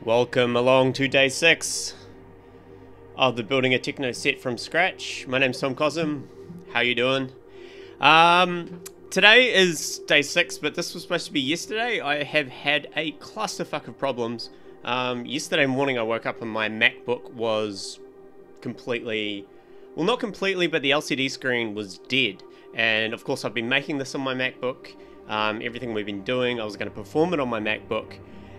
Welcome along to day 6 of the building a Techno Set from scratch. My name's Tom Cosm. How you doing? Today is day 6, but this was supposed to be yesterday. I have had a clusterfuck of problems. Yesterday morning I woke up and my MacBook was completely, well, not completely, but the LCD screen was dead. And of course I've been making this on my MacBook. Everything we've been doing, I was going to perform it on my MacBook.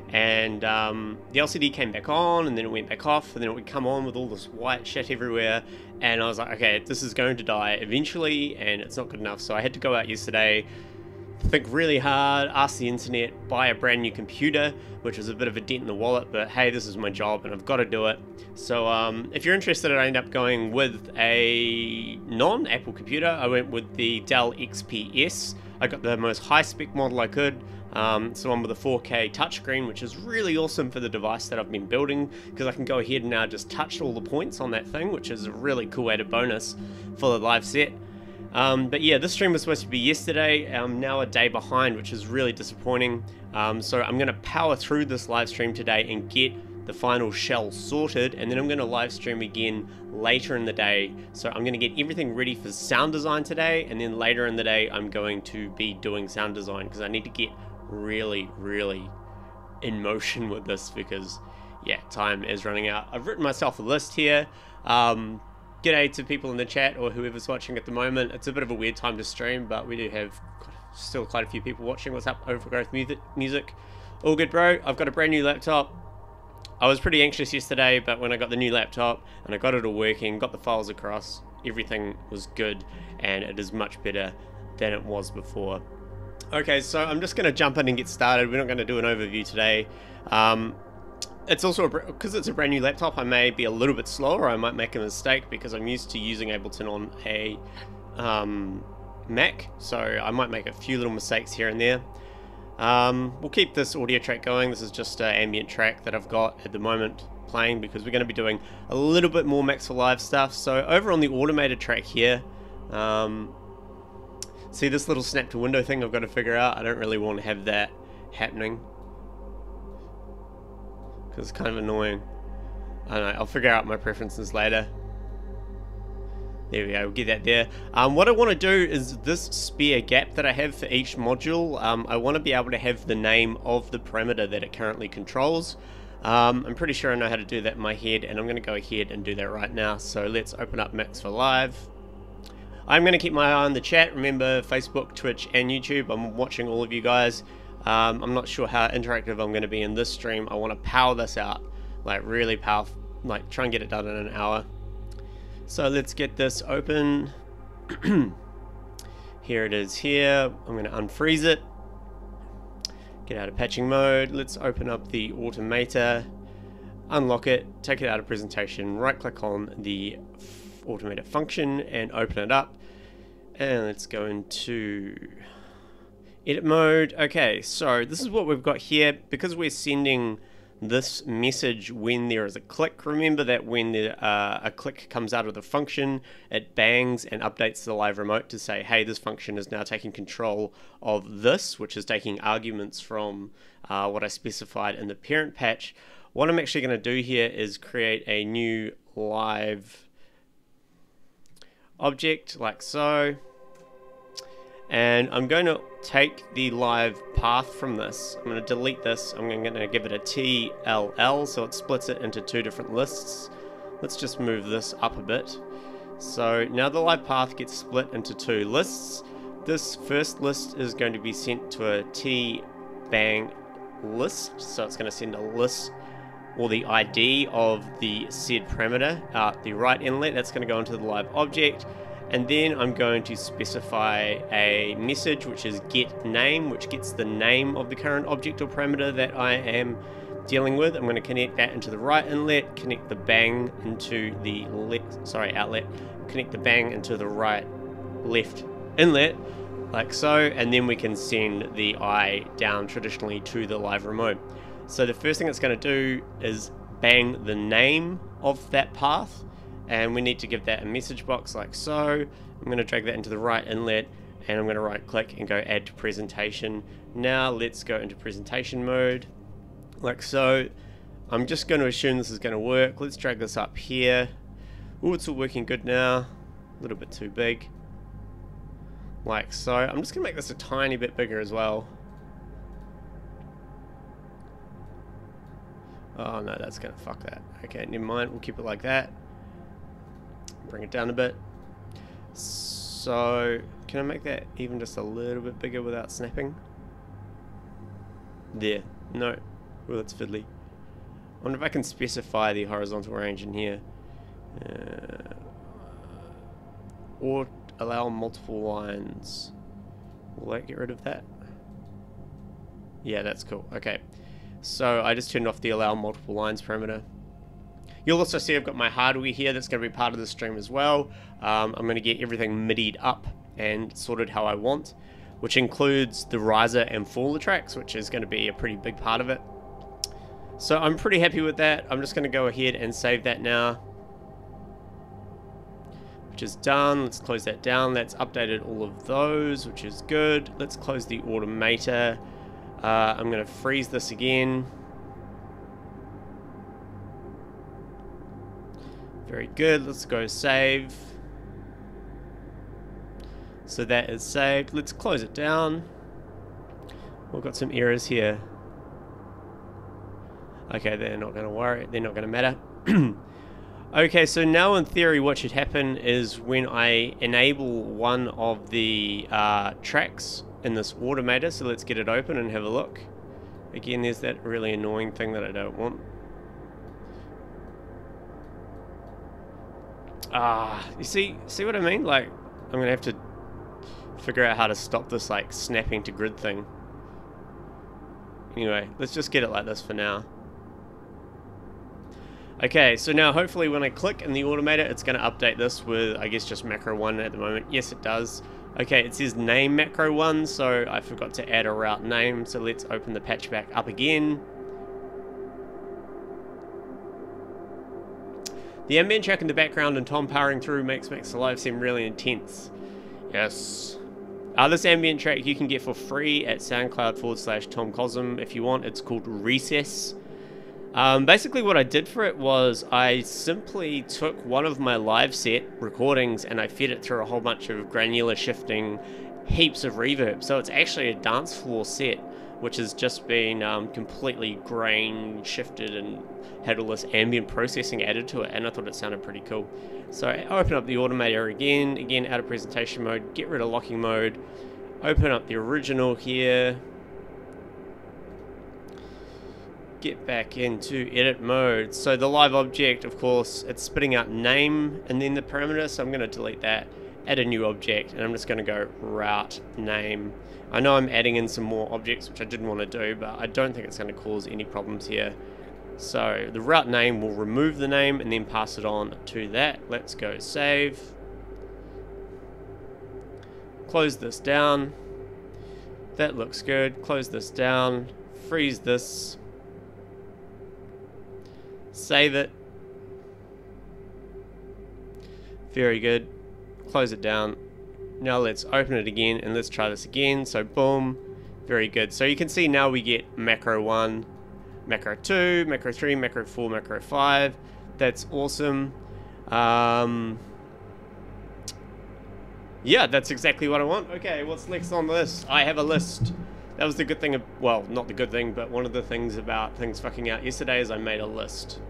And the LCD came back on, and then it went back off, and then it would come on with all this white shit everywhere, and I was like, okay, this is going to die eventually, and it's not good enough. So I had to go out yesterday, think really hard, ask the internet, buy a brand new computer, which was a bit of a dent in the wallet, but hey, this is my job and I've got to do it. So if you're interested, I ended up going with a non-Apple computer. I went with the Dell XPS. I got the most high-spec model I could. It's the one with a 4K touchscreen, which is really awesome for the device that I've been building, because I can go ahead and now just touch all the points on that thing, which is a really cool added bonus for the live set. But yeah, this stream was supposed to be yesterday. I'm now a day behind, which is really disappointing. So I'm going to power through this live stream today and get the final shell sorted, and then I'm going to live stream again later in the day. So I'm going to get everything ready for sound design today, and then later in the day I'm going to be doing sound design, because I need to get really in motion with this, because yeah, time is running out. I've written myself a list here. G'day to people in the chat or whoever's watching at the moment. It's a bit of a weird time to stream, but we do have still quite a few people watching. What's up, Overgrowth Music? All good, bro. I've got a brand new laptop. I was pretty anxious yesterday, but when I got the new laptop and I got it all working, got the files across, everything was good, and it is much better than it was before. Okay, so I'm just going to jump in and get started. We're not going to do an overview today. It's also, because it's a brand new laptop, I may be a little bit slower. I might make a mistake because I'm used to using Ableton on a Mac. So I might make a few little mistakes here and there. We'll keep this audio track going. This is just an ambient track that I've got at the moment playing, because we're going to be doing a little bit more Max for Live stuff. So over on the automated track here, see this little snap to window thing I've got to figure out. I don't really want to have that happening, because it's kind of annoying. I don't know, I'll figure out my preferences later. There we go, we'll get that there. What I want to do is this spare gap that I have for each module, I want to be able to have the name of the parameter that it currently controls. I'm pretty sure I know how to do that in my head, and I'm going to go ahead and do that right now. So let's open up Max for Live. I'm going to keep my eye on the chat. Remember, Facebook, Twitch, and YouTube. I'm watching all of you guys. I'm not sure how interactive I'm going to be in this stream. I want to power this out, like really power, like try and get it done in an hour. So let's get this open. Here it is here. I'm going to unfreeze it. Get out of patching mode. Let's open up the automator. Unlock it. Take it out of presentation. Right click on the automator function and open it up. And let's go into edit mode. Okay, so this is what we've got here. Because we're sending this message when there is a click, remember that when a click comes out of the function, it bangs and updates the live remote to say, hey, this function is now taking control of this, which is taking arguments from what I specified in the parent patch. What I'm actually going to do here is create a new live object like so, and I'm going to take the live path from this. I'm going to delete this. I'm going to give it a TLL so it splits it into 2 different lists. Let's just move this up a bit. So now the live path gets split into 2 lists. This first list is going to be sent to a tbang list, so it's going to send a list or the ID of the said parameter out the right inlet. That's going to go into the live object. And then I'm going to specify a message, which is get name, which gets the name of the current object or parameter that I am dealing with. I'm going to connect that into the right inlet, connect the bang into the outlet, connect the bang into the left inlet, like so, and then we can send the I down traditionally to the live remote. So the first thing it's going to do is bang the name of that path, and we need to give that a message box like so. I'm going to drag that into the right inlet, and I'm going to right click and go add to presentation. Now let's go into presentation mode like so. I'm just going to assume this is going to work. Let's drag this up here. Ooh, it's all working good now. A little bit too big. Like so. I'm just going to make this a tiny bit bigger as well. Oh no, that's going to fuck that. Okay, never mind. We'll keep it like that. Bring it down a bit. So, can I make that even just a little bit bigger without snapping? There. No. Well, that's fiddly. I wonder if I can specify the horizontal range in here. Or allow multiple lines. Will that get rid of that? Yeah, that's cool. Okay. So I just turned off the allow multiple lines parameter. You'll also see I've got my hardware here that's going to be part of the stream as well. I'm going to get everything MIDI'd up and sorted how I want, which includes the riser and faller tracks, which is going to be a pretty big part of it. So I'm pretty happy with that. I'm just going to go ahead and save that now, which is done. Let's close that down. That's updated all of those, which is good. Let's close the automator. I'm going to freeze this again. Very good. Let's go save. So that is saved. Let's close it down. We've got some errors here. Okay, they're not going to worry. They're not going to matter. Okay, so now in theory what should happen is when I enable one of the tracks in this automator, so let's get it open and have a look. Again, there's that really annoying thing that I don't want. You see what I mean? Like, I'm going to have to figure out how to stop this, like, snapping to grid thing. Anyway, let's just get it like this for now. Okay, so now hopefully when I click in the automator, it's going to update this with, I guess, just macro 1 at the moment. Yes, it does. Okay, it says name macro 1, so I forgot to add a route name, so let's open the patch back up again. The ambient track in the background and Tom powering through makes the live seem really intense. Yes. This ambient track you can get for free at SoundCloud/TomCosm if you want. It's called Recess. Basically what I did for it was I simply took one of my live set recordings and I fed it through a whole bunch of granular shifting, heaps of reverb. So it's actually a dance floor set, which has just been completely grain shifted and had all this ambient processing added to it, and I thought it sounded pretty cool. So I open up the automator again out of presentation mode, get rid of locking mode, open up the original here, get back into edit mode. So the live object, of course, it's spitting out name and then the parameter, so I'm going to delete that, add a new object, and I'm just going to go route name. I know I'm adding in some more objects, which I didn't want to do, but I don't think it's going to cause any problems here. So the route name will remove the name and then pass it on to that. Let's go save. Close this down. That looks good. Close this down. Freeze this. Save it. Very good. Close it down. Now let's open it again and let's try this again. So boom. Very good. So you can see now we get macro 1, macro 2, macro 3, macro 4, macro 5. That's awesome. Yeah, that's exactly what I want. Okay, what's next on the list? I have a list. That was the good thing, well, not the good thing, but one of the things about things fucking out yesterday is I made a list.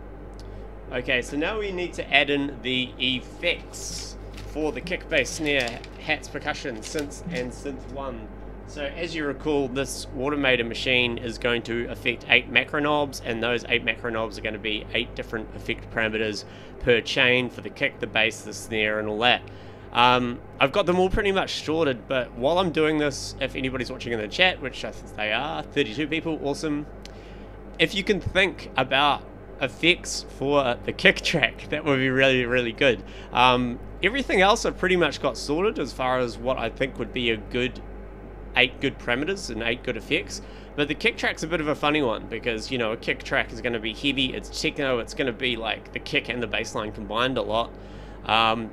Okay, so now we need to add in the effects for the kick, bass, snare, hats, percussion, synths, and synth 1. So as you recall, this automated machine is going to affect 8 macro knobs, and those 8 macro knobs are going to be 8 different effect parameters per chain for the kick, the bass, the snare, and all that. I've got them all pretty much sorted, but while I'm doing this, if anybody's watching in the chat, which I think they are, 32 people, awesome. If you can think about effects for the kick track, that would be really, really good. Everything else I've pretty much got sorted as far as what I think would be a good 8 good parameters and 8 good effects. But the kick track's a bit of a funny one because, you know, a kick track is going to be heavy, it's techno, it's going to be like the kick and the bass line combined a lot.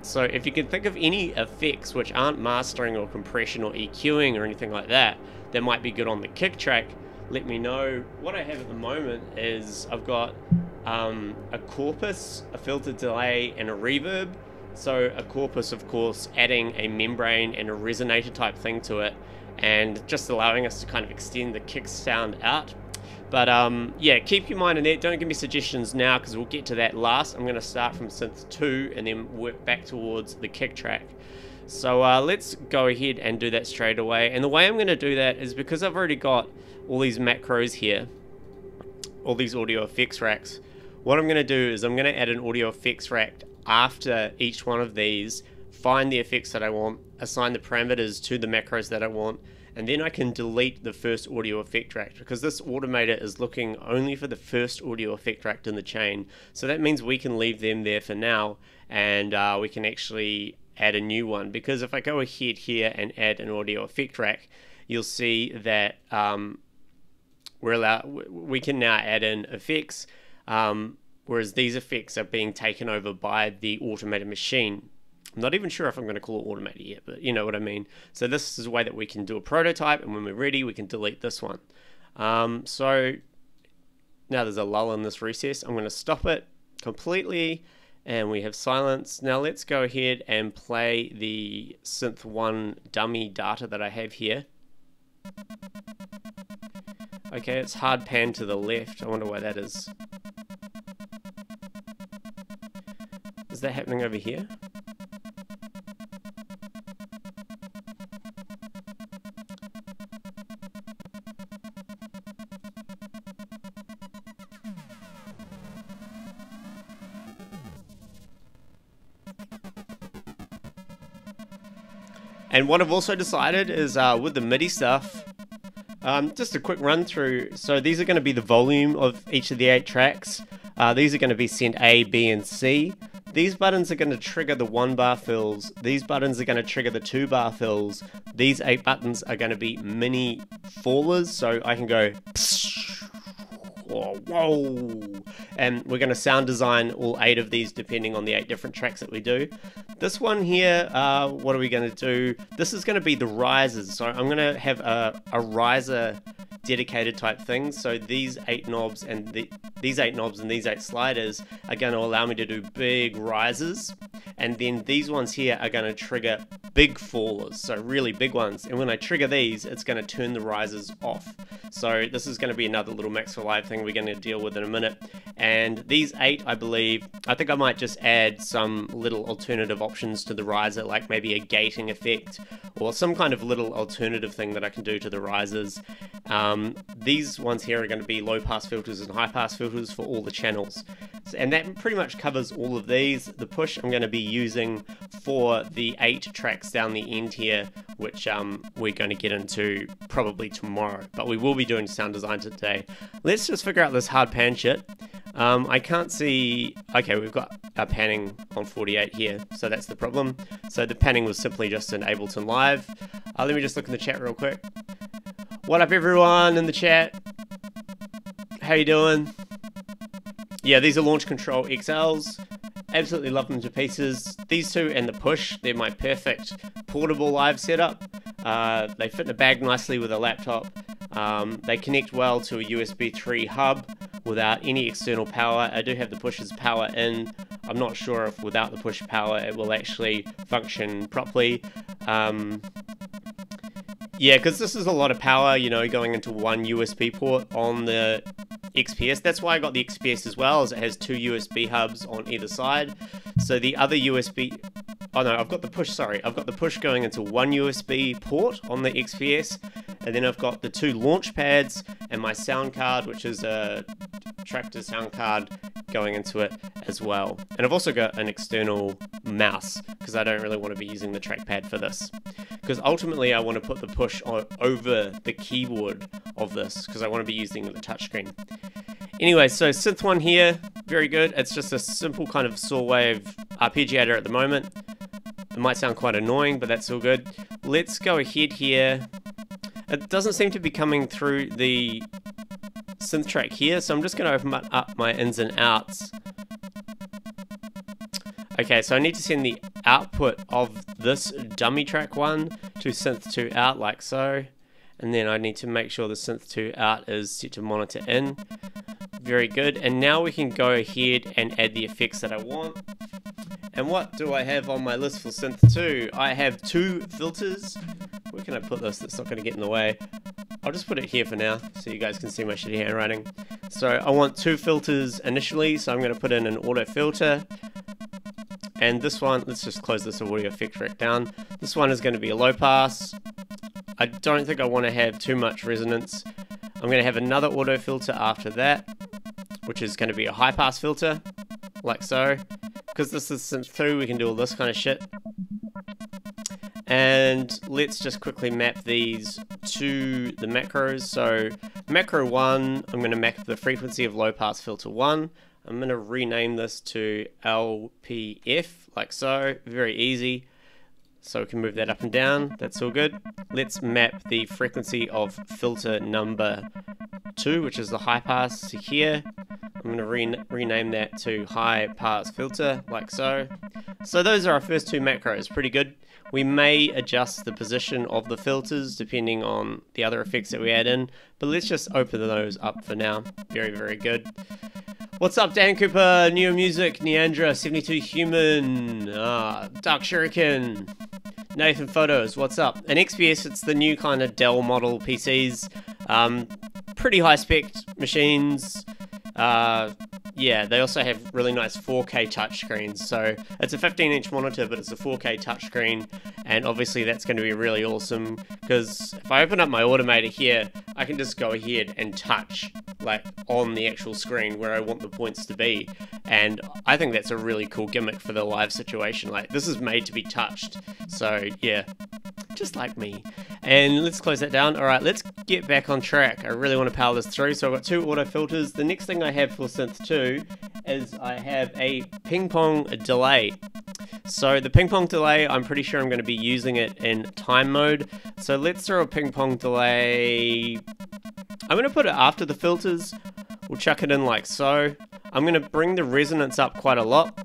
So if you can think of any effects which aren't mastering or compression or EQing or anything like that, that might be good on the kick track, let me know. What I have at the moment is I've got a corpus, a filter delay, and a reverb. So a corpus, of course, adding a membrane and a resonator type thing to it, and just allowing us to kind of extend the kick sound out. But yeah, keep your mind on that. Don't give me suggestions now, because we'll get to that last. I'm going to start from synth 2 and then work back towards the kick track. So let's go ahead and do that straight away. And the way I'm going to do that is because I've already got all these macros here, all these audio effects racks. What I'm going to do is I'm going to add an audio effects rack after each one of these, find the effects that I want, assign the parameters to the macros that I want, and then I can delete the first audio effect rack, because this automator is looking only for the first audio effect rack in the chain. So that means we can leave them there for now, and we can actually add a new one. Because if I go ahead here and add an audio effect rack, you'll see that we can now add in effects, whereas these effects are being taken over by the automated machine. I'm not even sure if I'm going to call it automated yet, but you know what I mean. So this is a way that we can do a prototype, and when we're ready, we can delete this one. So now there's a lull in this recess. I'm going to stop it completely, and we have silence. Now let's go ahead and play the synth 1 dummy data that I have here. Okay, it's hard pan to the left. I wonder why that is. Is that happening over here? And what I've also decided is with the MIDI stuff, just a quick run through. So these are going to be the volume of each of the 8 tracks. These are going to be sent A, B, and C. These buttons are going to trigger the 1-bar fills. These buttons are going to trigger the 2-bar fills. These 8 buttons are going to be mini fallers, so I can go whoa, and we're going to sound design all 8 of these depending on the 8 different tracks that we do. This one here, what are we going to do? This is going to be the risers, so I'm going to have a riser dedicated type thing. So these 8 knobs and these 8 knobs and these 8 sliders are going to allow me to do big risers, and then these ones here are going to trigger big fallers, so really big ones. And when I trigger these, it's going to turn the risers off. So this is going to be another little Max for Live thing we're going to deal with in a minute. And these 8, I believe, I think I might just add some little alternative options to the riser, like maybe a gating effect or some kind of little alternative thing that I can do to the risers. These ones here are going to be low pass filters and high pass filters for all the channels. And that pretty much covers all of these. The push I'm going to be using for the 8 tracks down the end here, which we're going to get into probably tomorrow, but we will be doing sound design today. Let's just figure out this hard pan shit. I can't see. Okay, we've got our panning on 48 here, so that's the problem. So the panning was simply just in Ableton Live. Let me just look in the chat real quick. What up, everyone in the chat? How you doing? Yeah, these are Launch Control XLs. Absolutely love them to pieces. These 2 and the push, they're my perfect portable live setup. They fit in a bag nicely with a laptop. They connect well to a USB 3 hub without any external power. I do have the push's power in. I'm not sure if without the push power it will actually function properly. Yeah, because this is a lot of power, you know, going into one USB port on the XPS. That's why I got the XPS as well, as it has 2 USB hubs on either side. So the other USB... Oh no, I've got the push, sorry. I've got the push going into 1 USB port on the XPS, and then I've got the 2 launch pads and my sound card, which is a Tractor sound card, going into it as well. And I've also got an external mouse, because I don't really want to be using the trackpad for this. Because ultimately I want to put the push over the keyboard of this, because I want to be using the touchscreen. Anyway, so synth 1 here, very good. It's just a simple kind of saw wave arpeggiator at the moment. It might sound quite annoying, but that's all good. Let's go ahead here. It doesn't seem to be coming through the synth track here, so I'm just going to open up my ins and outs. Okay, so I need to send the output of this dummy track 1 to synth 2 out like so. And then I need to make sure the synth 2 out is set to monitor in. Very good. And now we can go ahead and add the effects that I want. And what do I have on my list for synth 2? I have 2 filters. Where can I put this that's not going to get in the way? I'll just put it here for now so you guys can see my shitty handwriting. So I want 2 filters initially, so I'm going to put in an auto filter. And this one, let's just close this audio effect track down. This one is going to be a low pass. I don't think I want to have too much resonance. I'm going to have another auto filter after that, which is going to be a high pass filter, like so. Because this is synth 2, we can do all this kind of shit. And let's just quickly map these to the macros. So macro 1, I'm going to map the frequency of low pass filter 1. I'm going to rename this to LPF, like so. Very easy. So we can move that up and down. That's all good. Let's map the frequency of filter number 2, which is the high pass, to here. I'm going to rename that to high pass filter, like so. So those are our first 2 macros. Pretty good. We may adjust the position of the filters depending on the other effects that we add in, but let's just open those up for now. Very, very good. What's up, Dan Cooper, Neo Music, Neandra, 72 Human, Dark Shuriken, Nathan Photos, what's up? An XPS, it's the new kind of Dell model PCs, pretty high spec machines. Yeah, they also have really nice 4K touchscreens. So it's a 15-inch monitor, but it's a 4K touchscreen, and obviously that's going to be really awesome because if I open up my automator here, I can just go ahead and touch like on the actual screen where I want the points to be, and I think that's a really cool gimmick for the live situation. Like, this is made to be touched, so yeah, just like me. And let's close that down. Alright, let's get back on track. I really want to power this through, so I've got 2 auto filters. The next thing I have for synth 2 is I have a ping pong delay. So the ping pong delay, I'm pretty sure I'm going to be using it in time mode. So let's throw a ping pong delay. I'm going to put it after the filters. We'll chuck it in like so. I'm going to bring the resonance up quite a lot.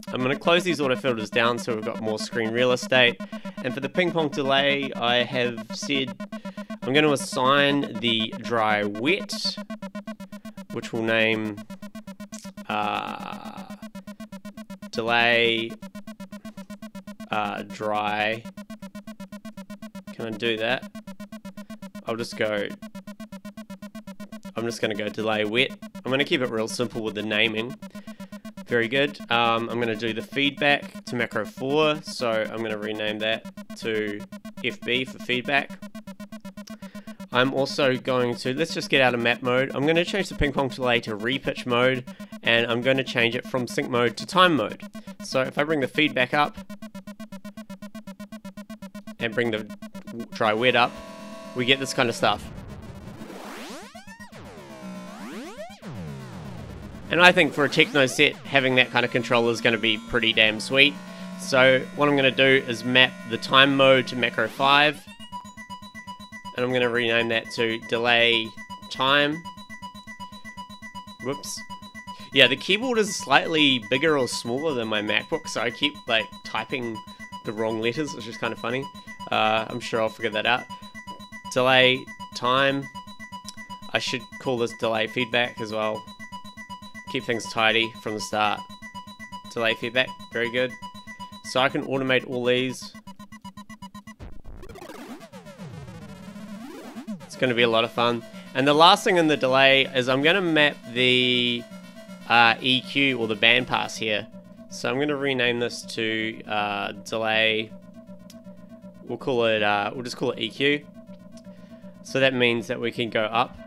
I'm going to close these auto filters down so we've got more screen real estate. And for the ping pong delay, I have said I'm going to assign the dry wet, which we'll name delay dry. Can I do that? I'm just going to go delay wet. I'm going to keep it real simple with the naming. Very good. I'm going to do the feedback to macro 4, so I'm going to rename that to FB for feedback. I'm also going to, let's just get out of map mode. I'm going to change the ping pong delay to repitch mode, and I'm going to change it from sync mode to time mode. So if I bring the feedback up and bring the dry wet up, we get this kind of stuff. And I think for a Techno Set, having that kind of controller is going to be pretty damn sweet. So what I'm going to do is map the time mode to macro 5. And I'm going to rename that to delay time. Whoops. Yeah, the keyboard is slightly bigger or smaller than my MacBook, so I keep like typing the wrong letters, which is kind of funny. I'm sure I'll figure that out. Delay time. I should call this delay feedback as well. Keep things tidy from the start. Delay feedback, very good. So I can automate all these. It's going to be a lot of fun. And the last thing in the delay is I'm going to map the EQ or the bandpass here. So I'm going to rename this to delay. We'll call it. We'll just call it EQ. So that means that we can go up.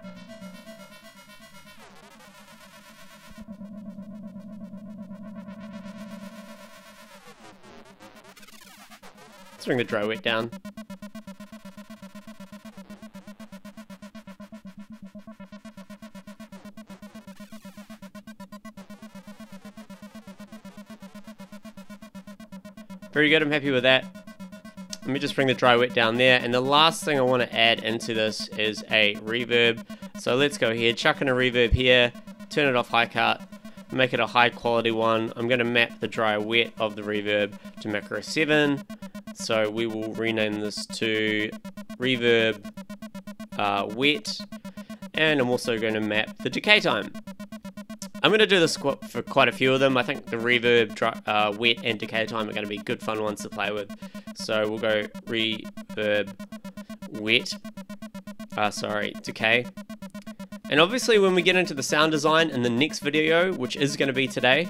Let's bring the dry wet down. Very good, I'm happy with that. Let me just bring the dry wet down there. And the last thing I want to add into this is a reverb. So let's go here, chuck in a reverb here, turn it off high cut, make it a high quality one. I'm going to map the dry wet of the reverb to macro 7. So we will rename this to reverb wet, and I'm also going to map the decay time. I'm going to do this for quite a few of them. I think the reverb, wet, and decay time are going to be good fun ones to play with. So we'll go reverb, wet, decay. And obviously when we get into the sound design in the next video, which is going to be today,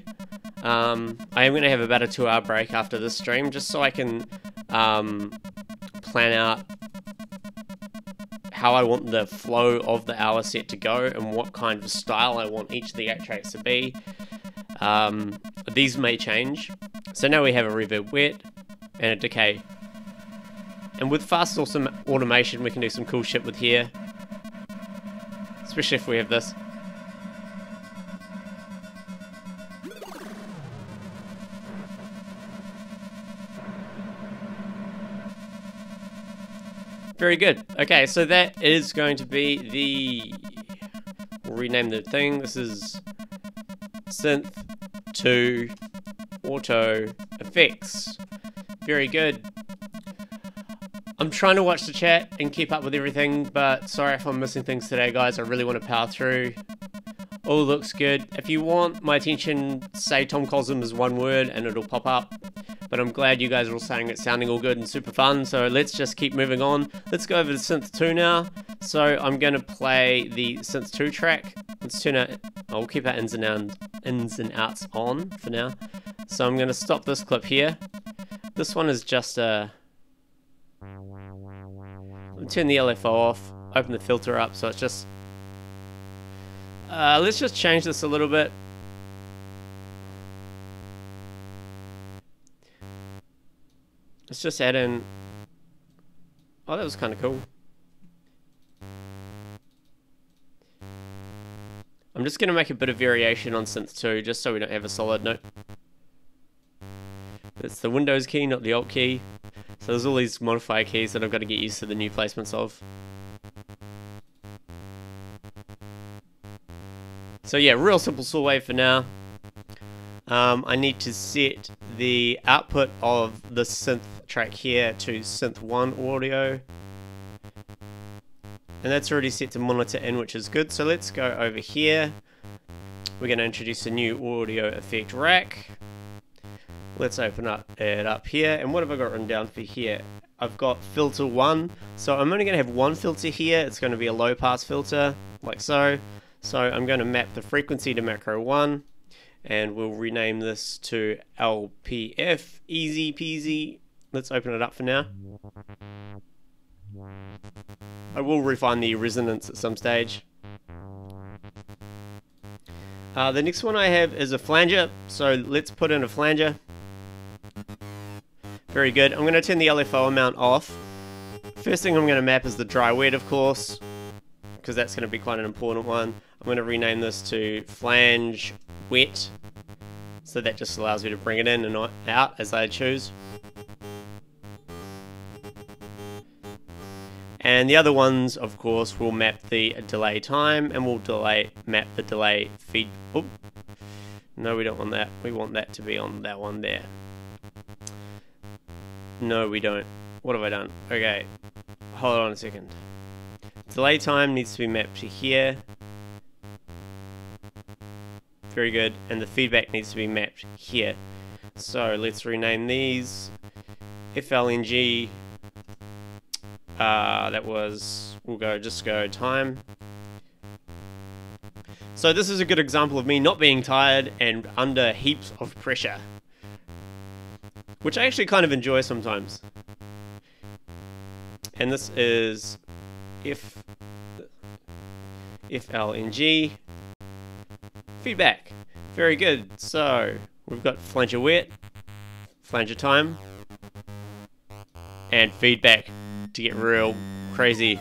I am going to have about a 2-hour break after this stream, just so I can plan out how I want the flow of the hour set to go and what kind of style I want each of the 8 tracks to be. These may change. So now we have a reverb wet and a decay. And with fast automation we can do some cool shit with here. Especially if we have this. Very good. Okay, so that is going to be the... We'll rename the thing. This is Synth 2 Auto Effects. Very good. I'm trying to watch the chat and keep up with everything, but sorry if I'm missing things today, guys. I really want to power through. All looks good. If you want my attention, say Tom Cosm as one word and it'll pop up. But I'm glad you guys are all saying it's sounding all good and super fun, so let's just keep moving on. Let's go over to Synth 2 now. So I'm going to play the Synth 2 track. Let's turn it, I'll keep our ins and outs on for now. So I'm going to stop this clip here. This one is just a... Turn the LFO off, open the filter up, so it's just... let's just change this a little bit. Let's just add in... Oh, that was kind of cool. I'm just going to make a bit of variation on Synth 2, just so we don't have a solid note. It's the Windows key, not the Alt key. So there's all these modifier keys that I've got to get used to the new placements of. So yeah, real simple saw wave for now. I need to set the output of the synth track here to synth 1 audio. And that's already set to monitor in, which is good. So let's go over here. We're going to introduce a new audio effect rack. Let's open it up here. And what have I got written down for here? I've got filter 1. So I'm only going to have one filter here. It's going to be a low pass filter, like so. So I'm going to map the frequency to macro 1. And we'll rename this to LPF. Easy peasy. Let's open it up for now. I will refine the resonance at some stage. The next one I have is a flanger. So let's put in a flanger. Very good. I'm going to turn the LFO amount off. First thing I'm going to map is the dry wet, of course, because that's going to be quite an important one. I'm going to rename this to flange wet, so that just allows me to bring it in and out as I choose. And the other ones, of course, will map the delay time, and we'll map the delay feed. Oh, no, we don't want that. We want that to be on that one there. No, we don't. What have I done? Okay, hold on a second. Delay time needs to be mapped to here. Very good. And the feedback needs to be mapped here. So let's rename these. FLNG. We'll just go time. So this is a good example of me not being tired and under heaps of pressure, which I actually kind of enjoy sometimes. And this is FLNG. Feedback. Very good. So we've got flanger wet, flanger time, and feedback to get real crazy.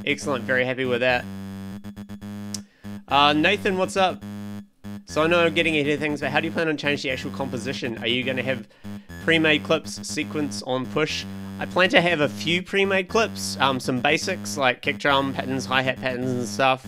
Excellent. Very happy with that. Nathan, what's up? So I know I'm getting into things, but how do you plan on changing the actual composition? Are you going to have pre-made clips, sequence on push? I plan to have a few pre-made clips, some basics like kick drum patterns, hi-hat patterns and stuff.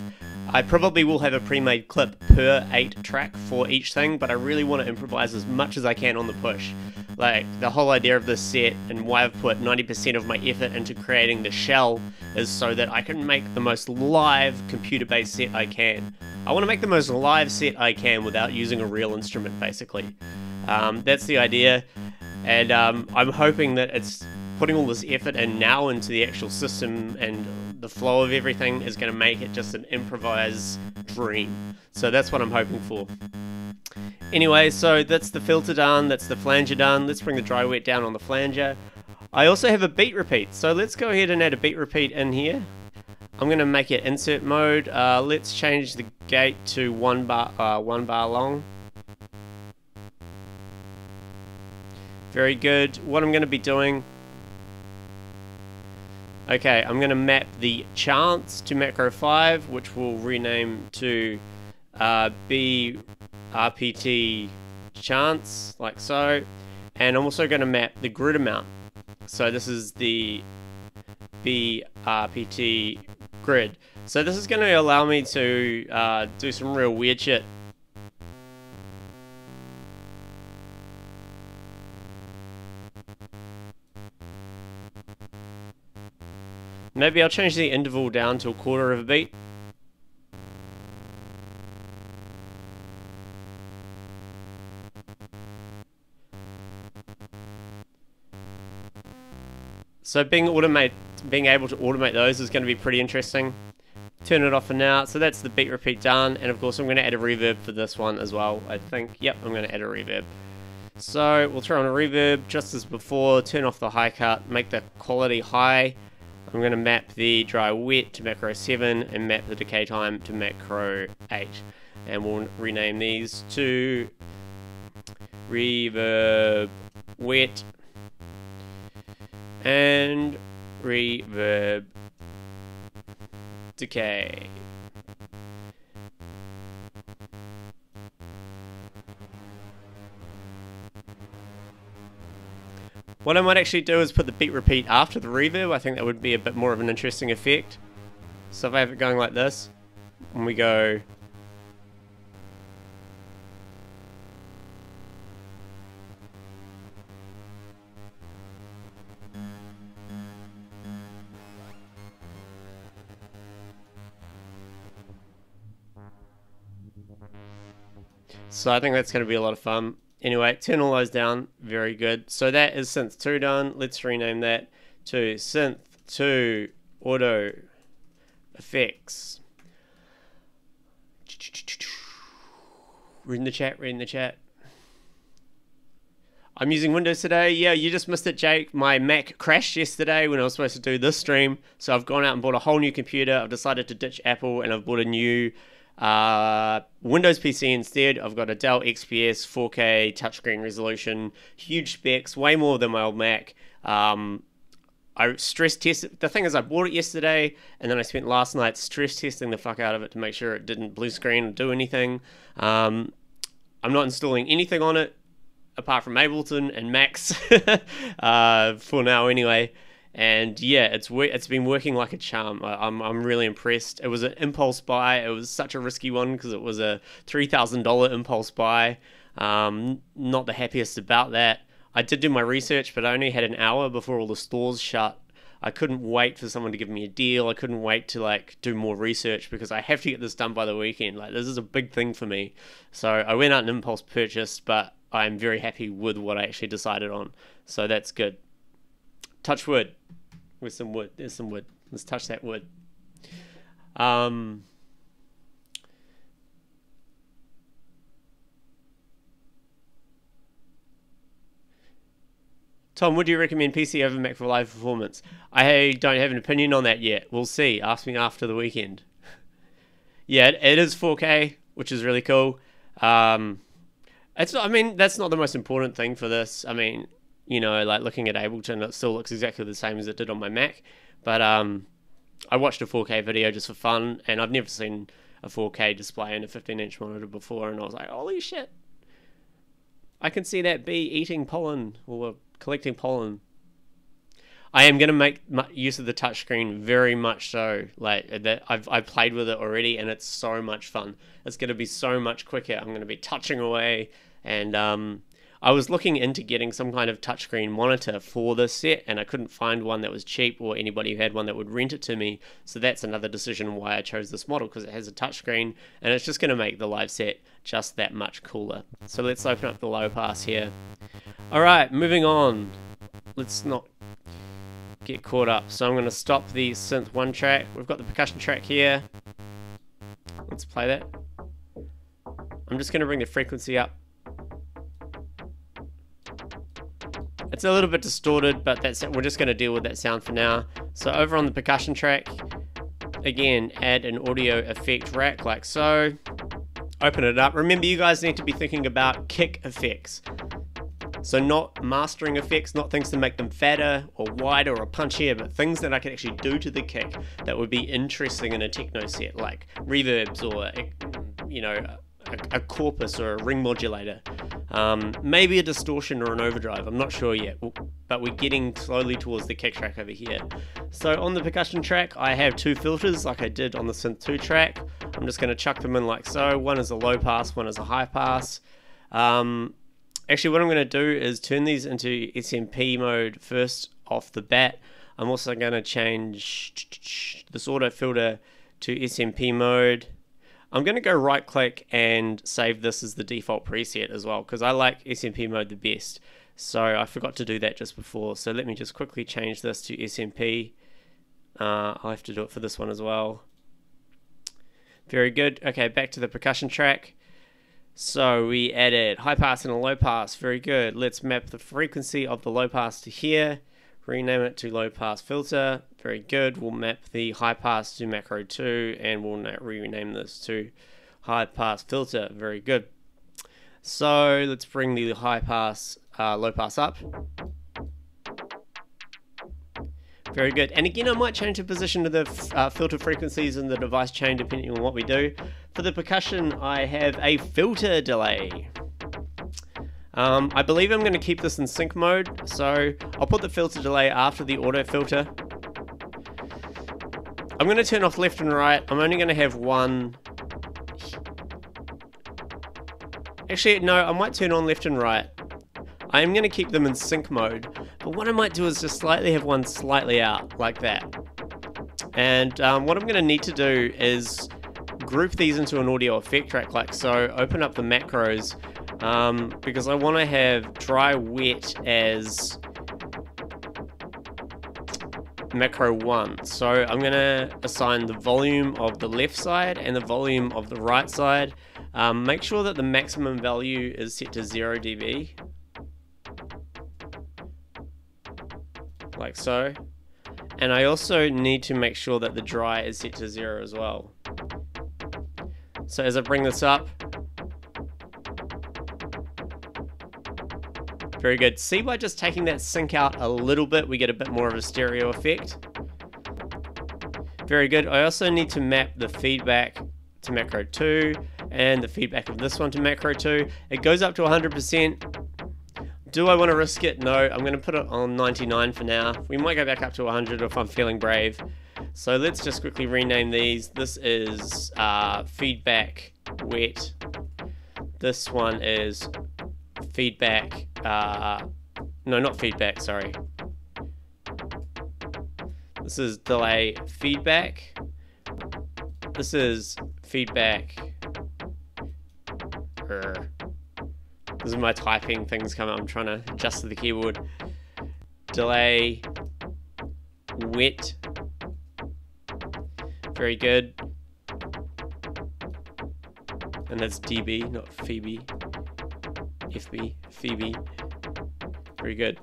I probably will have a pre-made clip per 8 track for each thing, but I really want to improvise as much as I can on the push. Like, the whole idea of this set and why I've put 90% of my effort into creating the shell is so that I can make the most live computer-based set I can. I want to make the most live set I can without using a real instrument, basically. That's the idea, and I'm hoping that it's putting all this effort in now into the actual system and the flow of everything is going to make it just an improvised dream. So that's what I'm hoping for. Anyway, so that's the filter done, that's the flanger done. Let's bring the dry wet down on the flanger. I also have a beat repeat, so let's go ahead and add a beat repeat in here. I'm going to make it insert mode. Let's change the gate to 1 bar long. Very good. What I'm going to be doing... Okay, I'm going to map the chance to macro 5, which we'll rename to BRPT chance, like so. And I'm also going to map the grid amount. So this is the BRPT grid. So this is going to allow me to do some real weird shit. Maybe I'll change the interval down to 1/4 of a beat. So being able to automate those is going to be pretty interesting. Turn it off for now. So that's the beat repeat done, and of course I'm going to add a reverb for this one as well. I think, yep, I'm going to add a reverb. So we'll throw on a reverb just as before. Turn off the high cut, make the quality high. I'm going to map the dry wet to macro 7 and map the decay time to macro 8. And we'll rename these to reverb wet and reverb decay. What I might actually do is put the beat repeat after the reverb. I think that would be a bit more of an interesting effect. So if I have it going like this, and we go... So I think that's going to be a lot of fun. Anyway, turn all those down. Very good. So that is synth 2 done. Let's rename that to synth 2 auto effects. Read in the chat. I'm using Windows today. Yeah, you just missed it, Jake. My Mac crashed yesterday when I was supposed to do this stream. So I've gone out and bought a whole new computer. I've decided to ditch Apple and I've bought a new Windows PC instead. I've got a Dell XPS 4K touchscreen resolution, huge specs, way more than my old Mac. I stress tested. The thing is, I bought it yesterday, and then I spent last night stress testing the fuck out of it to make sure it didn't blue screen or do anything. I'm not installing anything on it apart from Ableton and Max for now, anyway. And yeah, it's been working like a charm. I'm really impressed. It was an impulse buy. It was such a risky one because it was a $3,000 impulse buy. Not the happiest about that. I did do my research, but I only had an hour before all the stores shut. I couldn't wait for someone to give me a deal. I couldn't wait to like do more research because I have to get this done by the weekend. Like, this is a big thing for me. So I went out and impulse purchased, but I'm very happy with what I actually decided on. So that's good. Touch wood. With some wood. There's some wood. Let's touch that wood. Tom, would you recommend PC over Mac for live performance? I don't have an opinion on that yet. We'll see. Ask me after the weekend. Yeah, it is 4K, which is really cool. It's not, I mean, that's not the most important thing for this. I mean, you know, like looking at Ableton, it still looks exactly the same as it did on my Mac. But I watched a 4K video just for fun, and I've never seen a 4K display in a 15-inch monitor before, and I was like, holy shit. I can see that bee eating pollen, or collecting pollen. I am going to make use of the touchscreen very much so. Like that, I've played with it already, and it's so much fun. It's going to be so much quicker. I'm going to be touching away, and I was looking into getting some kind of touchscreen monitor for this set, and I couldn't find one that was cheap or anybody who had one that would rent it to me. So that's another decision why I chose this model, because it has a touchscreen, and it's just going to make the live set just that much cooler. So let's open up the low pass here. All right, moving on. Let's not get caught up. So I'm going to stop the synth 1 track. We've got the percussion track here. Let's play that. I'm just going to bring the frequency up. It's a little bit distorted, but we're just going to deal with that sound for now. So over on the percussion track, again, add an audio effect rack like so. Open it up. Remember, you guys need to be thinking about kick effects. So not mastering effects, not things to make them fatter or wider or punchier, but things that I can actually do to the kick that would be interesting in a techno set, like reverbs or, you know, a corpus or a ring modulator. Maybe a distortion or an overdrive, I'm not sure yet, but we're getting slowly towards the kick track over here. So on the percussion track, I have 2 filters like I did on the synth 2 track. I'm just going to chuck them in like so. One is a low pass, one is a high pass. Actually, what I'm going to do is turn these into SMP mode first off the bat. I'm also going to change this auto filter to SMP mode. I'm going to go right click and save this as the default preset as well, because I like SMP mode the best. So I forgot to do that just before. So let me just quickly change this to SMP. I'll have to do it for this one as well. Very good. Okay, back to the percussion track. So we added high pass and a low pass. Very good. Let's map the frequency of the low pass to here. Rename it to low pass filter. Very good. We'll map the high pass to macro 2, and we'll rename this to high pass filter. Very good. So let's bring the high pass, low pass up. Very good. And again, I might change the position of the filter frequencies in the device chain depending on what we do. For the percussion, I have a filter delay. I believe I'm going to keep this in sync mode, so I'll put the filter delay after the auto filter. I'm going to turn off left and right. I'm only going to have one. Actually, no, I might turn on left and right. I am going to keep them in sync mode, but what I might do is just slightly have one slightly out, like that. And what I'm going to need to do is group these into an audio effect track like so, open up the macros, because I want to have dry wet as macro 1. So I'm going to assign the volume of the left side and the volume of the right side. Make sure that the maximum value is set to 0 dB. Like so. And I also need to make sure that the dry is set to 0 as well. So as I bring this up, very good. See, by just taking that sync out a little bit, we get a bit more of a stereo effect. Very good. I also need to map the feedback to macro 2 and the feedback of this one to macro 2. It goes up to 100%. Do I want to risk it? No, I'm going to put it on 99 for now. We might go back up to 100 if I'm feeling brave. So let's just quickly rename these. This is feedback wet. This one is feedback, no, not feedback, sorry. This is delay feedback. This is feedback. This is my typing things coming up. I'm trying to adjust to the keyboard. Delay wet. Very good. And that's dB, not Phoebe. FB, Phoebe. Very good.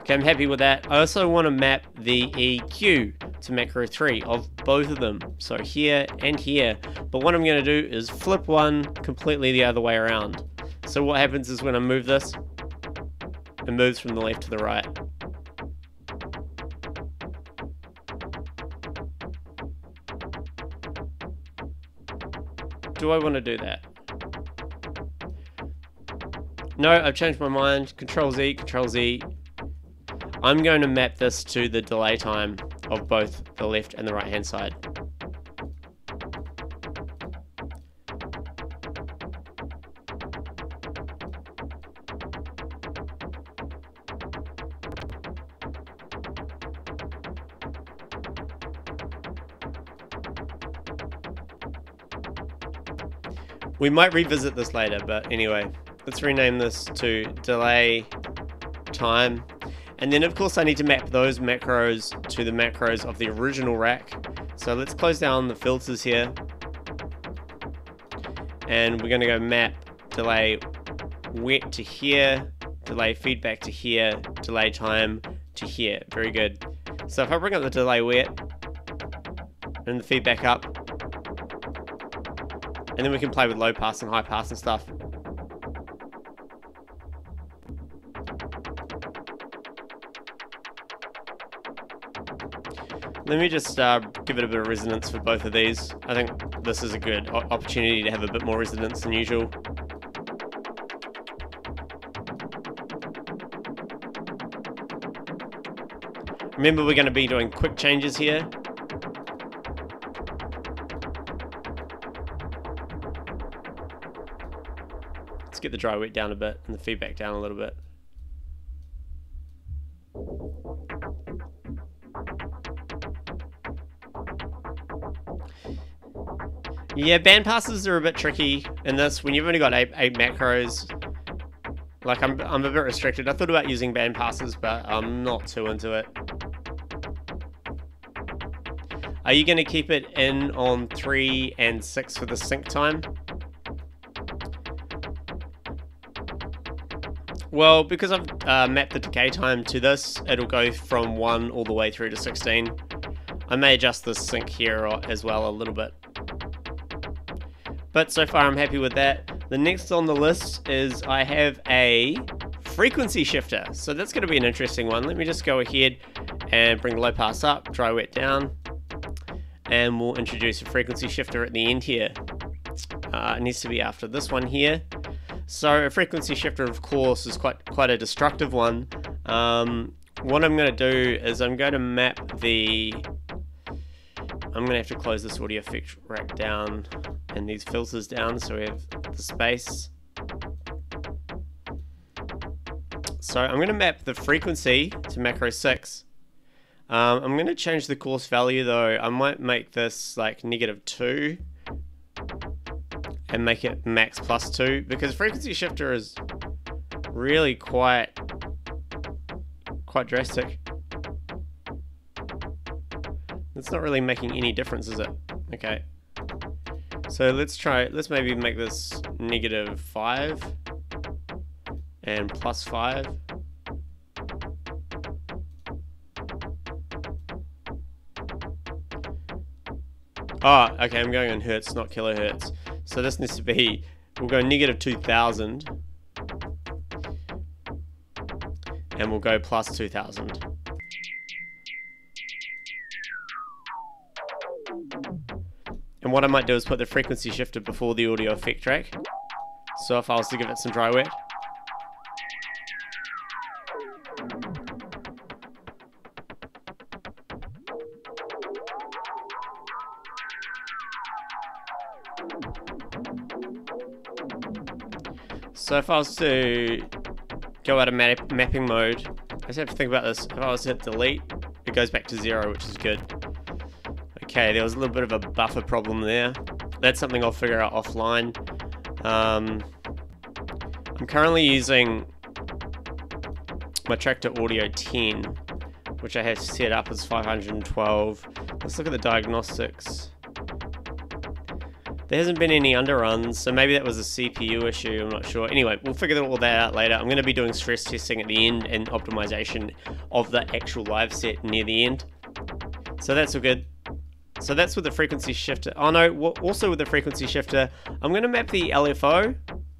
Okay, I'm happy with that. I also want to map the EQ to macro 3 of both of them. So here and here. But what I'm going to do is flip one completely the other way around. So what happens is when I move this, it moves from the left to the right. Do I want to do that? No, I've changed my mind. Control Z, Control Z. I'm going to map this to the delay time of both the left and the right hand side. We might revisit this later, but anyway, let's rename this to delay time. And then of course I need to map those macros to the macros of the original rack. So let's close down the filters here. And we're going to go map delay wet to here, delay feedback to here, delay time to here. Very good. So if I bring up the delay wet and the feedback up, and then we can play with low pass and high pass and stuff. Let me just give it a bit of resonance for both of these. I think this is a good opportunity to have a bit more resonance than usual. Remember, we're going to be doing quick changes here. Let's get the dry wet down a bit and the feedback down a little bit. Yeah, band passes are a bit tricky in this when you've only got eight macros. Like I'm a bit restricted. I thought about using band passes, but I'm not too into it. Are you going to keep it in on 3 and 6 for the sync time? Well, because I've mapped the decay time to this, it'll go from 1 all the way through to 16. I may adjust the sync here as well a little bit. But so far I'm happy with that. The next on the list is I have a frequency shifter. So that's going to be an interesting one. Let me just go ahead and bring the low pass up, dry wet down. And we'll introduce a frequency shifter at the end here. It needs to be after this one here. So a frequency shifter, of course, is quite a destructive one. What I'm going to do is I'm going to map the... I'm going to have to close this audio effect rack down and these filters down so we have the space. So I'm going to map the frequency to macro 6. I'm going to change the coarse value though. I might make this like -2 and make it max +2 because frequency shifter is really quite drastic. It's not really making any difference, is it? Okay. So let's maybe make this -5 and +5. Oh, okay, I'm going on hertz, not kilohertz. So this needs to be, we'll go -2000 and we'll go +2000. And what I might do is put the frequency shifter before the audio effect track. So if I was to give it some dry wet. So if I was to go out of mapping mode, I just have to think about this. If I was to hit delete, it goes back to 0, which is good. Okay, there was a little bit of a buffer problem there. That's something I'll figure out offline. I'm currently using my Tractor Audio 10, which I have set up as 512. Let's look at the diagnostics. There hasn't been any underruns, so maybe that was a CPU issue, I'm not sure. Anyway, we'll figure all that out later. I'm going to be doing stress testing at the end and optimization of the actual live set near the end. So that's all good. So that's with the frequency shifter. Oh no, also with the frequency shifter, I'm going to map the LFO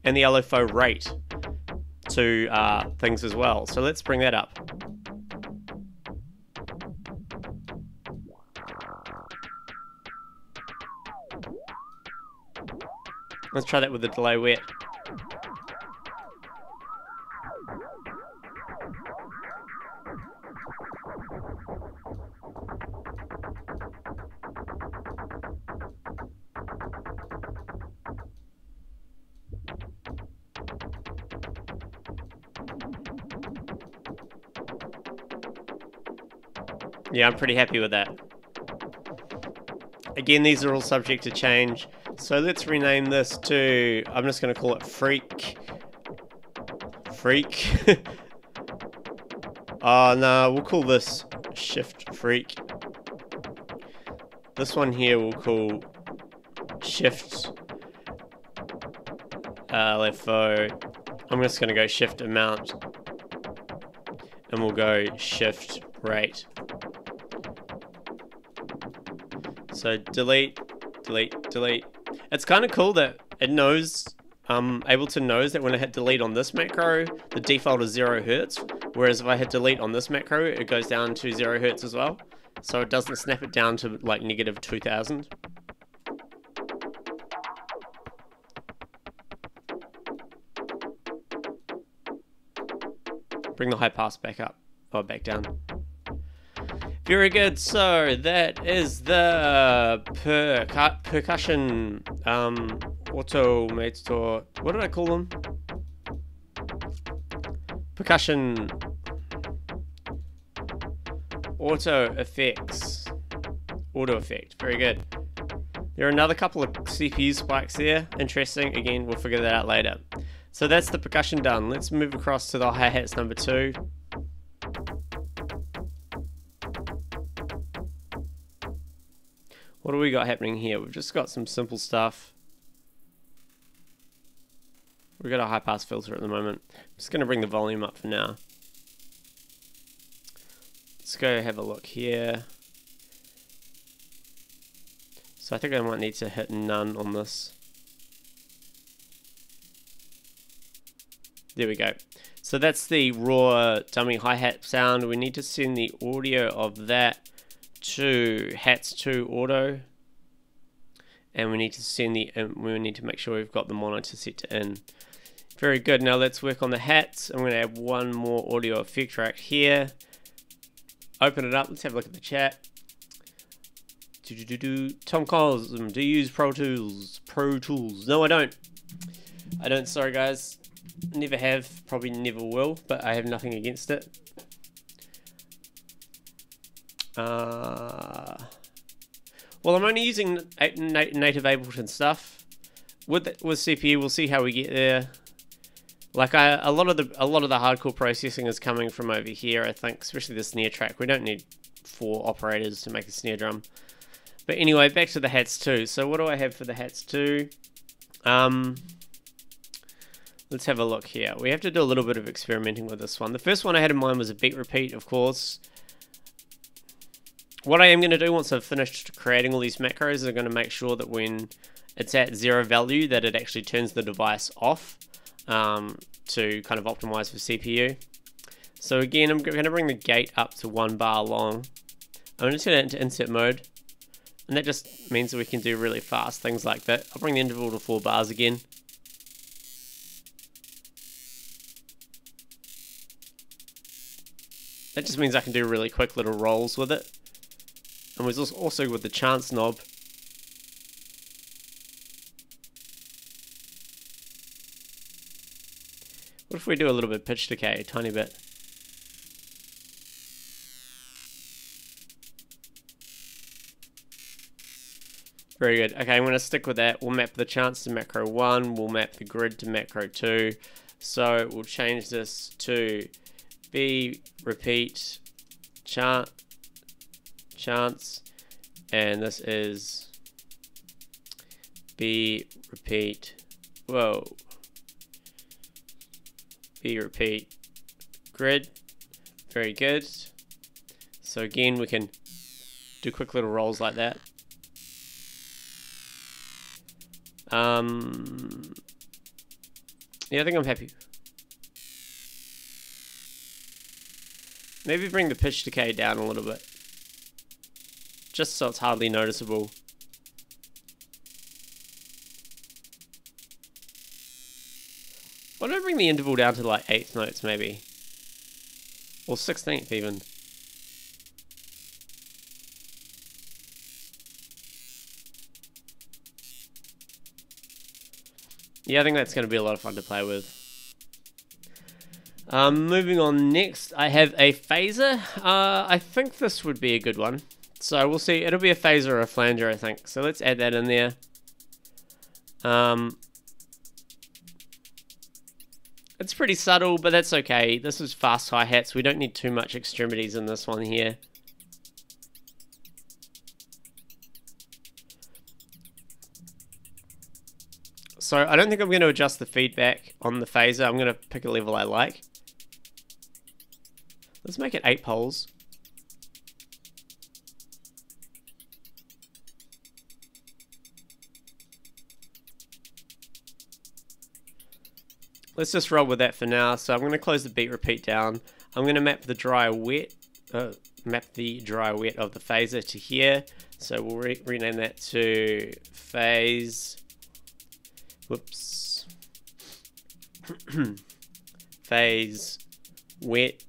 and the LFO rate to things as well. So let's bring that up. Let's try that with the delay wet. Yeah, I'm pretty happy with that. Again, these are all subject to change. So let's rename this to, I'm just going to call it Freak. Oh no, we'll call this Shift Freak. This one here we'll call Shift LFO. I'm just going to go Shift Amount. And we'll go Shift Rate. So delete. It's kind of cool that it knows, able to knows that when I hit delete on this macro, the default is 0 Hertz. Whereas if I hit delete on this macro, it goes down to 0 Hertz as well. So it doesn't snap it down to like negative 2000. Bring the high pass back up, or back down. Very good. So that is the percussion automator. What did I call them? Percussion auto effects. Auto effect. Very good. There are another couple of CPU spikes there. Interesting. Again, we'll figure that out later. So that's the percussion done. Let's move across to the hi-hats number 2. What do we got happening here? We've just got some simple stuff. We've got a high pass filter at the moment. I'm just going to bring the volume up for now. Let's go have a look here. So I think I might need to hit none on this. There we go. So that's the raw dummy hi-hat sound. We need to send the audio of that to hats 2 auto, and we need to send the we need to make sure we've got the monitor set to in. Very good. Now let's work on the hats. I'm going to add one more audio effect right here. Open it up. Let's have a look at the chat. Tom Cosm, do you use Pro Tools? No, I don't. Sorry guys. Never have, probably never will, but I have nothing against it. Well, I'm only using native Ableton stuff. With CPU, we'll see how we get there. Like a lot of the hardcore processing is coming from over here, I think, especially the snare track. We don't need 4 operators to make a snare drum. But anyway, back to the hats 2. So what do I have for the hats 2? Let's have a look here. We have to do a little bit of experimenting with this one. The first one I had in mind was a beat repeat, of course. What I am going to do once I've finished creating all these macros is I'm going to make sure that when it's at 0 value that it actually turns the device off to kind of optimize for CPU. So again, I'm going to bring the gate up to 1 bar long. I'm just going to into insert mode, and that just means that we can do really fast things like that. I'll bring the interval to 4 bars again. That just means I can do really quick little rolls with it. And was also with the chance knob. What if we do a little bit of pitch decay, a tiny bit? Very good. Okay, I'm going to stick with that. We'll map the chance to macro 1. We'll map the grid to macro 2. So we'll change this to B repeat chance, and this is B repeat. Whoa. B repeat grid. Very good. So again, we can do quick little rolls like that. Yeah, I think I'm happy. Maybe bring the pitch decay down a little bit, just so it's hardly noticeable. Why don't I bring the interval down to like 8th notes maybe? Or 16th even. Yeah, I think that's going to be a lot of fun to play with. Moving on next, I have a phaser. I think this would be a good one. So we'll see. It'll be a phaser or a flanger, I think. So let's add that in there. It's pretty subtle, but that's okay. This is fast hi-hats. We don't need too much extremities in this one here. So I don't think I'm going to adjust the feedback on the phaser. I'm going to pick a level I like. Let's make it 8 poles. Let's just roll with that for now. So I'm going to close the beat repeat down. I'm going to map the dry wet of the phaser to here. So we'll rename that to phase. Whoops. Phase wet.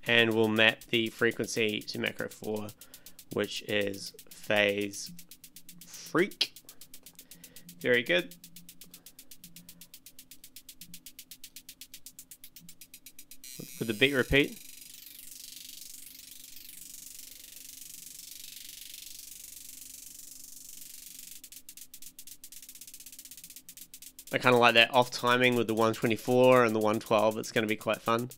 And we'll map the frequency to macro 4, which is phase freak. Very good. With the beat repeat. I kind of like that off timing with the 124 and the 112. It's going to be quite fun.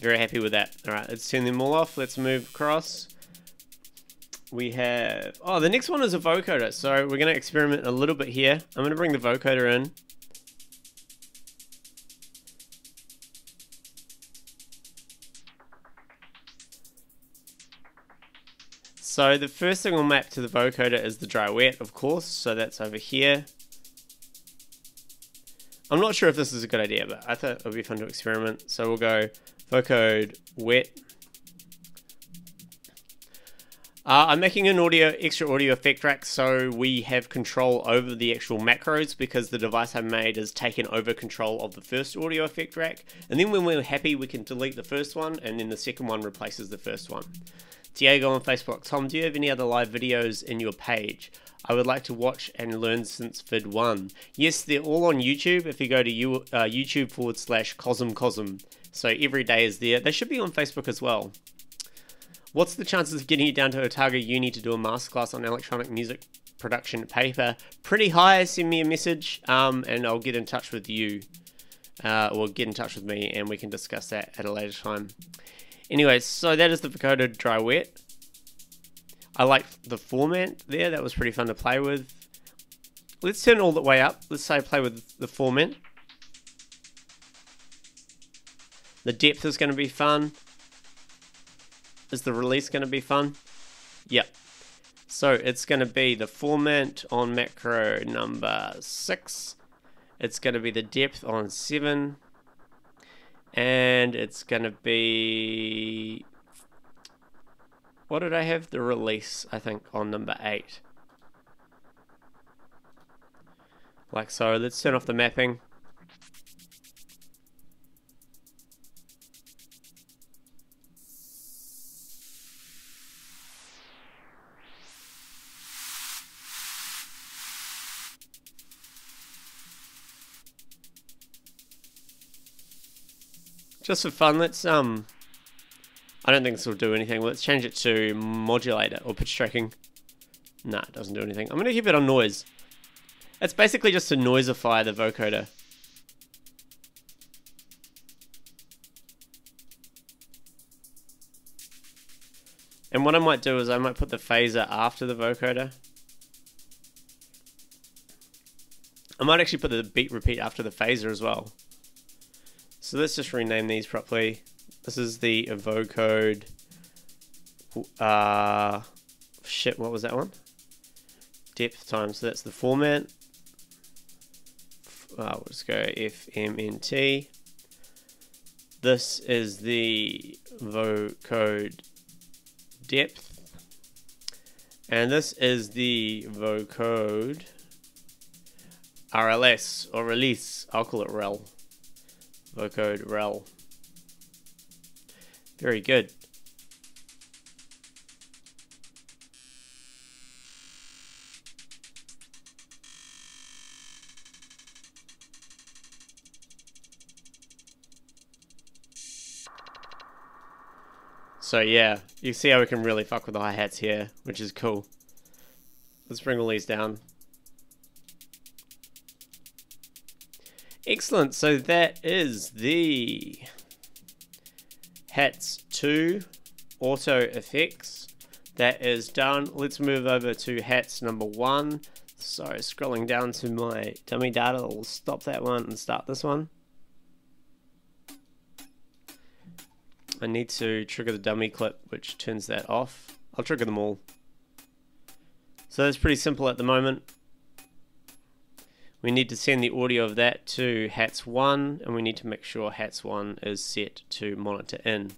Very happy with that. Alright, let's turn them all off. Let's move across. We have... Oh, the next one is a vocoder. So we're going to experiment a little bit here. I'm going to bring the vocoder in. So the first thing we'll map to the vocoder is the dry wet, of course. So that's over here. I'm not sure if this is a good idea, but I thought it would be fun to experiment. So we'll go vocode wet. I'm making an extra audio effect rack so we have control over the actual macros, because the device I made has taken over control of the first audio effect rack. And then when we're happy, we can delete the first one, and then the second one replaces the first one. Diego on Facebook. Tom, do you have any other live videos in your page? I would like to watch and learn since vid 1. Yes, they're all on YouTube. If you go to YouTube/Cosm. So every day is there. They should be on Facebook as well. What's the chances of getting you down to Otago Uni to do a masterclass on electronic music production paper? Pretty high. Send me a message and I'll get in touch with you. Or get in touch with me and we can discuss that at a later time. Anyways, so that is the vocoder dry wet. I like the format there. That was pretty fun to play with. Let's turn it all the way up. Let's say play with the format. The depth is going to be fun. Is the release going to be fun? Yep. So it's going to be the format on macro number 6. It's going to be the depth on 7. And it's going to be... What did I have? The release, I think, on number 8. Like so. Let's turn off the mapping. Just for fun, let's I don't think this will do anything. Let's change it to modulator or pitch tracking. Nah, it doesn't do anything. I'm gonna keep it on noise. It's basically just to noisify the vocoder. And what I might do is I might put the phaser after the vocoder. I might actually put the beat repeat after the phaser as well. So let's just rename these properly. This is the vocode. Shit, what was that one? Depth time. So that's the format. We'll just go FMNT. This is the vocode depth. And this is the vocode RLS or release. I'll call it rel. Vocode rel. Very good. So yeah, you see how we can really fuck with the hi-hats here, which is cool. Let's bring all these down. Excellent, so that is the Hats 2 auto effects. That is done. Let's move over to Hats number 1. So scrolling down to my dummy data, I'll stop that one and start this one. I need to trigger the dummy clip, which turns that off. I'll trigger them all. So that's pretty simple at the moment. We need to send the audio of that to Hats 1, and we need to make sure Hats 1 is set to monitor in.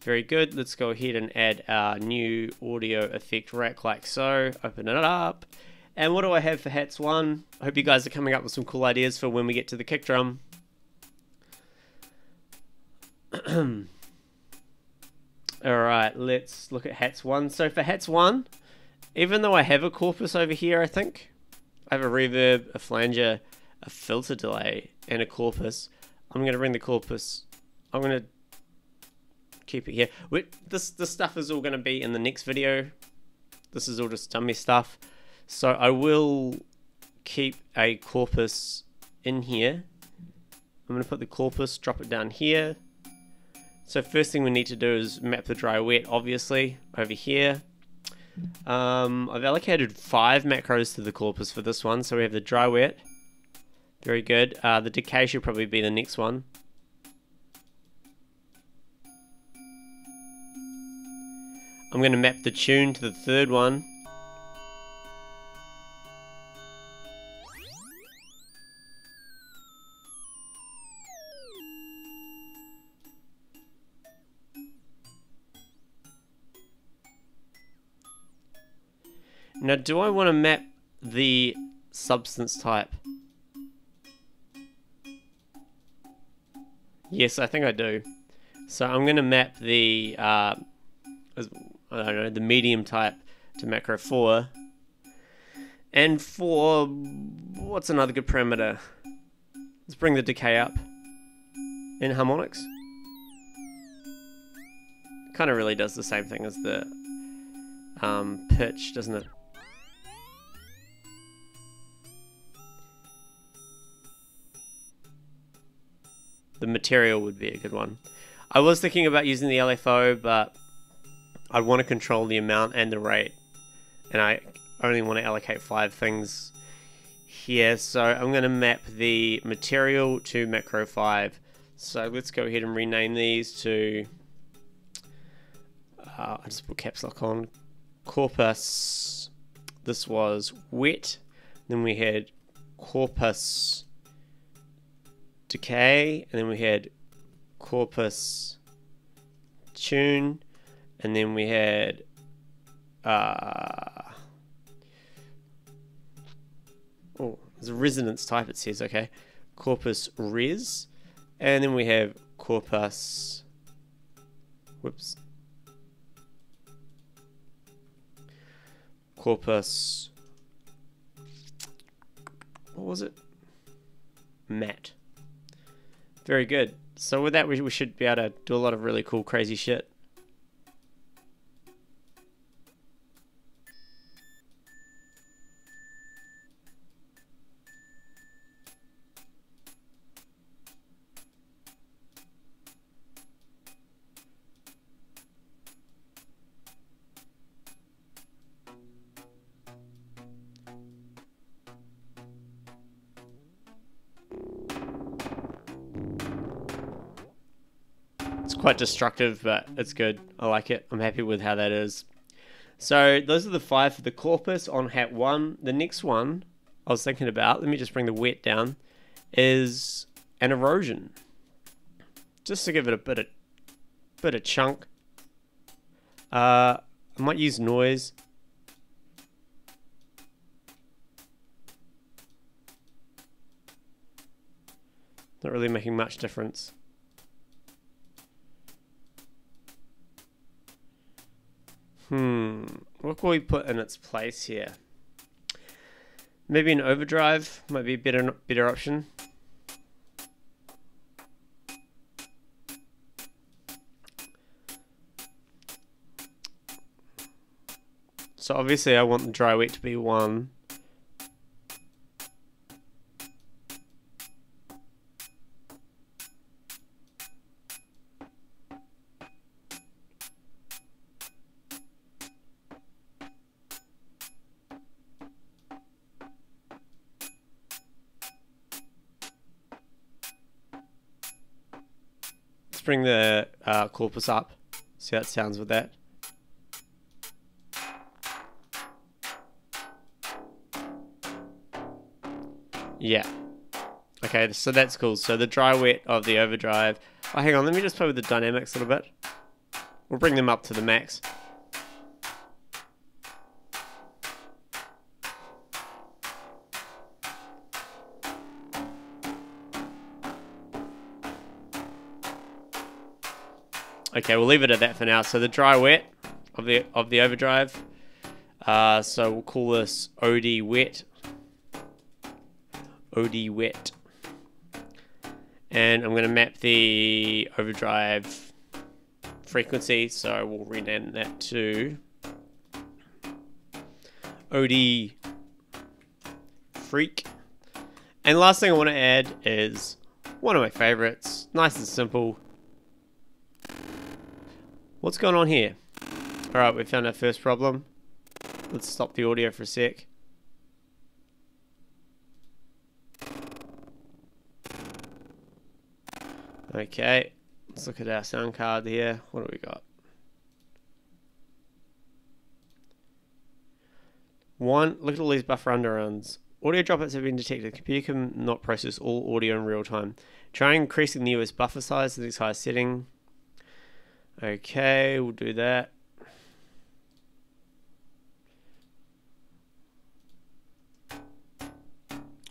Very good. Let's go ahead and add our new audio effect rack like so. Open it up. And what do I have for Hats 1? I hope you guys are coming up with some cool ideas for when we get to the kick drum. Alright, let's look at Hats 1. So for Hats 1, even though I have a corpus over here, I think, I have a reverb, a flanger, a filter delay, and a corpus. I'm going to bring the corpus, I'm going to keep it here. This stuff is all going to be in the next video. This is all just dummy stuff. So I will keep a corpus in here. I'm going to put the corpus, drop it down here. So first thing we need to do is map the dry wet, obviously, over here. I've allocated 5 macros to the corpus for this one. So we have the dry wet. Very good. The decay should probably be the next one. I'm going to map the tune to the third one. Now, do I want to map the substance type? Yes, I think I do. So I'm going to map the, I don't know, the medium type to macro 4. And for, what's another good parameter? Let's bring the decay up in harmonics. Kind of really does the same thing as the pitch, doesn't it? The material would be a good one. I was thinking about using the LFO, but I want to control the amount and the rate. And I only want to allocate 5 things here. So I'm going to map the material to macro 5. So let's go ahead and rename these to... I just put caps lock on. Corpus. This was wet. Then we had corpus decay, and then we had corpus tune, and then we had oh, there's a resonance type, it says. Okay, corpus res, and then we have corpus, corpus, what was it, matte. Very good. So with that, we should be able to do a lot of really cool, crazy shit. Quite destructive, but it's good. I like it. I'm happy with how that is. So those are the 5 for the corpus on Hat 1. The next one I was thinking about, let me just bring the wet down, is an erosion. Just to give it a bit of chunk. I might use noise. Not really making much difference. What can we put in its place here? Maybe an overdrive might be a better option. So obviously I want the dry wet to be 1. Let's bring the corpus up, see how it sounds with that. Yeah. Okay, so that's cool. So the dry wet of the overdrive. Oh, hang on, let me just play with the dynamics a little bit. We'll bring them up to the max. Okay, we'll leave it at that for now. So the dry wet of the overdrive. So we'll call this OD wet. OD wet. And I'm going to map the overdrive frequency, so we'll rename that to OD freak. And the last thing I want to add is one of my favorites, nice and simple. What's going on here? Alright, we found our first problem. Let's stop the audio for a sec. Okay, let's look at our sound card here. What do we got? 1, look at all these buffer underruns. Audio dropouts have been detected. The computer cannot process all audio in real time. Try increasing the US buffer size to this high setting. Okay, we'll do that.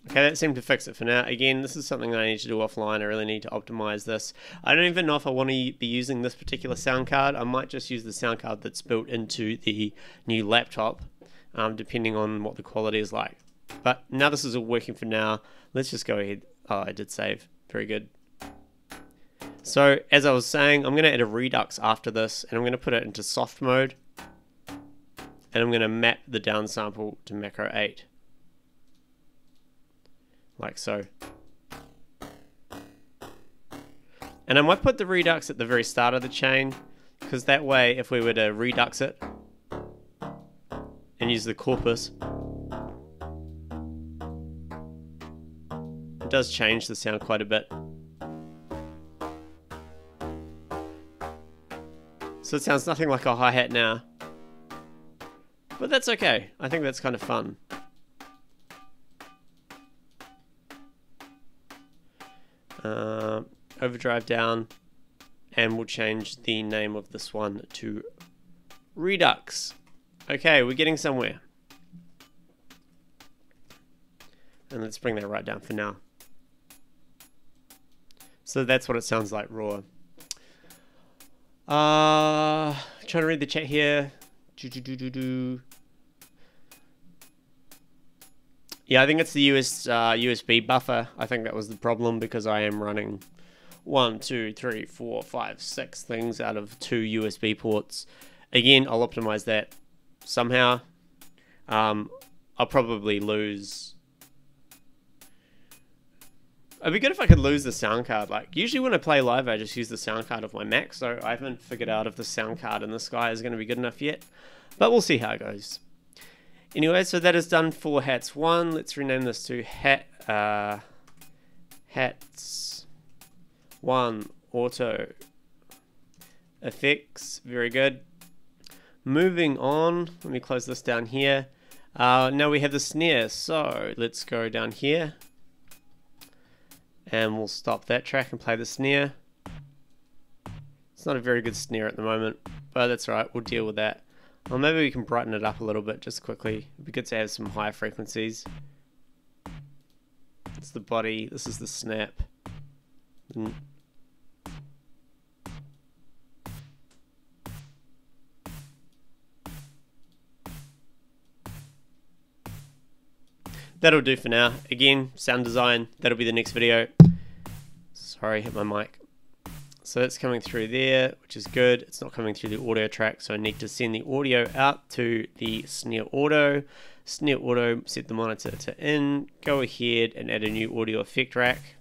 Okay, that seemed to fix it for now. Again, this is something that I need to do offline. I really need to optimize this. I don't even know if I want to be using this particular sound card. I might just use the sound card that's built into the new laptop, depending on what the quality is like. But now this is all working for now. Let's just go ahead. Oh, I did save. Very good. So, as I was saying, I'm going to add a redux after this, and I'm going to put it into soft mode. And I'm going to map the downsample to macro 8. Like so. And I might put the redux at the very start of the chain, because that way, if we were to redux it and use the corpus, it does change the sound quite a bit. So it sounds nothing like a hi-hat now. But that's okay. I think that's kind of fun. Overdrive down, and we'll change the name of this one to Redux. Okay, we're getting somewhere. And let's bring that right down for now. So that's what it sounds like raw. Trying to read the chat here. Yeah, I think it's the USB buffer. I think that was the problem, because I am running 1, 2, 3, 4, 5, 6 things out of 2 USB ports. Again, I'll optimize that somehow. I'll probably lose... It'd be good if I could lose the sound card. Like, usually when I play live, I just use the sound card of my Mac, so I haven't figured out if the sound card in this guy is going to be good enough yet. But we'll see how it goes. Anyway, so that is done for Hats 1. Let's rename this to Hats 1 Auto Effects. Very good. Moving on, let me close this down here. Now we have the snare, so let's go down here. And we'll stop that track and play the snare. It's not a very good snare at the moment, but that's alright, we'll deal with that. Or maybe we can brighten it up a little bit just quickly. It'd be good to have some higher frequencies. It's the body, this is the snap. That'll do for now. Again, sound design, that'll be the next video. Sorry, hit my mic. So that's coming through there, which is good. It's not coming through the audio track, so I need to send the audio out to the snare auto. Snare auto, set the monitor to in, go ahead and add a new audio effect rack.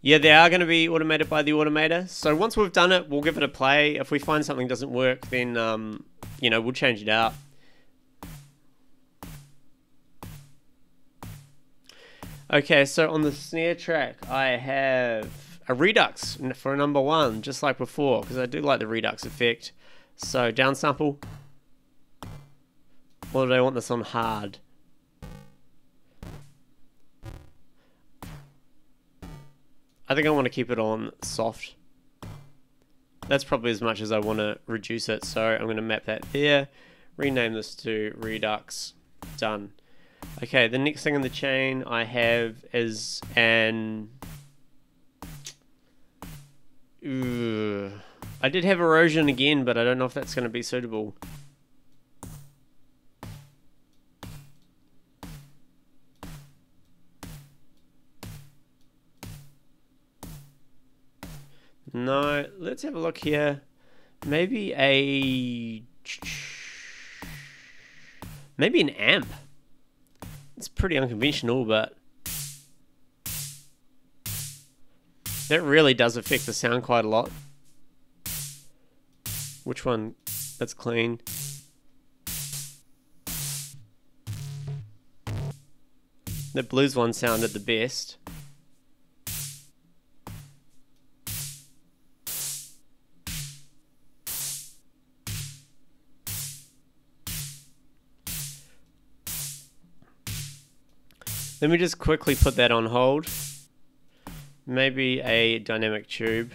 Yeah, they are going to be automated by the automator. So once we've done it, we'll give it a play. If we find something doesn't work, then, you know, we'll change it out. Okay, so on the snare track, I have a redux for a number 1, just like before, because I do like the redux effect. So downsample. Or do I want this on hard? I think I want to keep it on soft. That's probably as much as I want to reduce it, so I'm going to map that there. Rename this to redux. Done. Okay, the next thing in the chain I have is an... I did have erosion again, but I don't know if that's going to be suitable. No, let's have a look here. Maybe an amp. It's pretty unconventional, but that really does affect the sound quite a lot. Which one? That's clean. The blues one sounded the best. Let me just quickly put that on hold. Maybe a dynamic tube.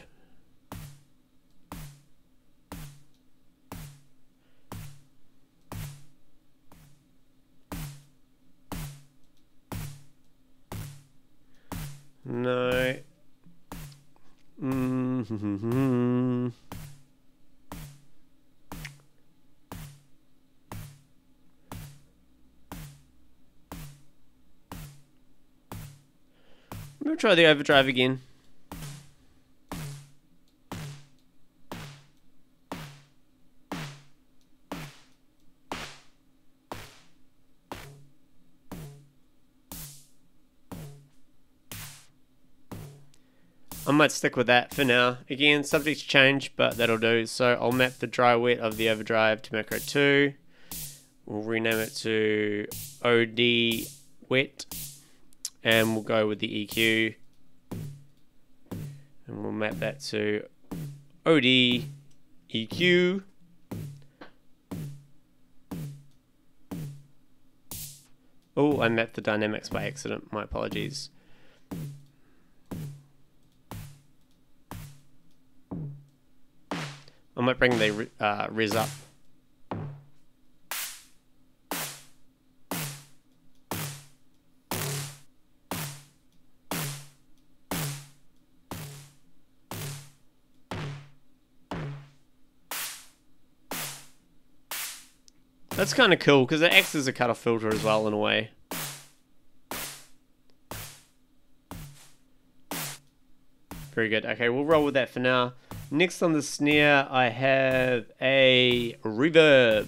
No. I'm going to try the overdrive again. I might stick with that for now. Again, subject to change, but that'll do. So I'll map the dry wet of the overdrive to macro 2. We'll rename it to OD wet. And we'll go with the EQ. And we'll map that to OD EQ. Oh, I mapped the dynamics by accident. My apologies. I might bring the res up. That's kind of cool because it acts as a cutoff filter as well in a way. Very good. Okay, we'll roll with that for now. Next on the snare, I have a reverb.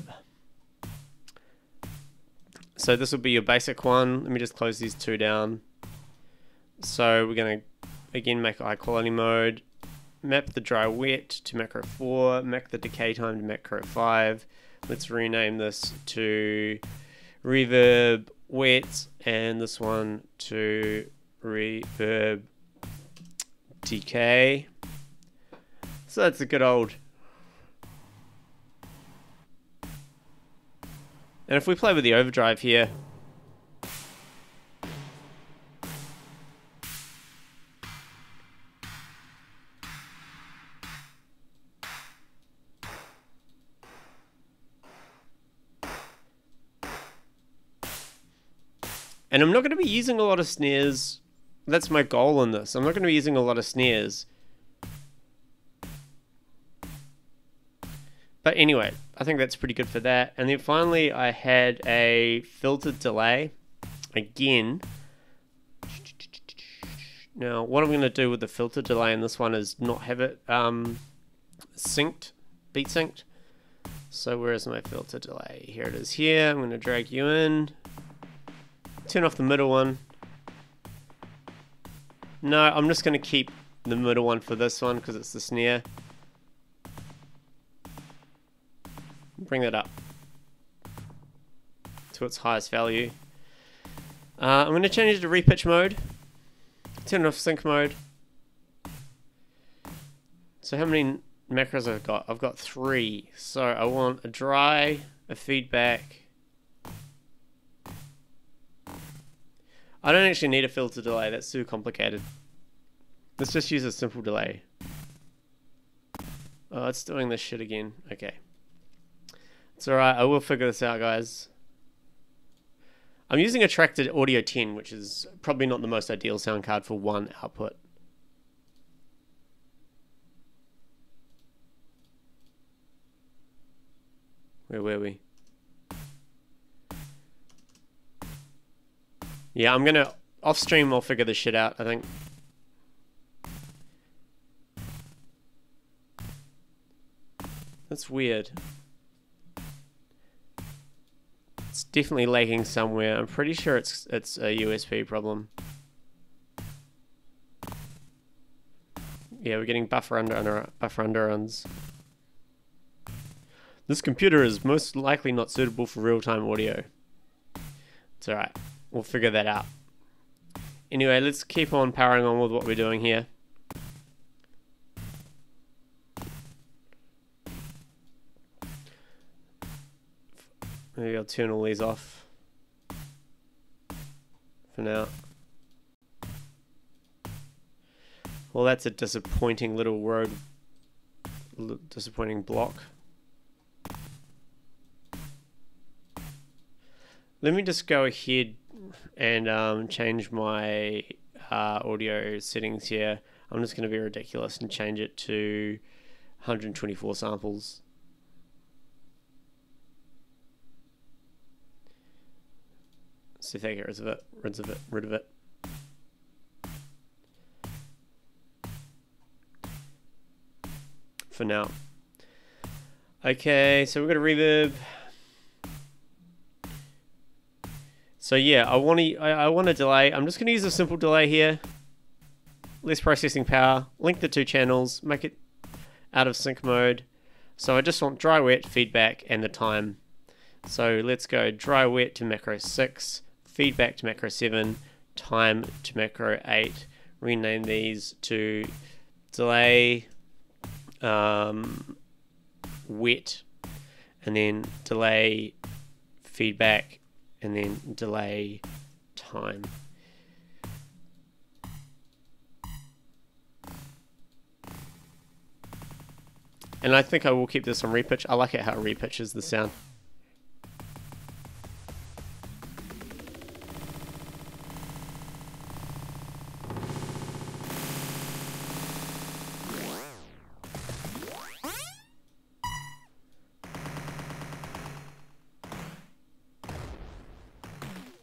So this will be your basic one. Let me just close these two down. So we're going to, again, make high quality mode. Map the dry wet to macro 4. Map the decay time to macro 5. Let's rename this to reverb wet. And this one to reverb decay. So that's a good old. And if we play with the overdrive here, and I'm not going to be using a lot of snares. That's my goal in this. I'm not going to be using a lot of snares. But anyway, I think that's pretty good for that. And then finally, I had a filtered delay. Again, Now, what I'm going to do with the filter delay in this one is not have it synced, beat synced. So where is my filter delay? Here it is here. I'm going to drag you in. Turn off the middle one. No, I'm just going to keep the middle one for this one because it's the snare. Bring that up to its highest value. I'm going to change it to repitch mode. Turn off sync mode. So how many macros I've got? I've got 3. So I want a dry, a feedback. I don't actually need a filter delay, that's too complicated. Let's just use a simple delay. Oh, it's doing this shit again. Okay. It's alright, I will figure this out, guys. I'm using a Tractor Audio 10, which is probably not the most ideal sound card for one output. Where were we? Yeah, I'm gonna off stream. I'll figure this shit out, I think. That's weird. It's definitely lagging somewhere. I'm pretty sure it's a USB problem. Yeah, we're getting buffer underruns. This computer is most likely not suitable for real-time audio. It's alright. We'll figure that out. Anyway, let's keep on powering on with what we're doing here. Maybe I'll turn all these off for now. Well, that's a disappointing little road, disappointing block. Let me just go ahead and change my audio settings here. I'm just going to be ridiculous and change it to 124 samples. See if I get rid of it. For now. Okay, so we've got a reverb. So yeah, I want a delay. I'm just going to use a simple delay here. Less processing power. Link the 2 channels. Make it out of sync mode. So I just want dry, wet, feedback, and the time. So let's go dry, wet to macro 6. Feedback to macro 7, time to macro 8. Rename these to delay, wet, and then delay, feedback, and then delay, time. And I think I will keep this on repitch. I like it how it repitches the sound.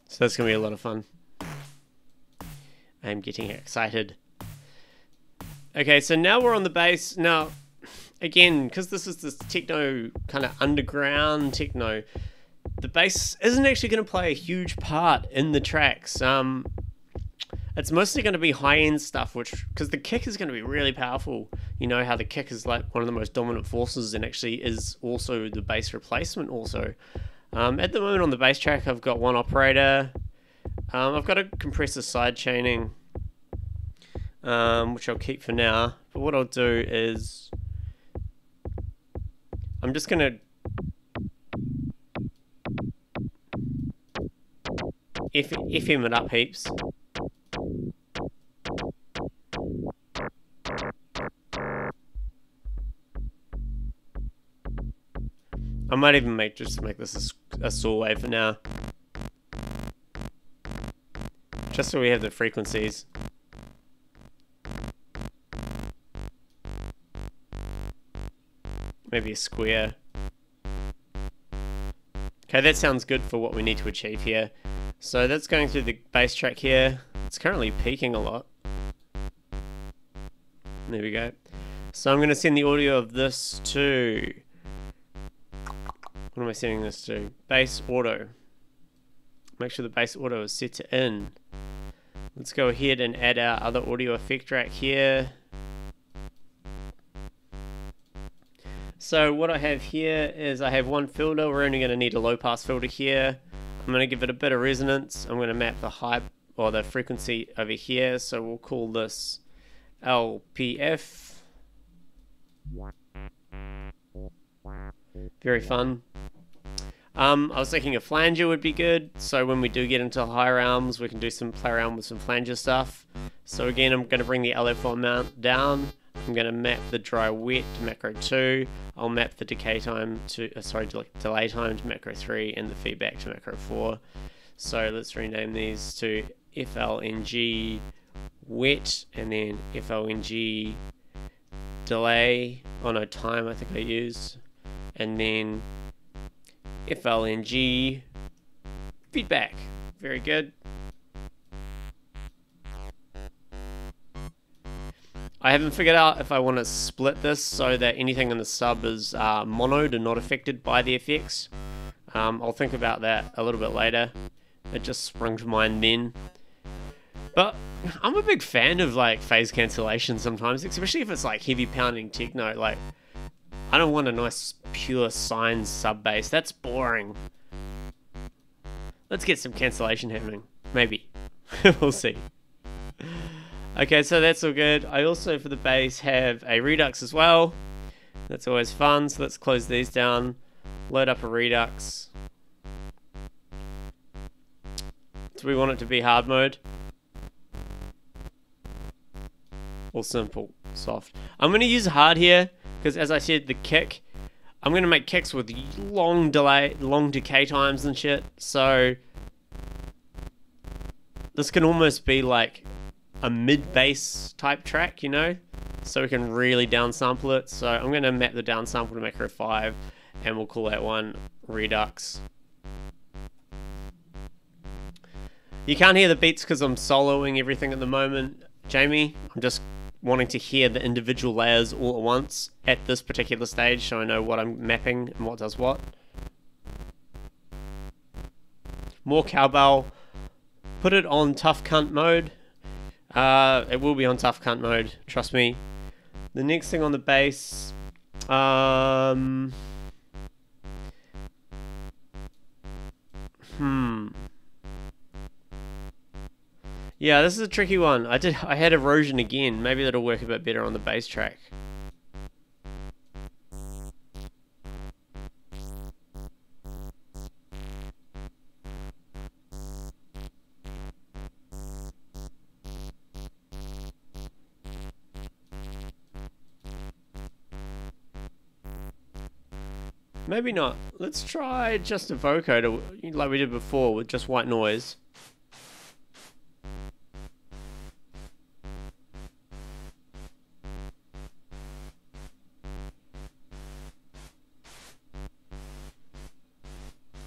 So that's going to be a lot of fun. I'm getting excited. Okay, so now we're on the bass. Now, again, because this is this techno, kind of underground techno, the bass isn't actually going to play a huge part in the tracks. It's mostly going to be high-end stuff, because the kick is going to be really powerful. You know how the kick is like one of the most dominant forces and actually is also the bass replacement also. At the moment on the bass track, I've got one operator. I've got a compressor side chaining, which I'll keep for now. But what I'll do is, I'm just going to FM it up heaps. I might even just make this a saw wave for now. Just so we have the frequencies. Maybe a square. Okay, that sounds good for what we need to achieve here. So that's going through the bass track here. It's currently peaking a lot. There we go. So I'm going to send the audio of this to... What am I sending this to? Bass auto. Make sure the bass auto is set to in. Let's go ahead and add our other audio effect track here. So what I have here is I have one filter. We're only going to need a low pass filter here. I'm going to give it a bit of resonance. I'm going to map the high or the frequency over here. So we'll call this LPF. Very fun. I was thinking a flanger would be good, so when we do get into higher realms, we can do some play around with some flanger stuff. So again, I'm going to bring the LFO amount down. I'm going to map the dry wet to macro 2. I'll map the decay time to, delay time to macro 3 and the feedback to macro 4. So let's rename these to FLNG wet and then FLNG delay. Oh no, time I think I used. And then FLNG feedback. Very good. I haven't figured out if I want to split this so that anything in the sub is monoed and not affected by the effects. I'll think about that a little bit later. It just sprung to mind then. But I'm a big fan of like phase cancellation sometimes, especially if it's like heavy pounding techno. Like, I don't want a nice pure sine sub bass. That's boring. Let's get some cancellation happening. Maybe. We'll see. Okay, so that's all good. I also, for the bass, have a Redux as well. That's always fun. So let's close these down. Load up a Redux. Do we want it to be hard mode? Or simple, soft? I'm going to use hard here. Because as I said, the kick, I'm going to make kicks with long decay times and shit. So this can almost be like a mid-bass type track, you know? So we can really downsample it. So I'm going to map the downsample to macro 5 and we'll call that one Redux. You can't hear the beats because I'm soloing everything at the moment, Jamie. I'm just wanting to hear the individual layers all at once at this particular stage so I know what I'm mapping and what does what. More cowbell. Put it on tough cunt mode. It will be on tough cunt mode, trust me. The next thing on the bass, yeah, this is a tricky one. I had erosion again. Maybe that'll work a bit better on the bass track. Maybe not. Let's try just a vocoder like we did before with just white noise.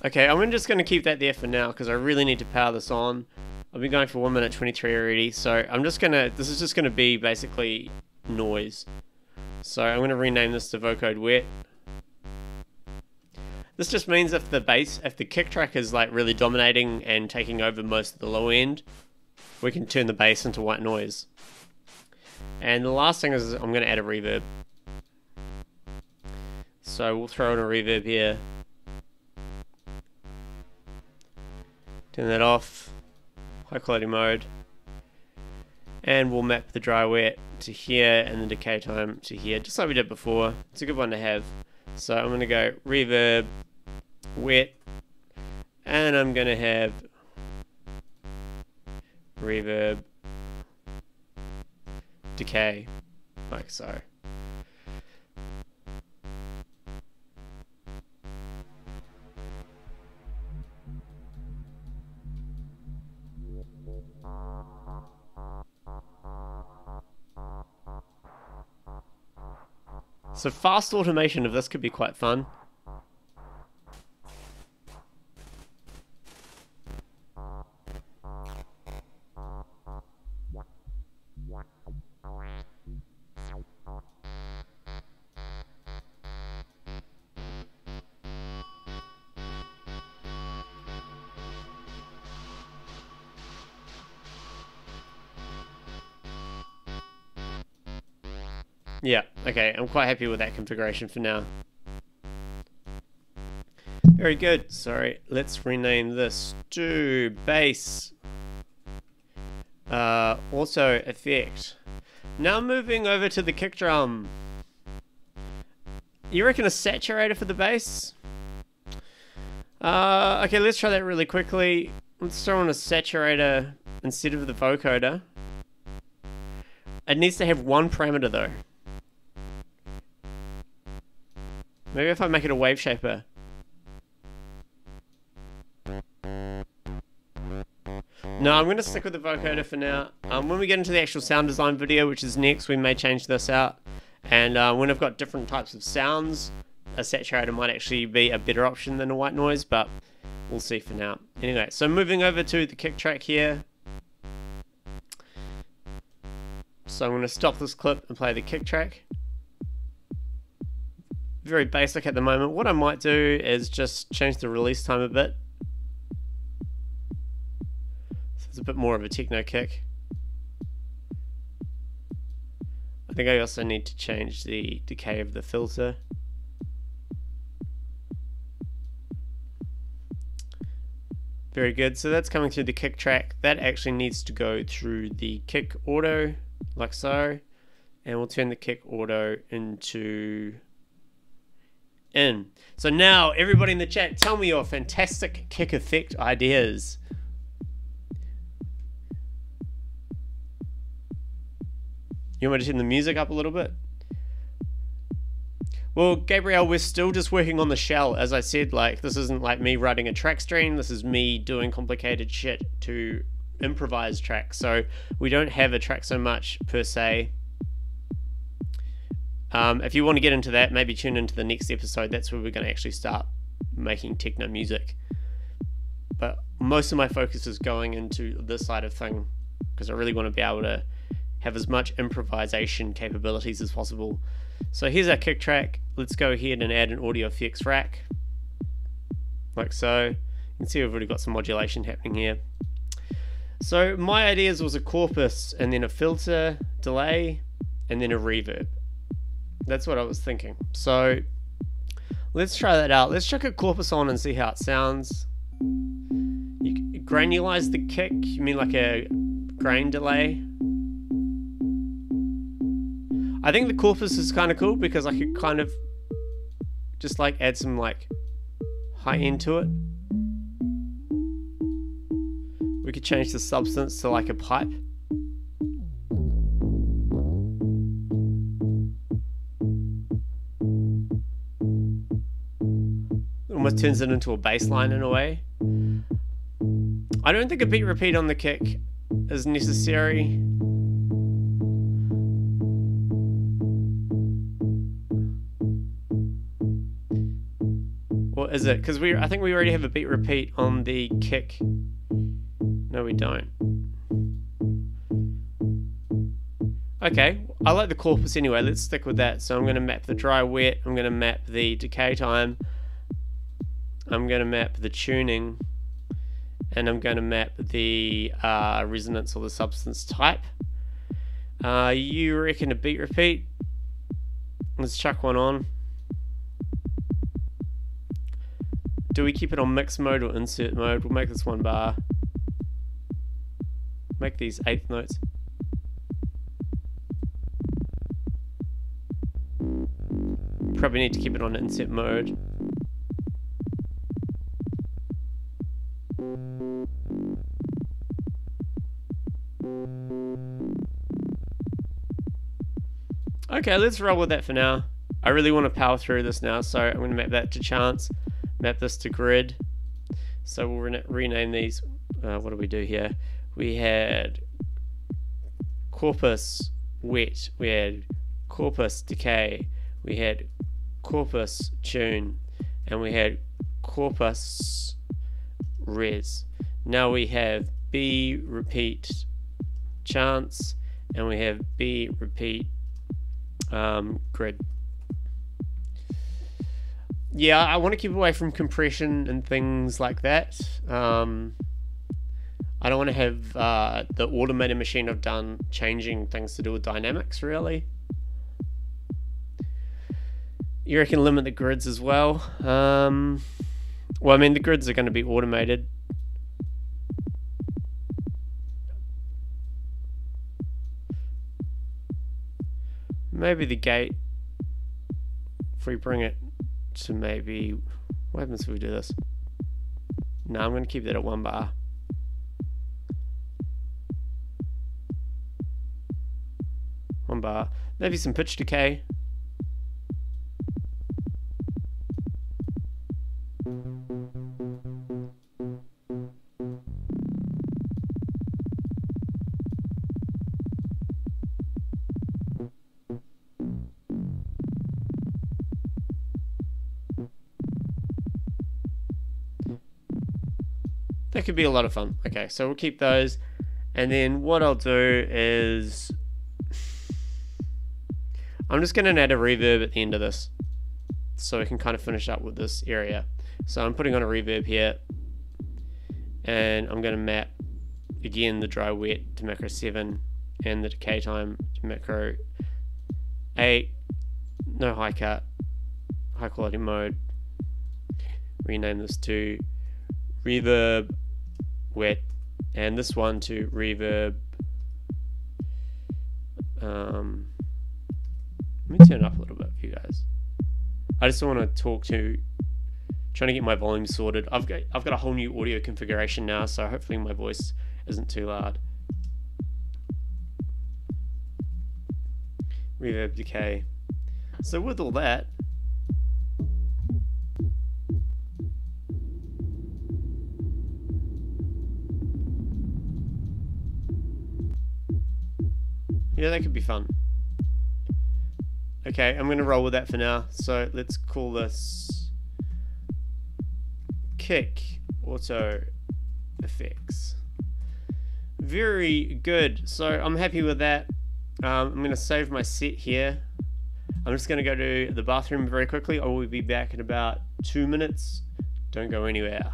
Okay, I'm just going to keep that there for now because I really need to power this on. I've been going for 1 minute 23 already, so I'm just going to, this is just going to be basically noise. So I'm going to rename this to vocode wet. This just means if the kick track is like really dominating and taking over most of the low end, we can turn the bass into white noise. And the last thing is I'm going to add a reverb. So we'll throw in a reverb here. Turn that off, high quality mode. And we'll map the dry wet to here and the decay time to here, just like we did before. It's a good one to have. So I'm going to go reverb, wet, and I'm going to have reverb, decay, like so. So fast automation of this could be quite fun. Yeah, okay, I'm quite happy with that configuration for now. Very good. Sorry, let's rename this to bass. Also effect. Now moving over to the kick drum. You reckon a saturator for the bass? Okay, let's try that really quickly. Let's throw on a saturator instead of the vocoder. It needs to have one parameter though. Maybe if I make it a wave shaper. No, I'm going to stick with the vocoder for now. When we get into the actual sound design video, which is next, we may change this out. And when I've got different types of sounds, a saturator might actually be a better option than a white noise, but we'll see for now. Anyway, so moving over to the kick track here. So I'm going to stop this clip and play the kick track. Very basic at the moment. What I might do is just change the release time a bit. So it's a bit more of a techno kick. I think I also need to change the decay of the filter. Very good. So that's coming through the kick track. That actually needs to go through the kick auto, like so. And we'll turn the kick auto into in. So now, everybody in the chat, tell me your fantastic kick effect ideas. You want me to turn the music up a little bit? Well, Gabriel, we're still just working on the shell. As I said, like, this isn't like me writing a track stream. This is me doing complicated shit to improvise tracks. So we don't have a track so much per se. If you want to get into that, maybe tune into the next episode. That's where we're going to actually start making techno music. But most of my focus is going into this side of thing because I really want to be able to have as much improvisation capabilities as possible. So here's our kick track. Let's go ahead and add an audio effects rack. Like so. You can see we've already got some modulation happening here. So my ideas was a corpus and then a filter, delay, and then a reverb. That's what I was thinking. So let's try that out. Let's chuck a corpus on and see how it sounds. You granulize the kick. You mean like a grain delay? I think the corpus is kind of cool because I could kind of just like add some like high end to it. We could change the substance to like a pipe. Almost turns it into a bass line in a way. I don't think a beat repeat on the kick is necessary. Or is it? Because I think we already have a beat repeat on the kick. No, we don't. Okay, I like the corpus anyway. Let's stick with that. So I'm going to map the dry wet. I'm going to map the decay time. I'm going to map the tuning. And I'm going to map the resonance or the substance type. You reckon a beat repeat? Let's chuck one on. Do we keep it on mix mode or insert mode? We'll make this 1 bar. Make these 8th notes. Probably need to keep it on insert mode. Okay, let's roll with that for now. I really want to power through this now, so I'm going to map that to chance. Map this to grid. So we'll rename these. What do we do here? We had corpus wet. We had corpus decay. We had corpus tune. And we had corpus res. Now we have B repeat chance. And we have B repeat grid. Yeah, I want to keep away from compression and things like that. I don't want to have the automated machine I've done changing things to do with dynamics, really. You reckon limit the grids as well? Well, I mean, the grids are going to be automated. Maybe the gate, if we bring it to maybe... What happens if we do this? No, I'm going to keep that at 1 bar. Maybe some pitch decay. That could be a lot of fun. Okay, so we'll keep those. And then what I'll do is... I'm just going to add a reverb at the end of this, so we can kind of finish up with this area. So I'm putting on a reverb here, and I'm going to map, again, the dry wet to macro 7, and the decay time to macro 8, no high cut, high quality mode. Rename this to reverb wet, and this one to reverb. Let me turn it up a little bit for you guys. I just want to talk to, trying to get my volume sorted. I've got a whole new audio configuration now, so hopefully my voice isn't too loud. Reverb decay. So with all that, yeah, that could be fun. Okay, I'm going to roll with that for now. So let's call this Kick Auto Effects. Very good. So I'm happy with that. I'm going to save my set here. I'm just going to go to the bathroom very quickly. I will be back in about 2 minutes. Don't go anywhere.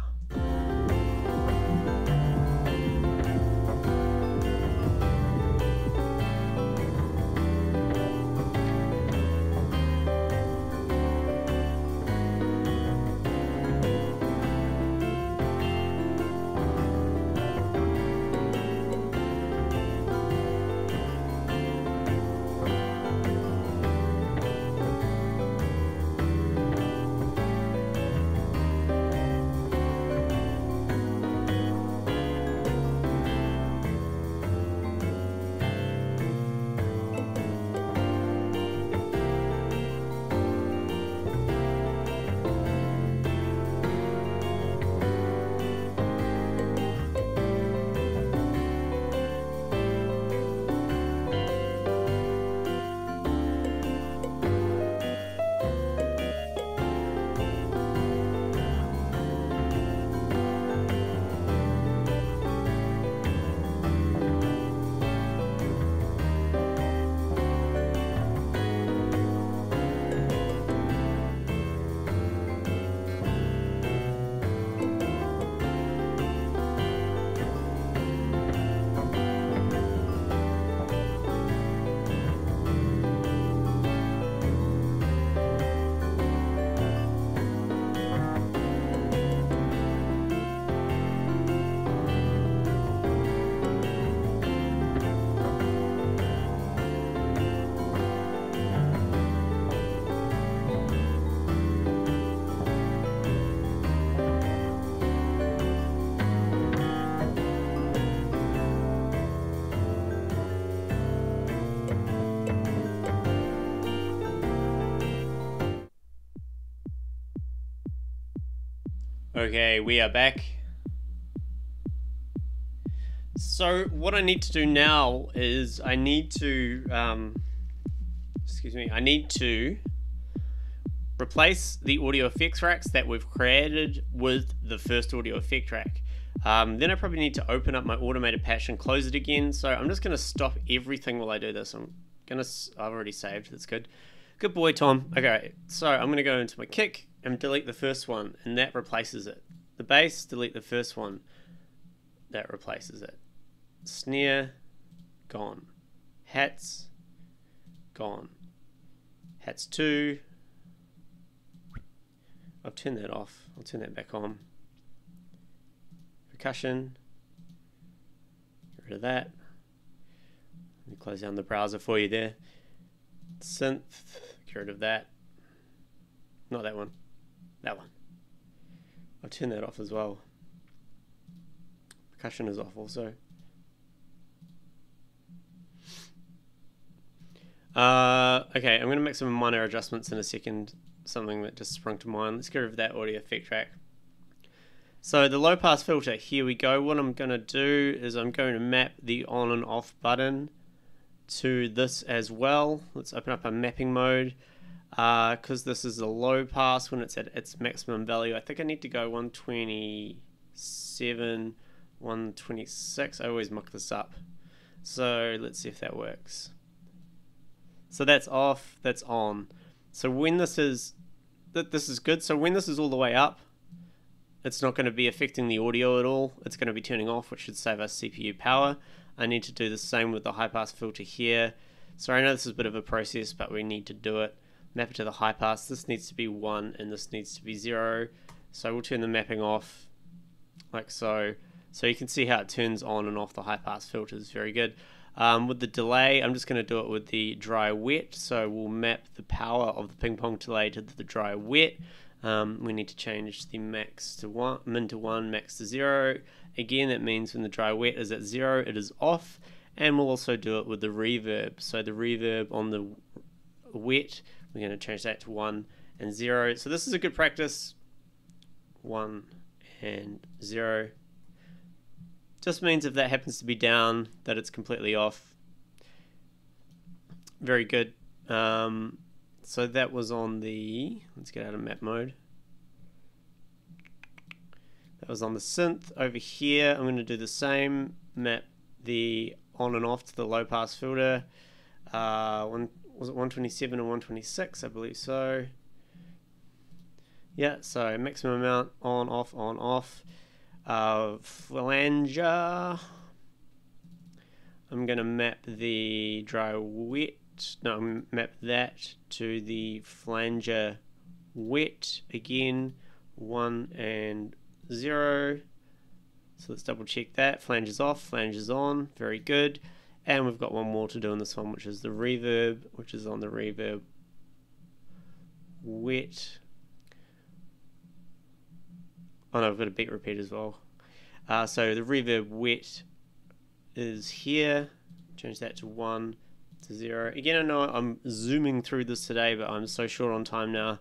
Okay, we are back. So what I need to do now is I need to replace the audio effects racks that we've created with the first audio effect rack. Then I probably need to open up my automated patch and close it again. So I'm just going to stop everything while I do this. I've already saved. That's good. Good boy, Tom. Okay, so I'm going to go into my kick and delete the first one, and that replaces it. The bass, delete the first one, that replaces it. Snare, gone. Hats, gone. Hats 2, I've turned that off. I'll turn that back on. Percussion. Get rid of that. Let me close down the browser for you there. Synth. Get rid of that. Not that one. That one. I'll turn that off as well. Percussion is off also. Okay, I'm going to make some minor adjustments in a second. Something that just sprung to mind. Let's get rid of that audio effect track. So the low pass filter, here we go. What I'm going to do is I'm going to map the on and off button to this as well. Let's open up a mapping mode. Because this is a low pass when it's at its maximum value. I think I need to go 127, 126. I always muck this up. So let's see if that works. So that's off, that's on. So when this is good. So when this is all the way up, it's not going to be affecting the audio at all. It's going to be turning off, which should save us CPU power. I need to do the same with the high pass filter here. So I know this is a bit of a process, but we need to do it. Map it to the high pass. This needs to be 1 and this needs to be 0. So we'll turn the mapping off like so. So you can see how it turns on and off the high pass filters. Very good. With the delay, I'm just going to do it with the dry wet. So we'll map the power of the ping pong delay to the dry wet. We need to change the max to 1, min to 1, max to 0. Again, that means when the dry wet is at 0, it is off. And we'll also do it with the reverb. So the reverb on the wet, we're going to change that to 1 and 0. So this is a good practice. 1 and 0. Just means if that happens to be down, that it's completely off. Very good. So that was on the, let's get out of map mode. That was on the synth. Over here, I'm going to do the same, map the on and off to the low pass filter. Was it 127 or 126? I believe so. Yeah, so maximum amount, on, off, on, off. Flanger. I'm going to map the dry wet. No, map that to the flanger wet. Again, 1 and 0. So let's double check that. Flanger's off, flanger's on. Very good. And we've got one more to do on this one, which is the reverb, which is on the reverb wet. Oh no, I've got a beat repeat as well. So the reverb wet is here. Change that to 1 to 0. Again, I know I'm zooming through this today, but I'm so short on time now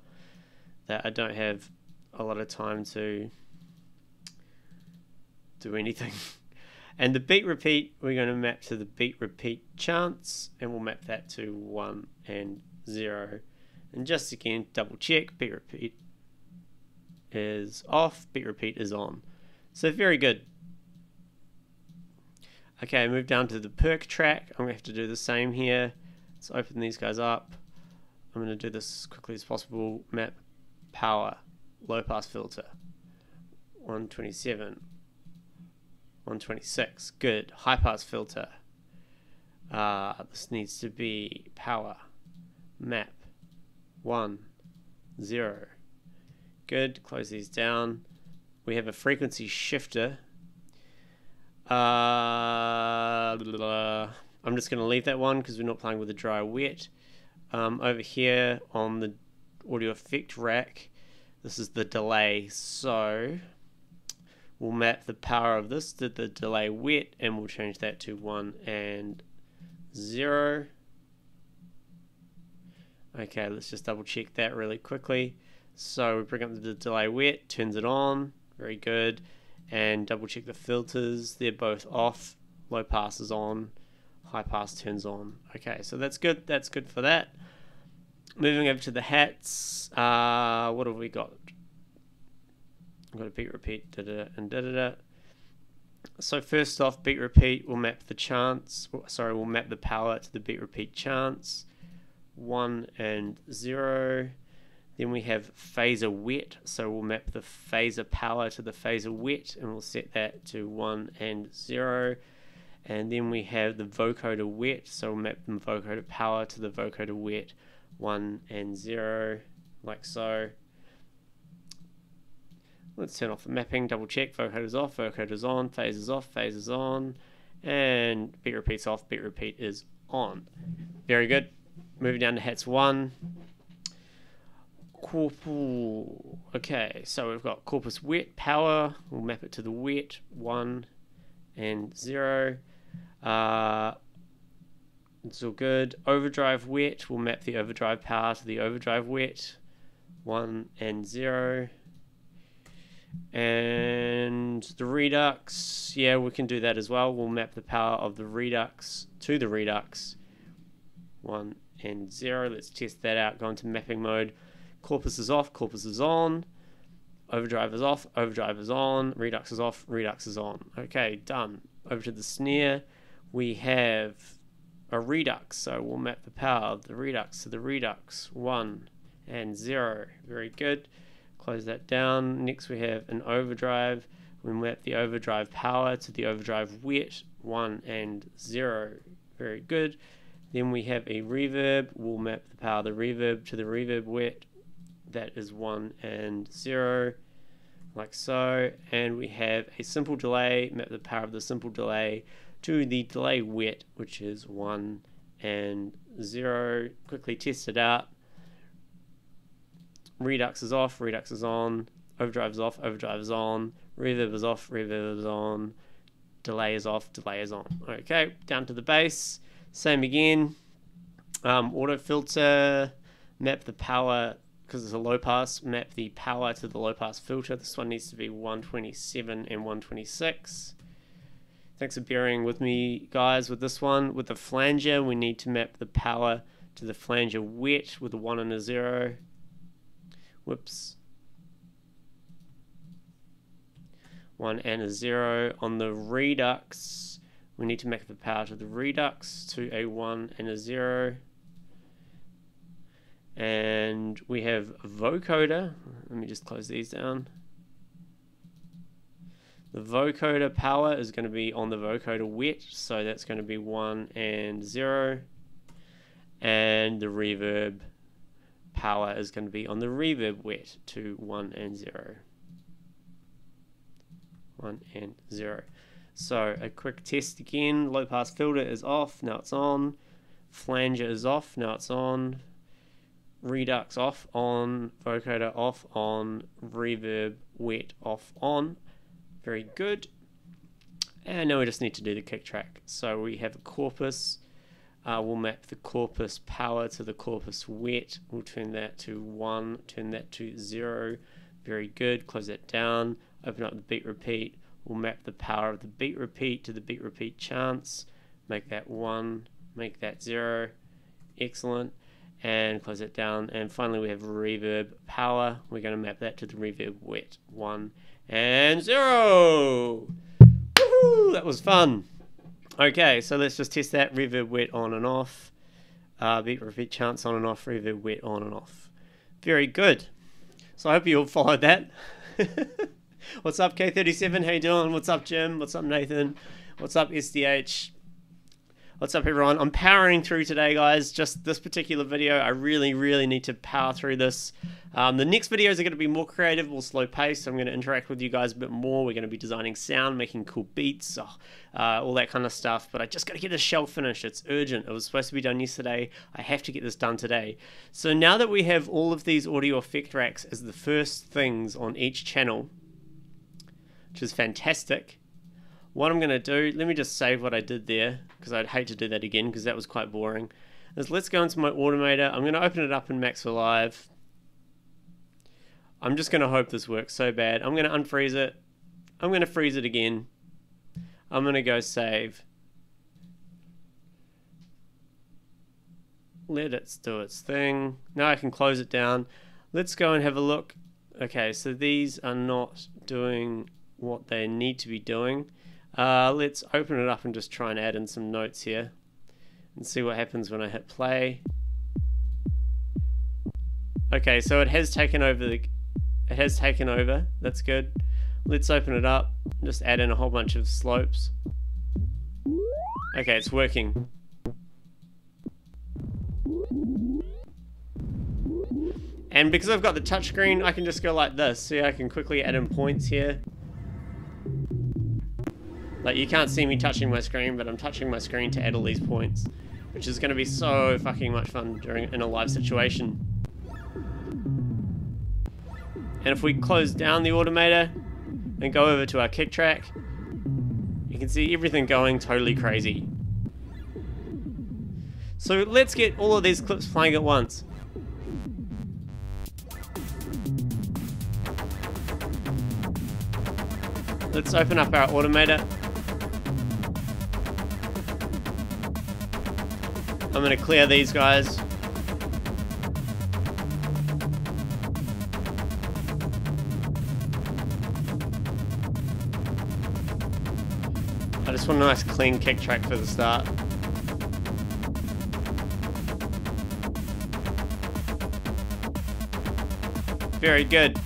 that I don't have a lot of time to do anything. And the beat repeat, we're going to map to the beat repeat chance, and we'll map that to 1 and 0. And just again, double check, beat repeat is off, beat repeat is on. So very good. Okay, move down to the perk track. I'm going to have to do the same here. Let's open these guys up. I'm going to do this as quickly as possible. Map power, low pass filter, 127, 126. Good. High pass filter. This needs to be power, map, 1, 0. Good. Close these down. We have a frequency shifter. I'm just going to leave that one because we're not playing with the dry wet. Over here on the audio effect rack, this is the delay. So we'll map the power of this to the delay wet, and we'll change that to 1 and 0. Okay, let's just double check that really quickly. So we bring up the delay wet, turns it on, very good, and double check the filters, they're both off, low pass is on, high pass turns on. Okay, so that's good for that. Moving over to the hats, what have we got? I've got a beat repeat, and da-da-da. So first off, beat repeat, we'll map the chance, sorry, we'll map the power to the beat repeat chance, 1 and 0. Then we have phaser wet, so we'll map the phaser power to the phaser wet, and we'll set that to 1 and 0. And then we have the vocoder wet, so we'll map the vocoder power to the vocoder wet, 1 and 0, like so. Let's turn off the mapping, double check, vocoder's off, vocoder's on, phase is off, phase is on, and beat repeat's off, beat repeat is on. Very good. Moving down to hats 1. Okay, so we've got corpus wet, power, we'll map it to the wet, 1 and 0. It's all good. Overdrive wet, we'll map the overdrive power to the overdrive wet, 1 and 0. And the redux, yeah, we can do that as well. We'll map the power of the redux to the redux, 1 and 0. Let's test that out. Go into mapping mode. Corpus is off, corpus is on. Overdrive is off, overdrive is on. Redux is off, redux is on. Okay, done. Over to the snare. We have a redux, so we'll map the power of the redux to the redux, 1 and 0. Very good. Close that down. Next we have an overdrive. We map the overdrive power to the overdrive wet, 1 and 0. Very good. Then we have a reverb. We'll map the power of the reverb to the reverb wet. That is 1 and 0, like so. And we have a simple delay. Map the power of the simple delay to the delay wet, which is 1 and 0. Quickly test it out. Redux is off, redux is on. Overdrive is off, overdrive is on. Reverb is off, reverb is on. Delay is off, delay is on. Okay, down to the bass. Same again. Auto filter. Map the power, because it's a low pass, map the power to the low pass filter. This one needs to be 127 and 126. Thanks for bearing with me, guys, with this one. With the flanger, we need to map the power to the flanger wet with a 1 and a 0. Whoops. 1 and a 0. On the redux, we need to map the power to the redux to a 1 and a 0. And we have a vocoder. Let me just close these down. The vocoder power is going to be on the vocoder wet, so that's going to be 1 and 0. And the reverb power is going to be on the reverb wet to 1 and 0. 1 and 0. So a quick test again. Low pass filter is off, now it's on. Flanger is off, now it's on. Redux off, on. Vocoder off, on. Reverb wet, off, on. Very good. And now we just need to do the kick track. So we have a corpus. We'll map the corpus power to the corpus wet. We'll turn that to 1, turn that to 0. Very good. Close that down. Open up the beat repeat. We'll map the power of the beat repeat to the beat repeat chance. Make that 1, make that 0. Excellent. And close it down. And finally we have reverb power. We're going to map that to the reverb wet, 1 and 0. Woohoo! That was fun. Okay, so let's just test that. Reverb wet on and off. Beat repeat chance on and off. Reverb wet on and off. Very good. So I hope you all followed that. What's up, K37? How you doing? What's up, Jim? What's up, Nathan? What's up, SDH? What's up, everyone? I'm powering through today, guys. Just this particular video, I really need to power through this. The next videos are going to be more creative, more slow paced. I'm going to interact with you guys a bit more. We're going to be designing sound, making cool beats, all that kind of stuff. But I just got to get this shell finished. It's urgent. It was supposed to be done yesterday. I have to get this done today. So now that we have all of these audio effect racks as the first things on each channel, which is fantastic, what I'm going to do, let me just save what I did there, because I'd hate to do that again, because that was quite boring, is let's go into my Automator. I'm going to open it up in Max for Live. I'm just going to hope this works so bad. I'm going to unfreeze it. I'm going to freeze it again. I'm going to go save. Let it do its thing. Now I can close it down. Let's go and have a look. Okay, so these are not doing what they need to be doing. Let's open it up and just try and add in some notes here and see what happens when I hit play. Okay, so it has taken over that's good. Let's open it up, just add in a whole bunch of slopes. Okay, it's working. And because I've got the touchscreen, I can just go like this. See, I can quickly add in points here. Like, you can't see me touching my screen, but I'm touching my screen to add all these points, which is going to be so fucking much fun in a live situation. And if we close down the automator and go over to our kick track, you can see everything going totally crazy. So let's get all of these clips playing at once. Let's open up our automator. I'm going to clear these guys. I just want a nice clean kick track for the start. Very good.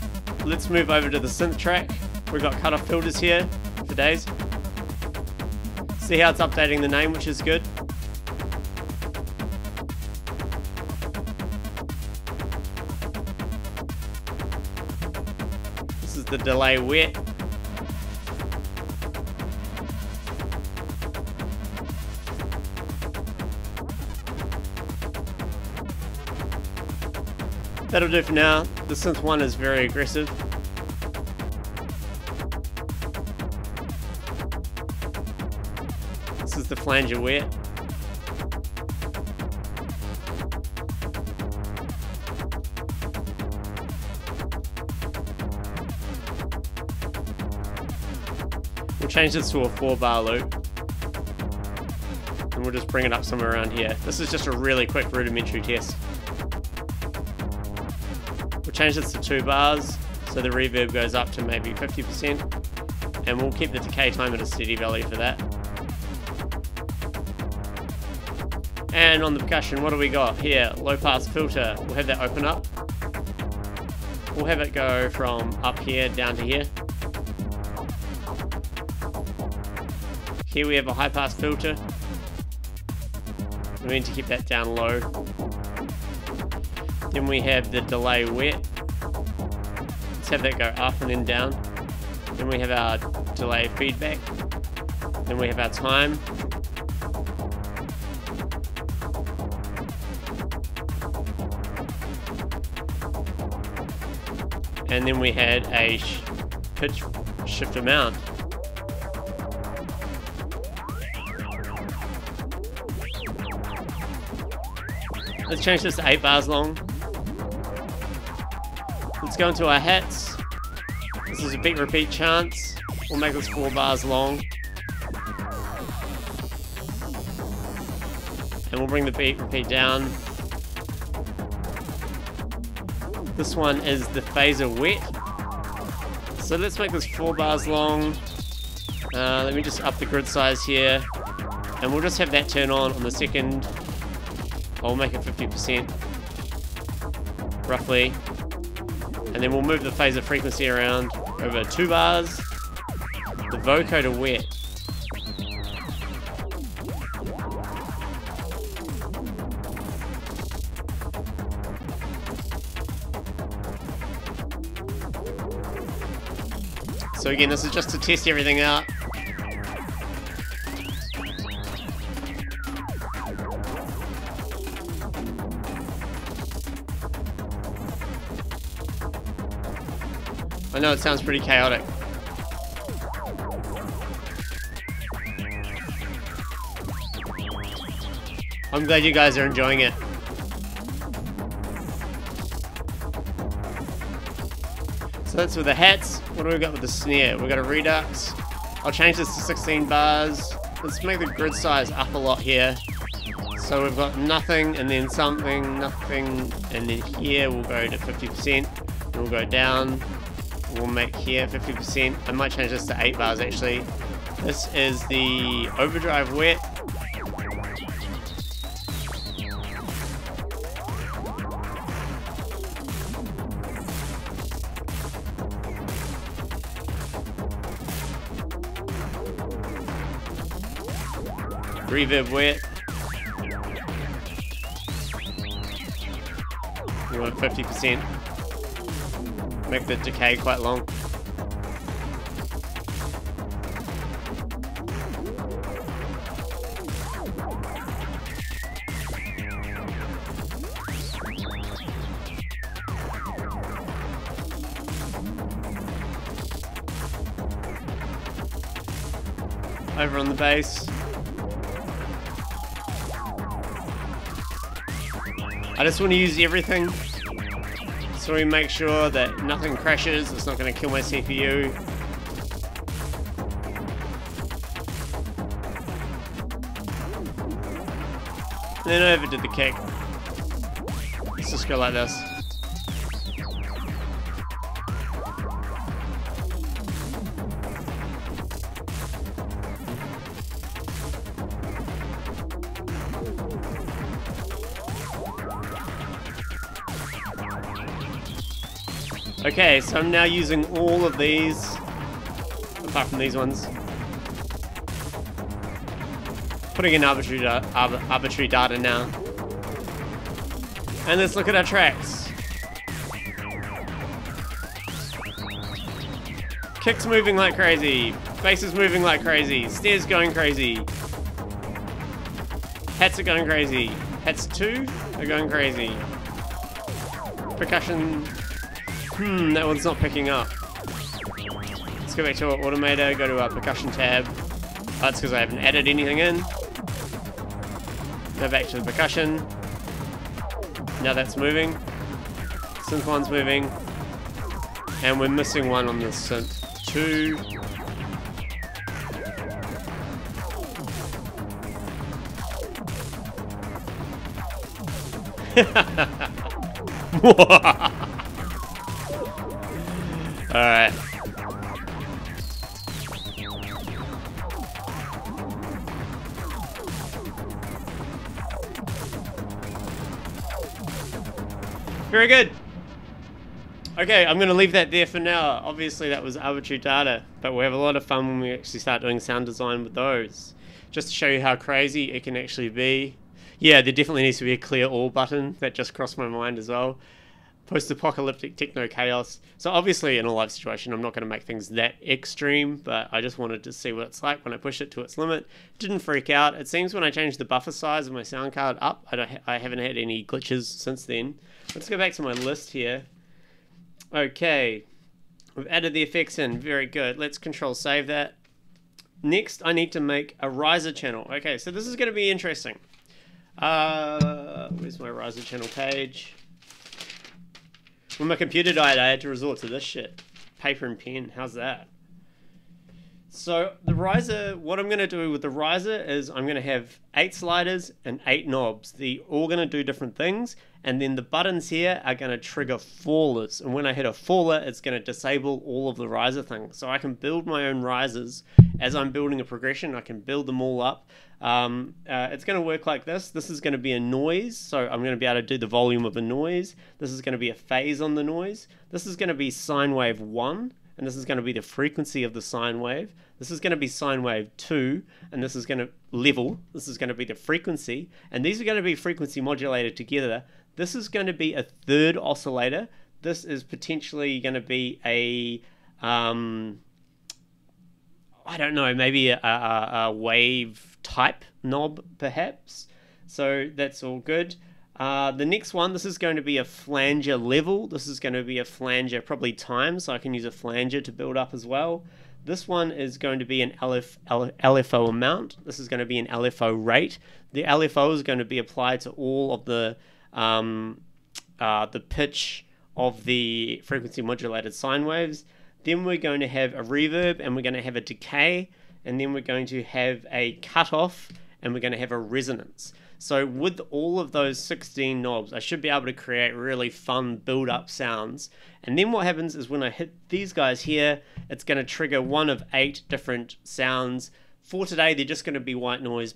Let's move over to the synth track. We've got cutoff filters here for days. See how it's updating the name, which is good. This is the delay wet. That'll do for now. The synth one is very aggressive. This is the flanger wet. We'll change this to a 4-bar loop. And we'll just bring it up somewhere around here. This is just a really quick rudimentary test. We'll change this to 2 bars, so the reverb goes up to maybe 50%, and we'll keep the decay time at a steady value for that. And on the percussion, what do we got here? Low pass filter. We'll have that open up. We'll have it go from up here down to here. Here we have a high pass filter. We need to keep that down low. Then we have the delay wet. Let's have that go up and then down. Then we have our delay feedback. Then we have our time. And then we had a pitch shift amount. Let's change this to 8 bars long. Let's go into our hats. This is a beat repeat chance. We'll make this 4 bars long. And we'll bring the beat repeat down. This one is the phaser wet. So let's make this 4 bars long. Let me just up the grid size here. And we'll just have that turn on the second. I'll make it 50%. Roughly. And then we'll move the phaser frequency around over 2 bars. The vocoder wet. So again, this is just to test everything out. I know it sounds pretty chaotic. I'm glad you guys are enjoying it. So that's with the hats. What do we got with the snare? We've got a redux. I'll change this to 16 bars. Let's make the grid size up a lot here. So we've got nothing, and then something, nothing, and then here we'll go to 50%. And we'll go down. We'll make here 50%. I might change this to 8 bars actually. This is the overdrive wet. Reverb wet. We want 50%. Make the decay quite long. Over on the bass. I just want to use everything so we make sure that nothing crashes. It's not going to kill my CPU. And then I overdid the kick. Let's just go like this. Okay, so I'm now using all of these, apart from these ones. Putting in arbitrary data now. And let's look at our tracks. Kicks moving like crazy. Bass is moving like crazy. Snares going crazy. Hats are going crazy. Hats 2 are going crazy. Percussion... that one's not picking up. Let's go back to our automator, go to our percussion tab. That's because I haven't added anything in. Go back to the percussion. Now that's moving. Synth 1's moving. And we're missing one on the synth 2. Alright. Very good. Okay, I'm going to leave that there for now. Obviously that was arbitrary data, but we'll have a lot of fun when we actually start doing sound design with those. Just to show you how crazy it can actually be. Yeah, there definitely needs to be a clear all button. That just crossed my mind as well. Post-apocalyptic techno chaos. So obviously in a live situation I'm not going to make things that extreme, but I just wanted to see what it's like when I push it to its limit. It didn't freak out. It seems when I changed the buffer size of my sound card up, I haven't had any glitches since then. Let's go back to my list here. Okay, we've added the effects in. Very good. Let's control save that. Next I need to make a riser channel. Okay, so this is going to be interesting. Where's my riser channel page? When my computer died, I had to resort to this shit. Paper and pen, how's that? So the riser, what I'm going to do with the riser is I'm going to have 8 sliders and 8 knobs. They're all going to do different things, and then the buttons here are going to trigger fallers. And when I hit a faller, it's going to disable all of the riser things. So I can build my own risers. As I'm building a progression, I can build them all up. It's going to work like this. This is going to be a noise, so I'm going to be able to do the volume of a noise. This is going to be a phase on the noise. This is going to be sine wave 1, and this is going to be the frequency of the sine wave. This is going to be sine wave 2, and this is going to level. This is going to be the frequency, and these are going to be frequency modulated together. This is going to be a third oscillator. This is potentially going to be a I don't know, maybe a wave type knob perhaps. So that's all good. The next one, this is going to be a flanger level. This is going to be a flanger probably time, so I can use a flanger to build up as well. This one is going to be an LFO amount. This is going to be an LFO rate. The LFO is going to be applied to all of the pitch of the frequency modulated sine waves. Then we're going to have a reverb, and we're going to have a decay, and then we're going to have a cutoff, and we're going to have a resonance. So with all of those 16 knobs, I should be able to create really fun build-up sounds. And then what happens is when I hit these guys here, it's going to trigger one of 8 different sounds. For today, they're just going to be white noise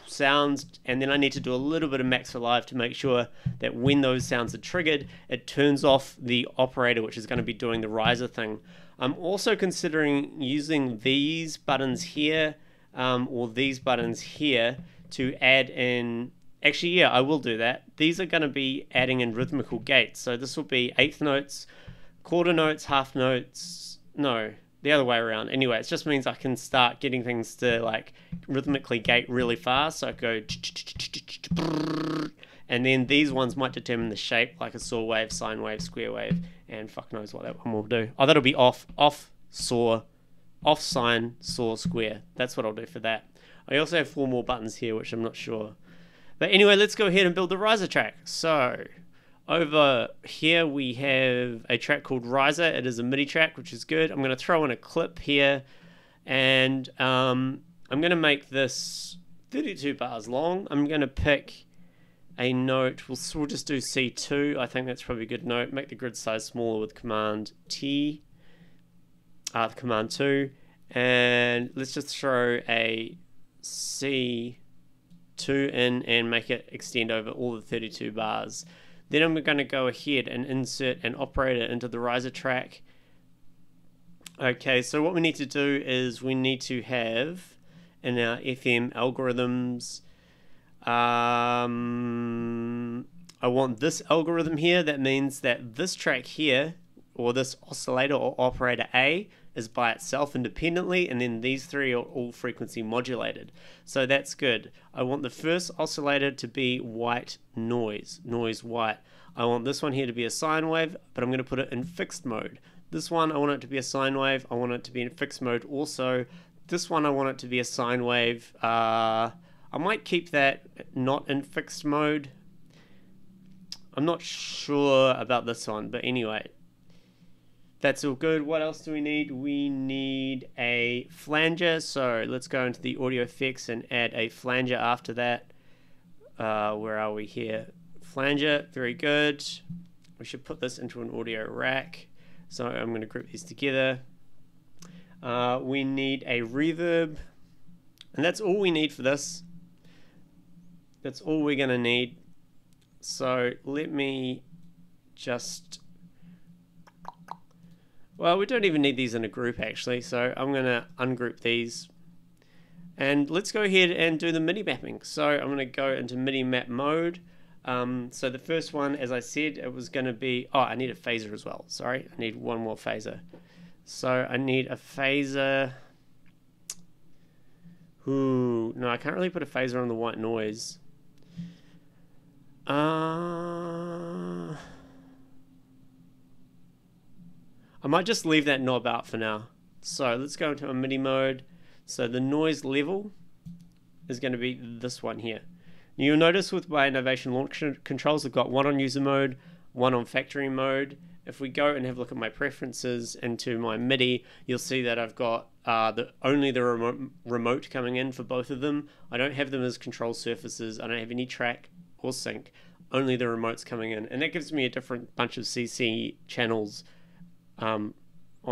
sounds, and then I need to do a little bit of max for live to make sure that when those sounds are triggered, it turns off the operator, which is going to be doing the riser thing. I'm also considering using these buttons here or these buttons here to add in Actually, yeah, I will do that. These are going to be adding in rhythmical gates. So this will be eighth notes, quarter notes, half notes. No, the other way around. Anyway, it just means I can start getting things to like rhythmically gate really fast. So I go, and then these ones might determine the shape, like a saw wave, sine wave, square wave, and fuck knows what that one will do. Oh, that'll be off, saw, off, sine, saw, square. That's what I'll do for that. I also have 4 more buttons here, which I'm not sure. But anyway, let's go ahead and build the riser track. So over here we have a track called riser. It is a MIDI track, which is good. I'm going to throw in a clip here, and I'm going to make this 32 bars long. I'm going to pick a note. We'll just do C2. I think that's probably a good note. Make the grid size smaller with Command T, Command 2, and let's just throw a C2 in and make it extend over all the 32 bars. Then I'm going to go ahead and insert an operator into the riser track. Okay, so what we need to do is we need to have in our FM algorithms, I want this algorithm here. That means that this track here, or this oscillator or operator A, is by itself independently, and then these 3 are all frequency modulated. So that's good. I want the first oscillator to be white noise, noise white. I want this one here to be a sine wave, but I'm going to put it in fixed mode. This one, I want it to be a sine wave. I want it to be in fixed mode also. This one, I want it to be a sine wave. I might keep that not in fixed mode. I'm not sure about this one, but anyway. That's all good. What else do we need? We need a flanger. So let's go into the audio effects and add a flanger after that. Where are we here? Flanger, very good. We should put this into an audio rack. So I'm going to group these together. We need a reverb. And that's all we need for this. That's all we're going to need. So let me just... Well, we don't even need these in a group actually, so I'm going to ungroup these. And let's go ahead and do the MIDI mapping. So I'm going to go into MIDI map mode. So the first one, as I said, it was going to be... Oh, I need a phaser as well. Sorry, I need one more phaser. So I need a phaser... Ooh, no, I can't really put a phaser on the white noise. I might just leave that knob out for now. So let's go into a MIDI mode. So the noise level is going to be this one here. You'll notice with my Innovation launch controls, I've got one on user mode, one on factory mode. If we go and have a look at my preferences into my MIDI, you'll see that I've got only the remote coming in for both of them. I don't have them as control surfaces. I don't have any track or sync, only the remotes coming in. And that gives me a different bunch of CC channels on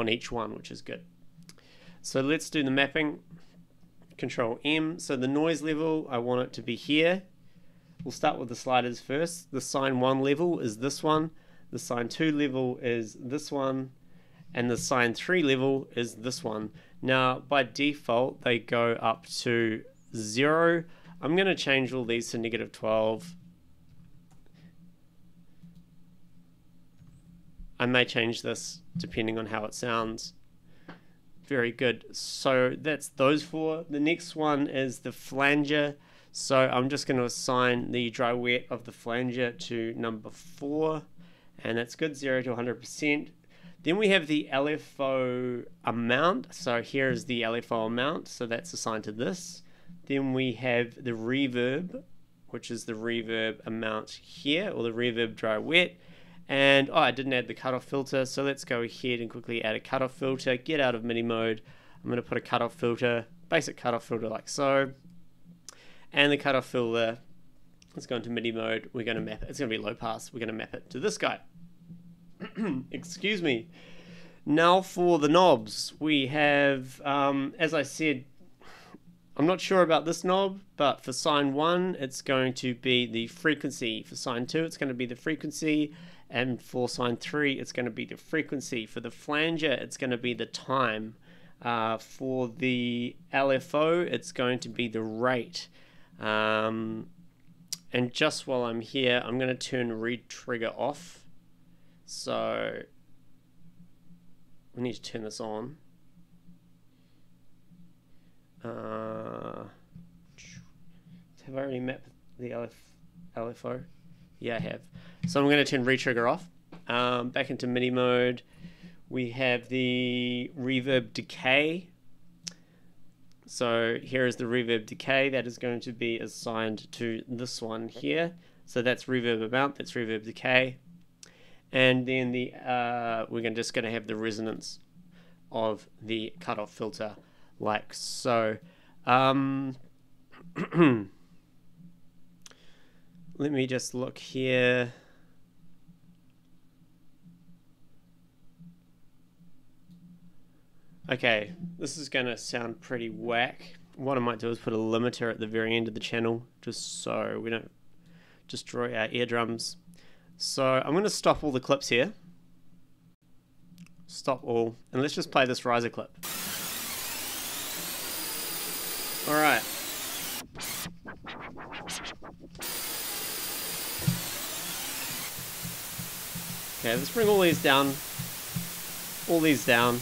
each one, which is good. So let's do the mapping. Control M. So the noise level, I want it to be here. We'll start with the sliders first. The sine 1 level is this one. The sine 2 level is this one. And the sine 3 level is this one. Now, by default, they go up to 0. I'm going to change all these to -12. I may change this depending on how it sounds. Very good. So that's those 4. The next one is the flanger. So I'm just going to assign the dry wet of the flanger to number 4. And that's good, 0 to 100%. Then we have the LFO amount. So here is the LFO amount. So that's assigned to this. Then we have the reverb, which is the reverb amount here, or the reverb dry wet. And I didn't add the cutoff filter, so let's go ahead and quickly add a cutoff filter. Get out of MIDI mode. I'm going to put a cutoff filter, basic cutoff filter like so. And the cutoff filter, let's go into MIDI mode. We're going to map it. It's going to be low pass. We're going to map it to this guy. Excuse me. Now for the knobs, we have, as I said, I'm not sure about this knob, but for sine 1, it's going to be the frequency. For sine 2, it's going to be the frequency. And for sine 3, it's going to be the frequency. For the flanger, it's going to be the time. For the LFO, it's going to be the rate. And And just while I'm here, I'm going to turn read trigger off. So we need to turn this on. Have I already mapped the LFO? Yeah, I have. So I'm going to turn read trigger off. Back into MIDI mode. We have the reverb decay. So here is the reverb decay that is going to be assigned to this one here. So that's reverb amount, that's reverb decay. And then the we're just going to have the resonance of the cutoff filter like so. Let me just look here. Okay, this is going to sound pretty whack. What I might do is put a limiter at the very end of the channel, just so we don't destroy our eardrums. So I'm going to stop all the clips here. Stop all, and let's just play this riser clip. Alright. Okay, let's bring all these down. All these down.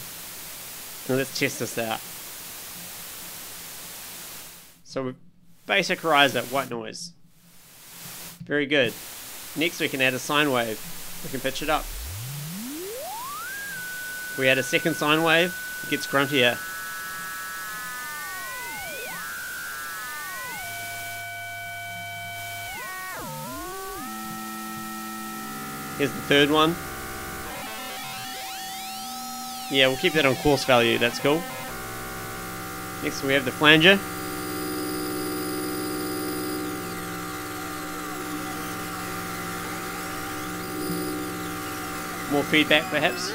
And let's test this out. So we basic riser, white noise. Very good. Next we can add a sine wave. We can pitch it up. If we add a second sine wave, it gets gruntier. Here's the third one. Yeah, we'll keep that on coarse value, that's cool. Next we have the flanger. More feedback perhaps.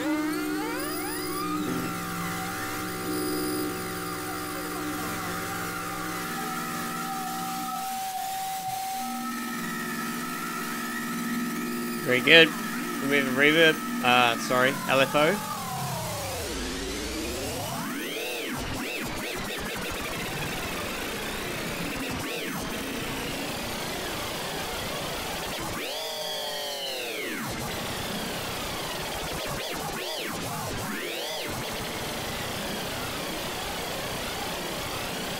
Very good. Then we have a reverb, LFO.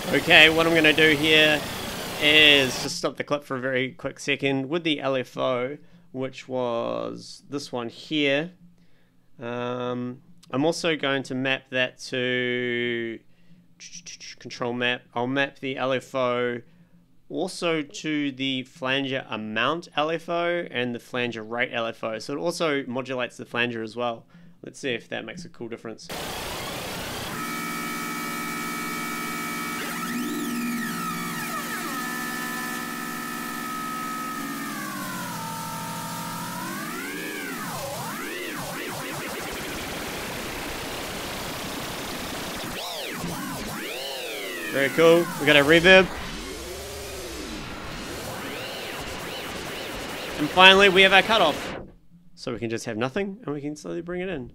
Okay, what I'm going to do here is just stop the clip for a very quick second with the LFO, which was this one here. I'm also going to map that to control map. I'll map the LFO also to the flanger amount LFO and the flanger rate LFO. So it also modulates the flanger as well. Let's see if that makes a cool difference. Very cool. We got our reverb. And finally we have our cutoff. So we can just have nothing and we can slowly bring it in.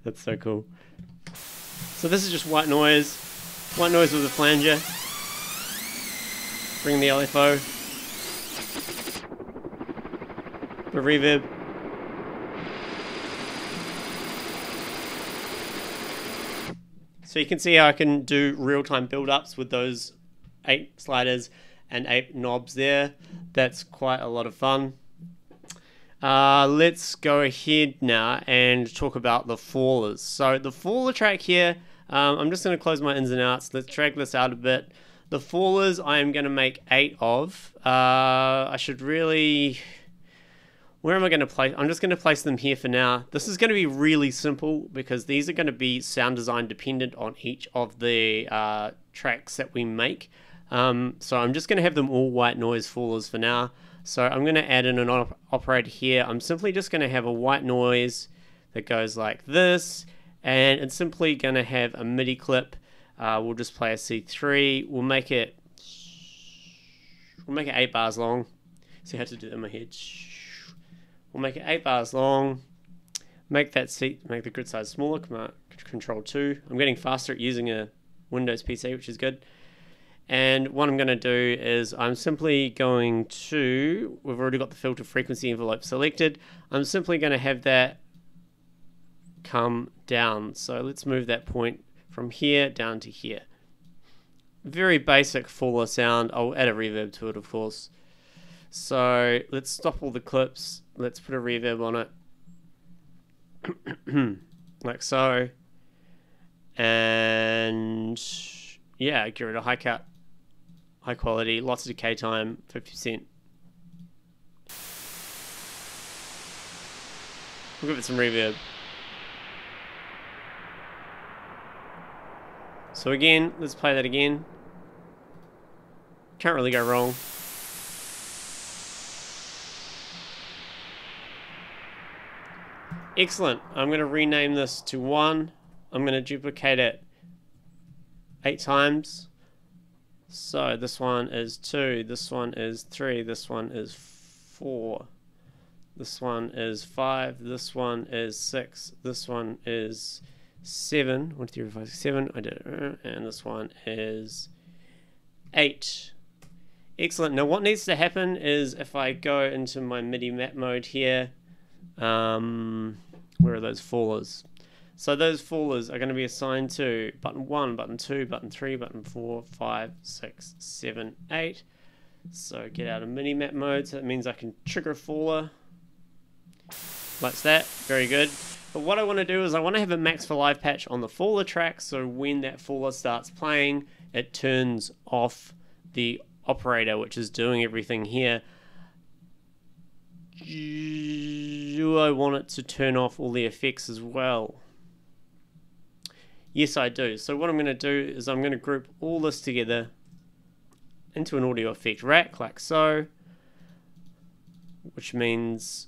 That's so cool. So this is just white noise with a flanger. Bring the LFO. The reverb. So you can see how I can do real-time build-ups with those 8 sliders and 8 knobs there. That's quite a lot of fun. Let's go ahead now and talk about the fallers. So the faller track here, I'm just going to close my ins and outs. Let's drag this out a bit. The fallers I am going to make 8 of. I should really... Where am I going to place? I'm just going to place them here for now. This is going to be really simple because these are going to be sound design dependent on each of the tracks that we make. So I'm just going to have them all white noise fallers for now. So I'm going to add in an operator here. I'm simply just going to have a white noise that goes like this, and it's simply going to have a MIDI clip. We'll just play a C3. We'll make it 8 bars long. See how to do that in my head. We'll make it 8 bars long. Make the grid size smaller. Control 2. I'm getting faster at using a Windows PC, which is good. And what I'm going to do is I'm simply going to, we've already got the filter frequency envelope selected. I'm simply going to have that come down. So let's move that point from here down to here. Very basic fuller sound. I'll add a reverb to it, of course. So let's stop all the clips. Let's put a reverb on it. Like so. And yeah, give it a high cut, high quality, lots of decay time, 50%. We'll give it some reverb. So again, let's play that again. Can't really go wrong. Excellent. I'm going to rename this to 1. I'm going to duplicate it 8 times. So this one is 2, this one is 3, this one is 4, this one is 5, this one is 6, this one is 7, 1, 2, 3, 4, 5, 6, 7, I did it, and this one is 8. Excellent. Now what needs to happen is if I go into my MIDI map mode here, where are those fallers? So those fallers are going to be assigned to button 1, button 2, button 3, button 4, 5, 6, 7, 8. So get out of MIDI map mode, so that means I can trigger a faller. Like that, very good. But what I want to do is I want to have a max for live patch on the faller track, so when that faller starts playing, it turns off the operator, which is doing everything here. Do I want it to turn off all the effects as well? Yes, I do. So what I'm going to do is I'm going to group all this together into an audio effect rack, like so, which means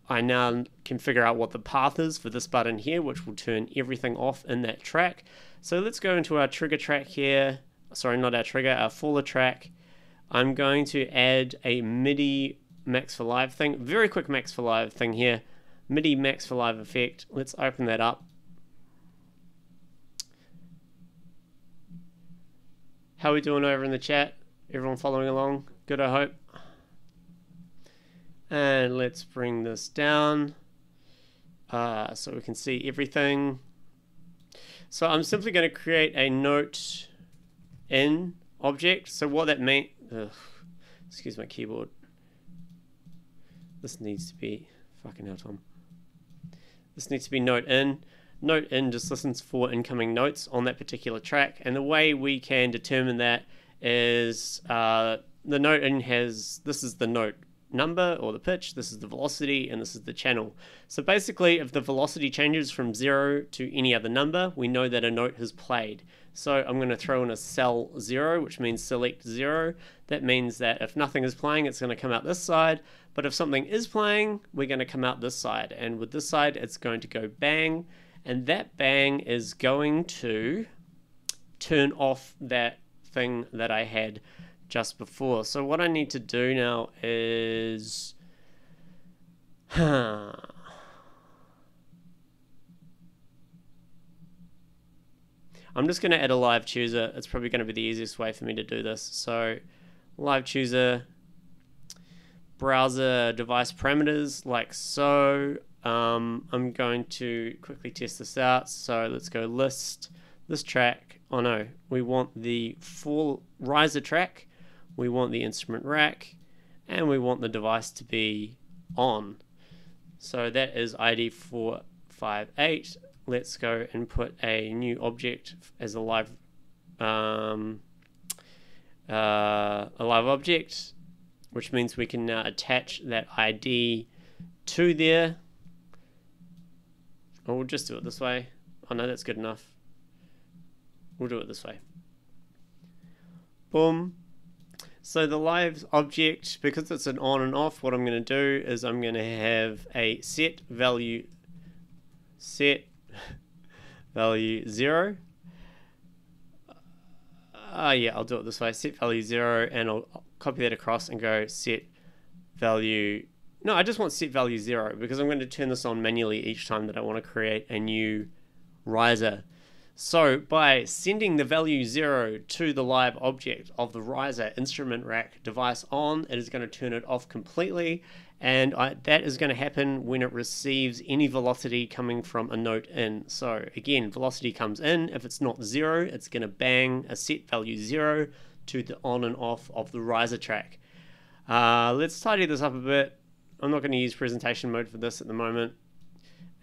I now can figure out what the path is for this button here, which will turn everything off in that track. So let's go into our trigger track here. Sorry, not our trigger, our faller track. I'm going to add a MIDI max for live thing. Very quick max for live thing here. MIDI max for live effect. Let's open that up. How are we doing over in the chat? Everyone following along? Good, I hope. And let's bring this down so we can see everything. So I'm simply going to create a note in object. So what that means, excuse my keyboard. This needs to be, fucking hell, Tom. This needs to be note in. Note in just listens for incoming notes on that particular track, and the way we can determine that is the note in has, this is the note number or the pitch, this is the velocity, and this is the channel. So basically if the velocity changes from 0 to any other number, we know that a note has played. So I'm going to throw in a cell 0, which means select 0. That means that if nothing is playing, it's going to come out this side, but if something is playing, we're going to come out this side, and with this side it's going to go bang. And that bang is going to turn off that thing that I had just before. So what I need to do now is... I'm just going to add a live chooser. It's probably going to be the easiest way for me to do this. So live chooser, browser device parameters, like so. I'm going to quickly test this out. So let's go list this track. Oh no, we want the full riser track, we want the instrument rack, and we want the device to be on. So that is ID 458. Let's go and put a new object as a live object, which means we can now attach that ID to there. Or we'll just do it this way. Oh no, that's good enough. We'll do it this way. Boom. So the live object, because it's an on and off, what I'm going to do is I'm going to have a set value set value 0. Yeah, I'll do it this way. Set value 0, and I'll copy that across and go set value. No, I just want set value 0 because I'm going to turn this on manually each time that I want to create a new riser. So by sending the value 0 to the live object of the riser instrument rack device on, it is going to turn it off completely, and that is going to happen when it receives any velocity coming from a note in. So again, velocity comes in. If it's not 0, it's going to bang a set value 0 to the on and off of the riser track. Let's tidy this up a bit. I'm not going to use presentation mode for this at the moment.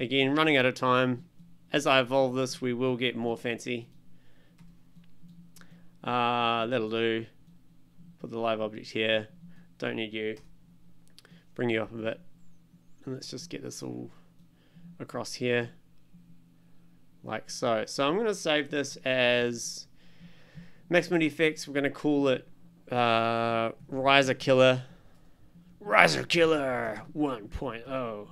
Again, running out of time. As I evolve this, we will get more fancy. That'll do. Put the live object here. Don't need you. Bring you up a bit. And let's just get this all across here. Like so. So I'm going to save this as maximum effects. We're going to call it Riser Killer. Riser Killer 1.0.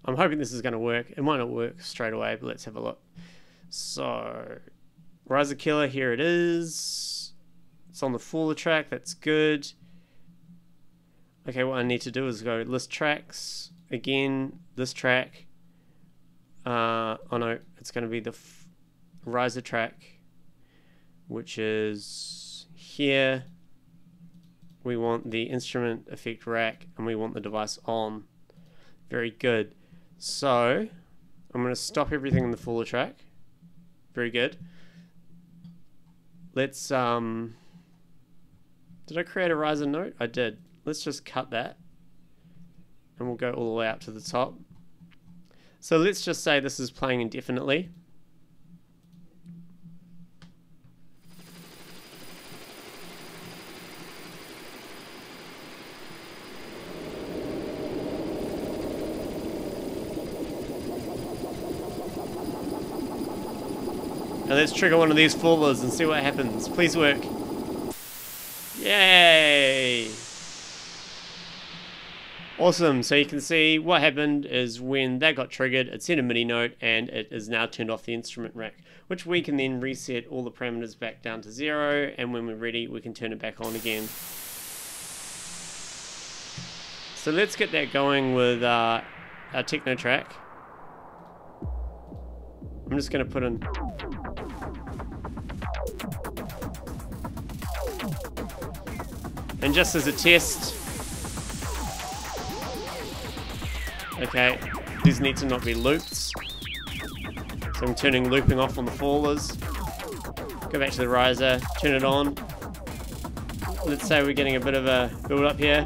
I'm hoping this is going to work. It might not work straight away, but let's have a look. So, Riser Killer, here it is. It's on the Faller track. That's good. Okay, what I need to do is go list tracks. Again, this track. Oh no, it's going to be the riser track, which is here. We want the instrument effect rack, and we want the device on. Very good. So I'm going to stop everything in the Faller track. Very good. Let's did I create a riser note? I did. Let's just cut that, and we'll go all the way up to the top. So let's just say this is playing indefinitely. Now let's trigger one of these fallers and see what happens. Please work. Yay! Awesome. So you can see what happened is when that got triggered, it sent a MIDI note and it is now turned off the instrument rack, which we can then reset all the parameters back down to 0, and when we're ready, we can turn it back on again. So let's get that going with our techno track. I'm just going to put in... And just as a test, okay, these need to not be looped. So I'm turning looping off on the fallers. Go back to the riser, turn it on. Let's say we're getting a bit of a build up here.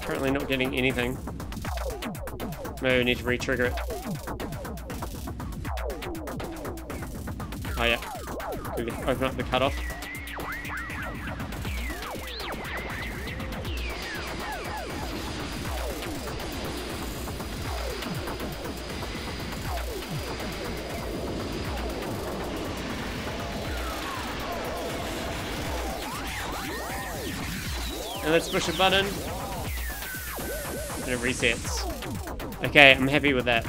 Currently not getting anything. Maybe we need to re-trigger it. Oh yeah. Open up the cutoff. And let's push a button. And it resets. Okay, I'm happy with that.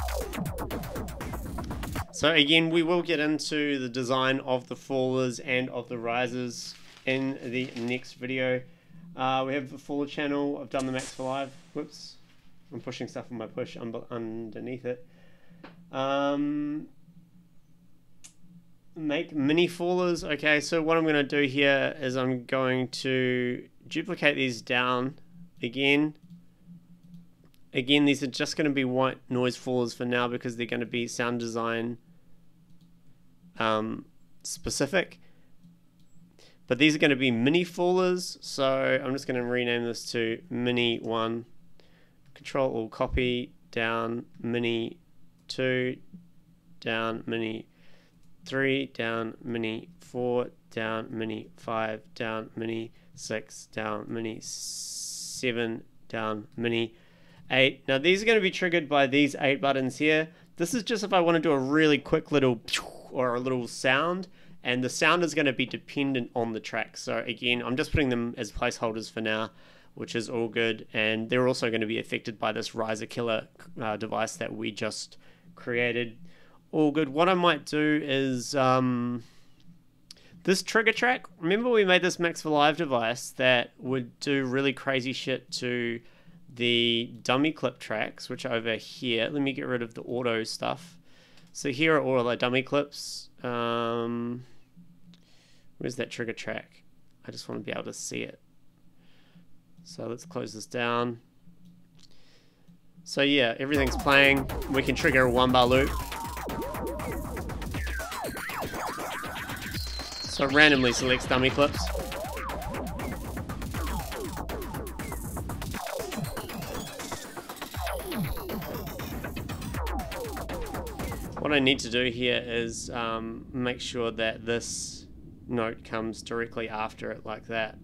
So again, we will get into the design of the fallers and of the risers in the next video. We have the faller channel. I've done the max for live. Whoops. I'm pushing stuff on my push underneath it. Make mini fallers. Okay, so what I'm going to do here is I'm going to duplicate these down again. Again, these are just going to be white noise fallers for now because they're going to be sound design specific. But these are going to be mini fallers, so I'm just going to rename this to mini 1. Control or copy down mini 2, down mini 3, down mini 4, down mini 5, down mini 6, down mini 7, down mini 8. Now these are going to be triggered by these 8 buttons here. This is just if I want to do a really quick little or a little sound, and the sound is going to be dependent on the track. So again, I'm just putting them as placeholders for now, which is all good, and they're also going to be affected by this riser killer device that we just created. All good. What I might do is this trigger track. Remember we made this Max for Live device that would do really crazy shit to the dummy clip tracks, which are over here. Let me get rid of the auto stuff. So here are all our dummy clips. Where's that trigger track? I just want to be able to see it. So let's close this down. So yeah, everything's playing. We can trigger a 1-bar loop. So it randomly selects dummy clips. What I need to do here is make sure that this note comes directly after it like that.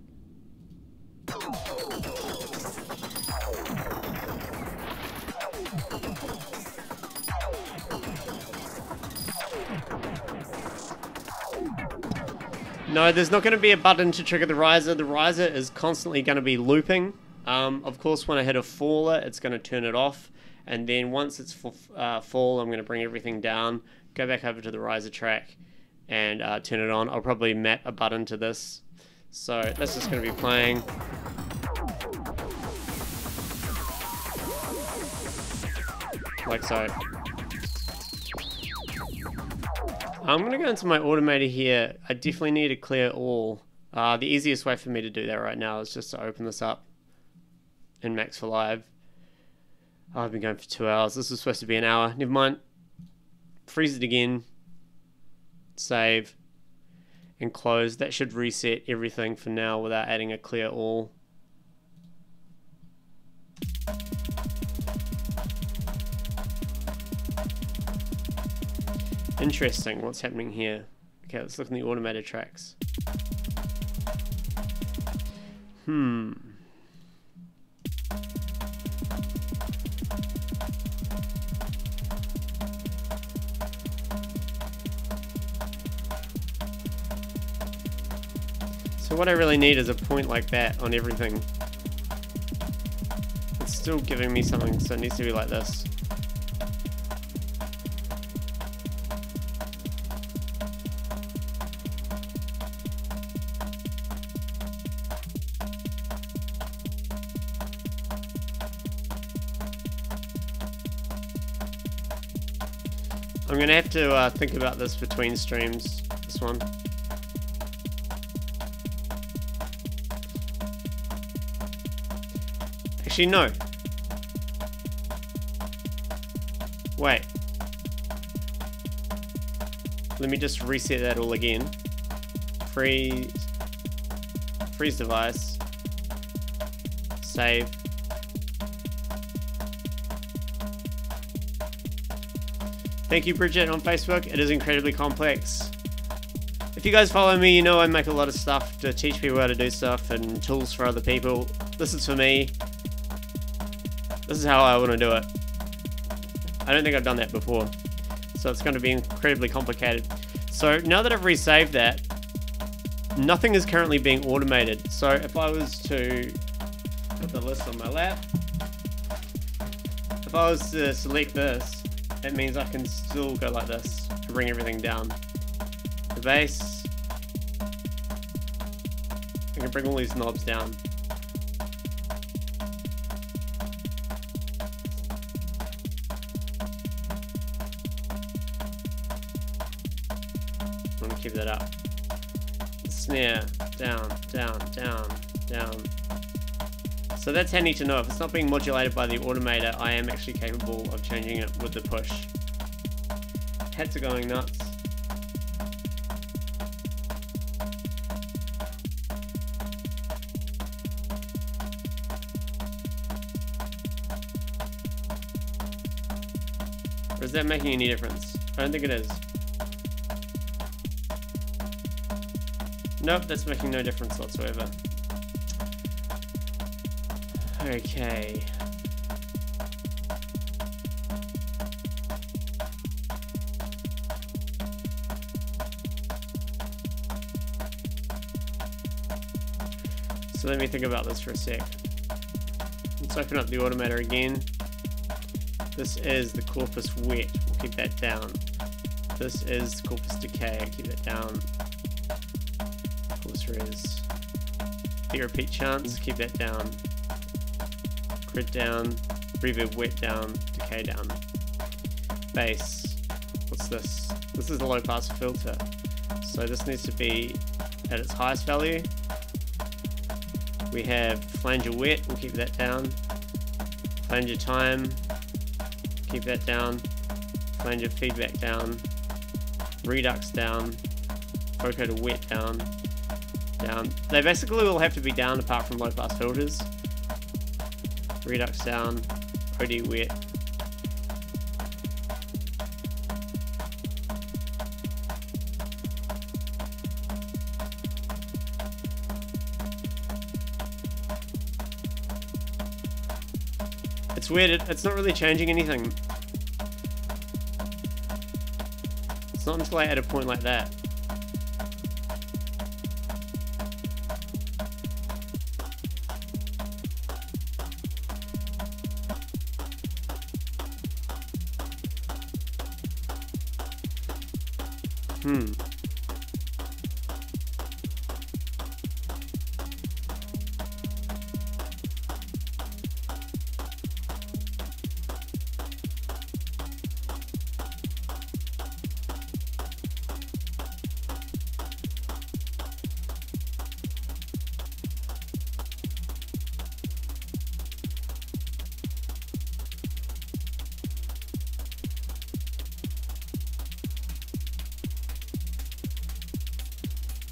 No, there's not going to be a button to trigger the riser. The riser is constantly going to be looping. Of course, when I hit a faller, it's going to turn it off. And then once it's full, I'm going to bring everything down, go back over to the riser track, and turn it on. I'll probably map a button to this. So that's just going to be playing. Like so. I'm going to go into my automator here. I definitely need to clear all. The easiest way for me to do that right now is just to open this up in Max for Live. Oh, I've been going for 2 hours. This was supposed to be an hour. Never mind. Freeze it again. Save. And close. That should reset everything for now without adding a clear all. Interesting, what's happening here? Okay, let's look in the automated tracks. So what I really need is a point like that on everything. It's still giving me something, so it needs to be like this. I'm going to have to think about this between streams, this one. Actually, no. Wait. Let me just reset that all again. Freeze device. Save. Thank you, Bridget, on Facebook. It is incredibly complex. If you guys follow me, you know I make a lot of stuff to teach people how to do stuff and tools for other people. This is for me. This is how I want to do it. I don't think I've done that before. So it's going to be incredibly complicated. So now that I've resaved that, nothing is currently being automated. So if I was to put the list on my lap, if I was to select this, that means I can still go like this to bring everything down. The bass. I can bring all these knobs down. I want to keep that up. The snare. Down, down, down, down. So that's handy to know. If it's not being modulated by the automator, I am actually capable of changing it with the push. Hats are going nuts. Or is that making any difference? I don't think it is. Nope, that's making no difference whatsoever. Okay. So let me think about this for a sec. Let's open up the automator again. This is the corpus wet, we'll keep that down. This is corpus decay, keep that down. Force res. Beat repeat chance, keep that down. Grid down, reverb wet down, decay down. Bass, what's this? This is the low pass filter. So this needs to be at its highest value. We have flanger wet, we'll keep that down. Flanger time, keep that down. Flanger feedback down. Redux down. Vocoder wet down. Down. They basically all have to be down apart from low pass filters. Redux down. OD wet. It's weird, it's not really changing anything. It's not until I add a point like that.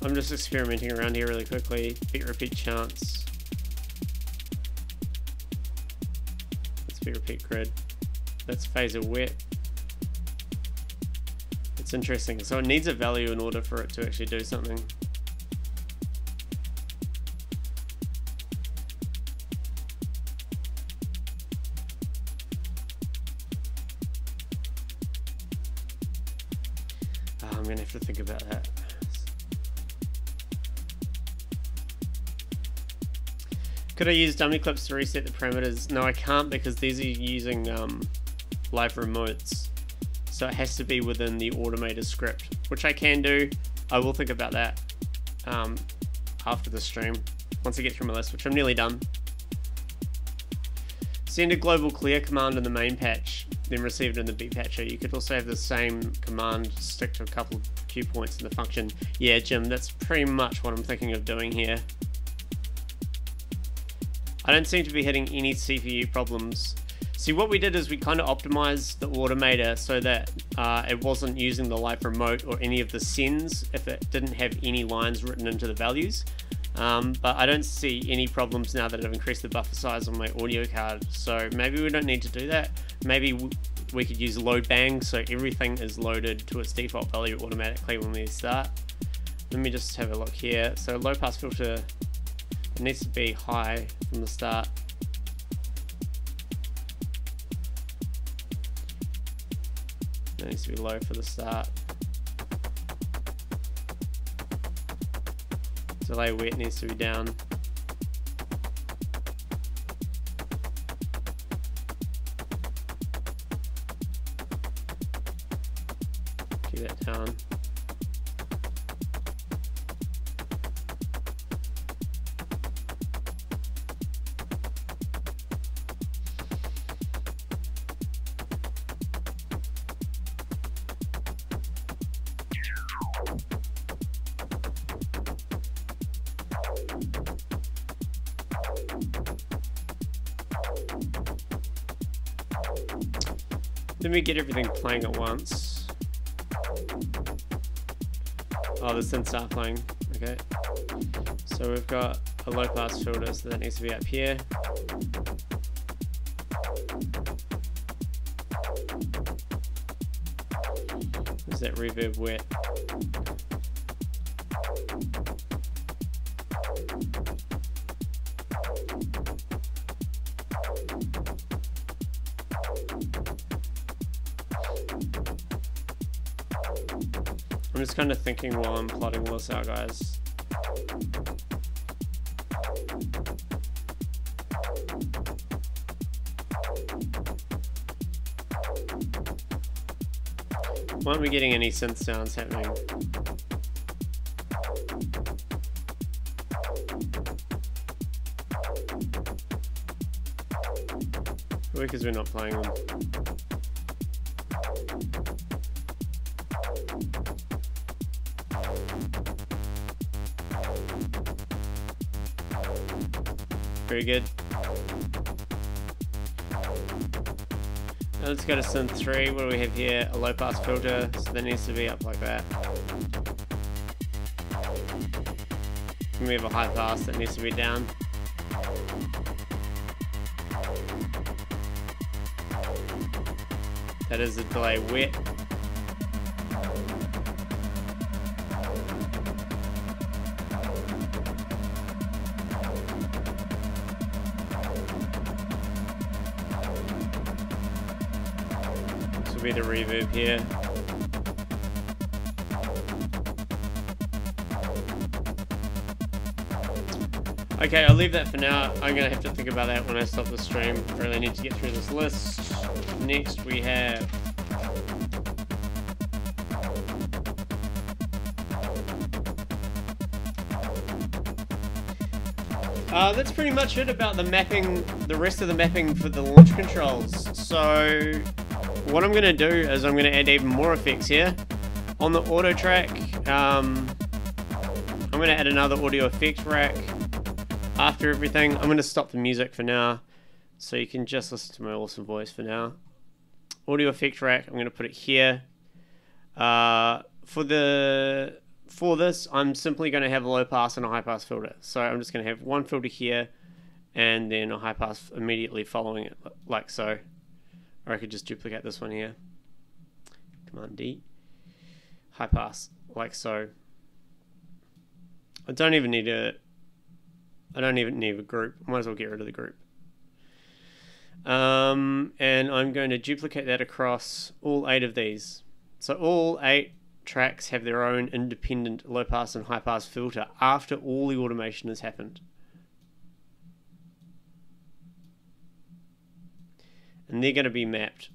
I'm just experimenting around here really quickly. Beat repeat chance. Let's beat repeat grid. Let's phaser wet. It's interesting. So it needs a value in order for it to actually do something. I'm gonna have to think about that. Could I use dummy clips to reset the parameters? No, I can't because these are using live remotes. So it has to be within the automated script, which I can do. I will think about that after the stream, once I get through my list, which I'm nearly done. Send a global clear command in the main patch, then receive it in the B patcher. You could also have the same command stick to a couple of cue points in the function. Yeah, Jim, that's pretty much what I'm thinking of doing here. I don't seem to be hitting any CPU problems. See, what we did is we kind of optimized the automator so that it wasn't using the live remote or any of the sends if it didn't have any lines written into the values. But I don't see any problems now that I've increased the buffer size on my audio card. So maybe we don't need to do that. Maybe we could use load bang so everything is loaded to its default value automatically when we start. Let me just have a look here. So low pass filter, it needs to be high from the start. It needs to be low for the start. Delay wet needs to be down. Keep that down. Let me get everything playing at once. Oh, this didn't start playing. Okay. So we've got a low pass filter, so that needs to be up here. Is that reverb wet? I'm just kind of thinking while I'm plotting all this out, guys. Why aren't we getting any synth sounds happening? Probably because we're not playing them. Very good. Now let's go to synth 3. What do we have here? A low pass filter, so that needs to be up like that. And we have a high pass that needs to be down. That is the delay wet. This will be the reverb here. Okay, I'll leave that for now. I'm gonna have to think about that when I stop the stream. I really need to get through this list. Next we have that's pretty much it about the mapping, the rest of the mapping for the launch controls. So what I'm gonna do is I'm gonna add even more effects here. On the auto track, I'm gonna add another audio effect rack. After everything, I'm gonna stop the music for now, so you can just listen to my awesome voice for now. Audio effect rack, I'm gonna put it here. For this, I'm simply gonna have a low pass and a high pass filter. So I'm just gonna have one filter here, and then a high pass immediately following it, like so. Or I could just duplicate this one here. Command D. High pass, like so. I don't even need a group. Might as well get rid of the group. And I'm going to duplicate that across all 8 of these. So all 8 tracks have their own independent low pass and high pass filter after all the automation has happened. And they're going to be mapped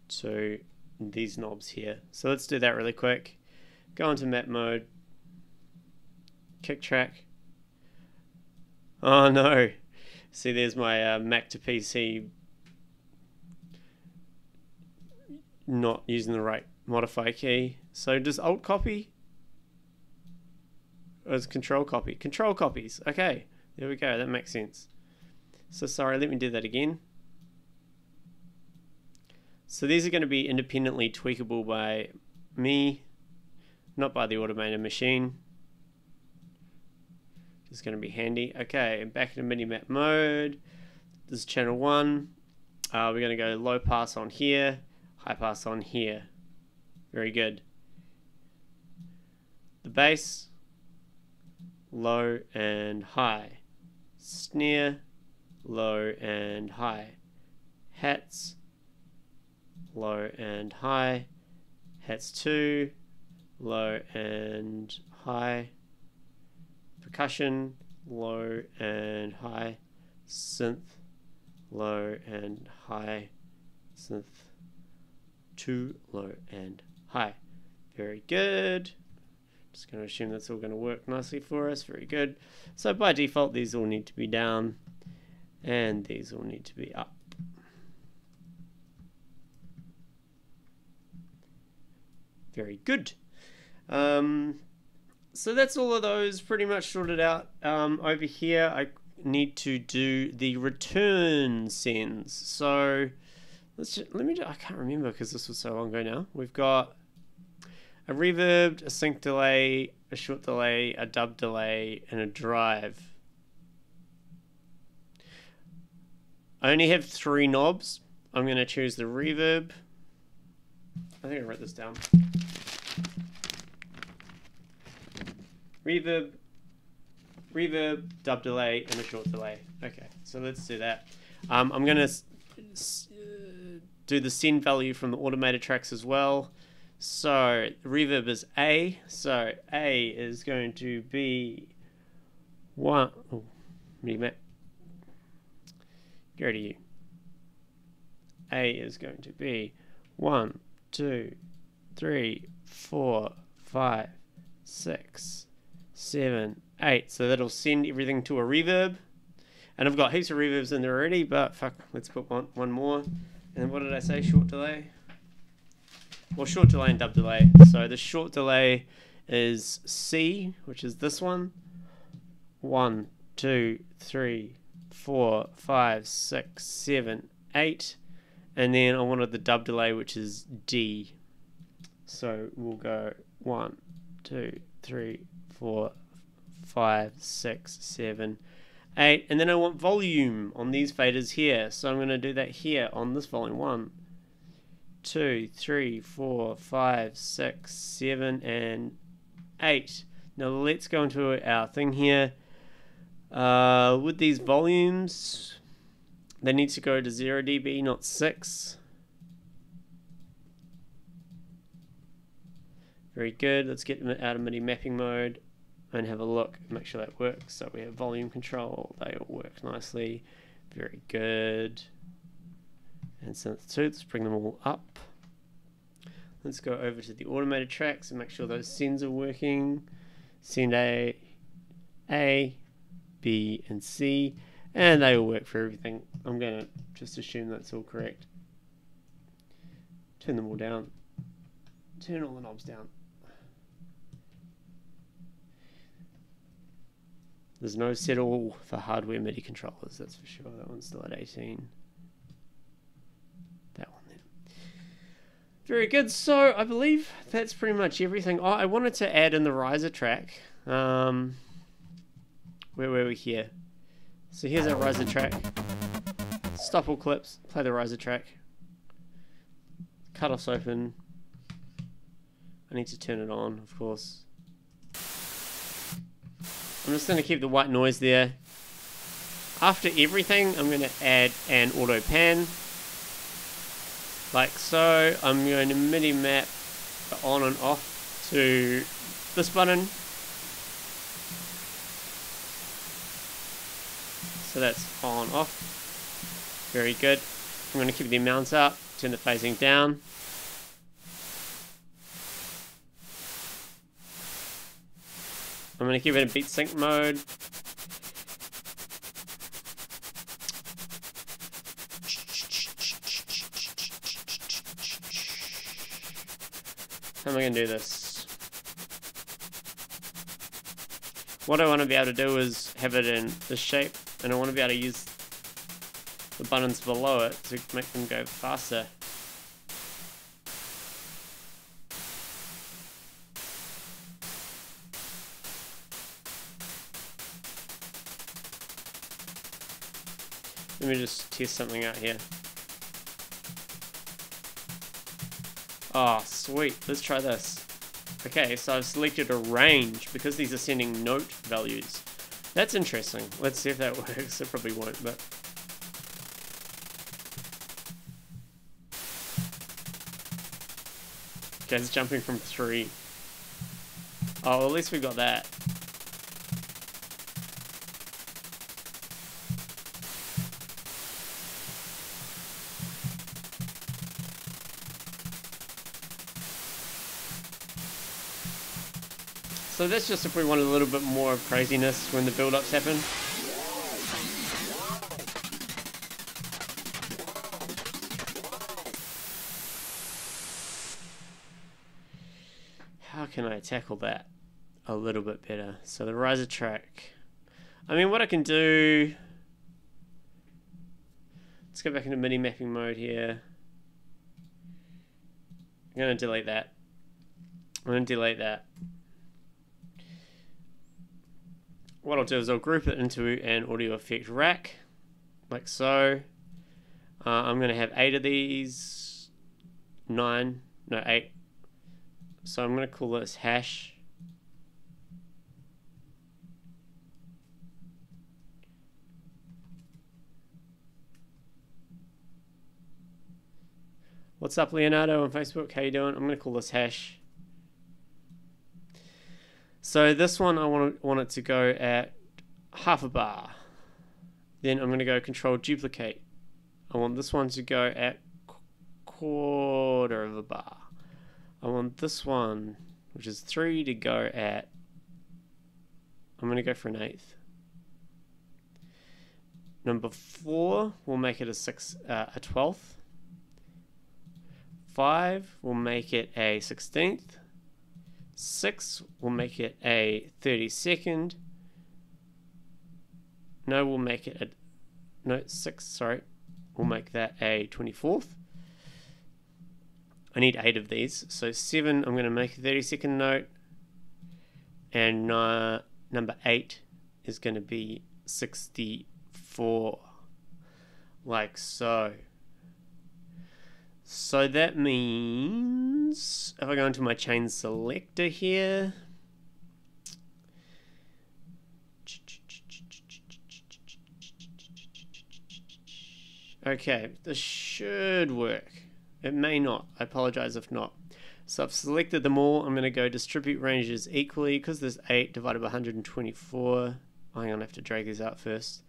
to these knobs here. So let's do that really quick. Go into map mode. Kick track. Oh no. See, there's my Mac to PC not using the right modify key. So does Alt copy? Or is Control copy? Control copies. Okay, there we go. That makes sense. So sorry, let me do that again. So these are going to be independently tweakable by me, not by the automated machine. It's going to be handy. Okay, back into mini-map mode. This is channel 1. We're going to go low pass on here, high pass on here. Very good. The bass, low and high. Snare, low and high. Hats, low and high. Hats 2, low and high. Percussion, low and high. Synth, low and high. Synth 2, low and high. Very good. Just going to assume that's all going to work nicely for us. Very good. So by default, these all need to be down and these all need to be up. Very good. So that's all of those pretty much sorted out. Over here, I need to do the return sends. So I can't remember because this was so long ago now. We've got a reverb, a sync delay, a short delay, a dub delay, and a drive. I only have 3 knobs. I'm going to choose the reverb. I think I wrote this down. Reverb, dub delay, and a short delay. Okay, so let's do that. I'm going to do the send value from the automated tracks as well. So reverb is A. So A is going to be 1. Oh, remap. Go to you. A is going to be 1, 2, 3, 4, 5, 6, 7, 8. So that'll send everything to a reverb. And I've got heaps of reverbs in there already, but fuck, let's put one more. And what did I say? Short delay? Well, short delay and dub delay. So the short delay is C, which is this one. 1, 2, 3, 4, 5, 6, 7, 8. And then I wanted the dub delay, which is D. So we'll go 1, 2, 3, 4, 5, 6, 7, 8. And then I want volume on these faders here. So I'm going to do that here on this volume. 1, 2, 3, 4, 5, 6, 7, and 8. Now let's go into our thing here. With these volumes, they need to go to 0 dB, not 6. Very good. Let's get them out of MIDI mapping mode and have a look, make sure that works. So we have volume control, they all work nicely. Very good. And synth 2, let's bring them all up. Let's go over to the automated tracks and make sure those sends are working. Send A, B, and C, and they all work for everything. I'm going to just assume that's all correct. Turn them all down. Turn all the knobs down. There's no set all for hardware MIDI controllers, that's for sure. That one's still at 18. That one there. Very good. So I believe that's pretty much everything. Oh, I wanted to add in the riser track. Where were we here? So here's our riser track. Stop all clips, play the riser track. Cut-offs open. I need to turn it on, of course. I'm just going to keep the white noise there. After everything, I'm going to add an auto pan. Like so. I'm going to MIDI map on and off to this button. So that's on, off. Very good. I'm going to keep the amounts up, turn the phasing down. I'm going to keep it in beat sync mode. How am I going to do this? What I want to be able to do is have it in this shape, and I want to be able to use the buttons below it to make them go faster. Let me just test something out here. Oh, sweet. Let's try this. Okay, so I've selected a range because these are sending note values. That's interesting. Let's see if that works. It probably won't, but... Okay, it's jumping from 3. Oh, well, at least we got that. So that's just if we want a little bit more of craziness when the build-ups happen. How can I tackle that a little bit better? So the riser track. I mean, what I can do... Let's go back into MIDI mapping mode here. I'm going to delete that. I'm going to delete that. What I'll do is I'll group it into an audio effect rack, like so. I'm going to have 8 of these, 8. So I'm going to call this hash. What's up, Leonardo on Facebook? How you doing? I'm going to call this hash. So this one I want it to go at half a bar. Then I'm going to go control duplicate. I want this one to go at quarter of a bar. I want this one, which is 3, to go at, I'm going to go for an eighth. Number 4, we'll make it a 12th. 5, we'll make it a 16th. 6, we'll make it a 32nd. No, we'll make it a, no, 6, sorry. We'll make that a 24th. I need 8 of these. So 7, I'm going to make a 32nd note. And number 8 is going to be 64. Like so. So that means if I go into my chain selector here, okay, this should work. It may not. I apologize if not. So I've selected them all. I'm going to go distribute ranges equally because there's 8 divided by 124. I'm going to have to drag these out first.